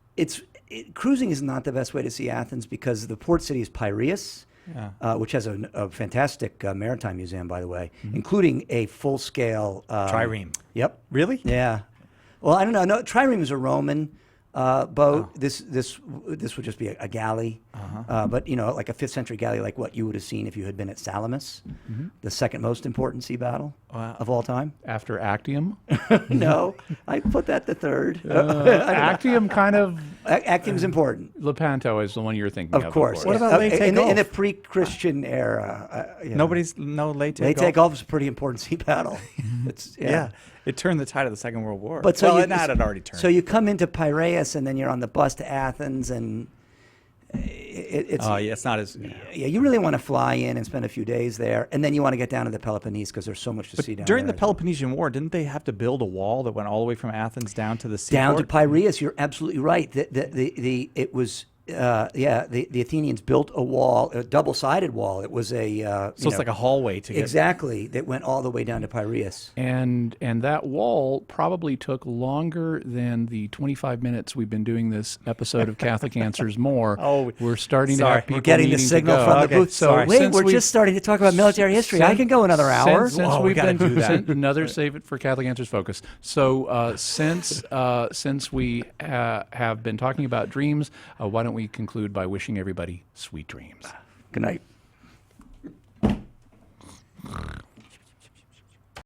Cruising is not the best way to see Athens because the port city is Piraeus, which has a fantastic maritime museum, by the way, including a full-scale trireme. Yep. Really? Yeah. Well, I don't know. No, trireme is a Roman boat. This would just be a galley, but like a 5th century galley, like what you would have seen if you had been at Salamis, the second most important sea battle of all time. After Actium? No, I put that the third. Actium kind of. Actium's important. Lepanto is the one you're thinking of. Of course. What about Leyte in Gulf? the pre-Christian era? Leyte Leyte Gulf is a pretty important sea battle. It's it turned the tide of the Second World War. But so it had already turned. So you come into Piraeus, and then you're on the bus to Athens, and it's it's not as yeah. You really want to fly in and spend a few days there, and then you want to get down to the Peloponnese because there's so much to see down during there. the Peloponnesian War, didn't they have to build a wall that went all the way from Athens down to the seaport? Down to Piraeus. You're absolutely right. It was. The Athenians built a wall, a double-sided wall. It was a so it's like a hallway to get exactly that went all the way down to Piraeus. And that wall probably took longer than the 25 minutes we've been doing this episode of Catholic Answers More. We're starting to have people We're getting the needing signal to go. from the booth. So wait, we're just starting to talk about military history. I can go another hour. Since we we've gotta been do that. another save it for Catholic Answers focus. So since we have been talking about dreams, why don't we conclude by wishing everybody sweet dreams. Good night.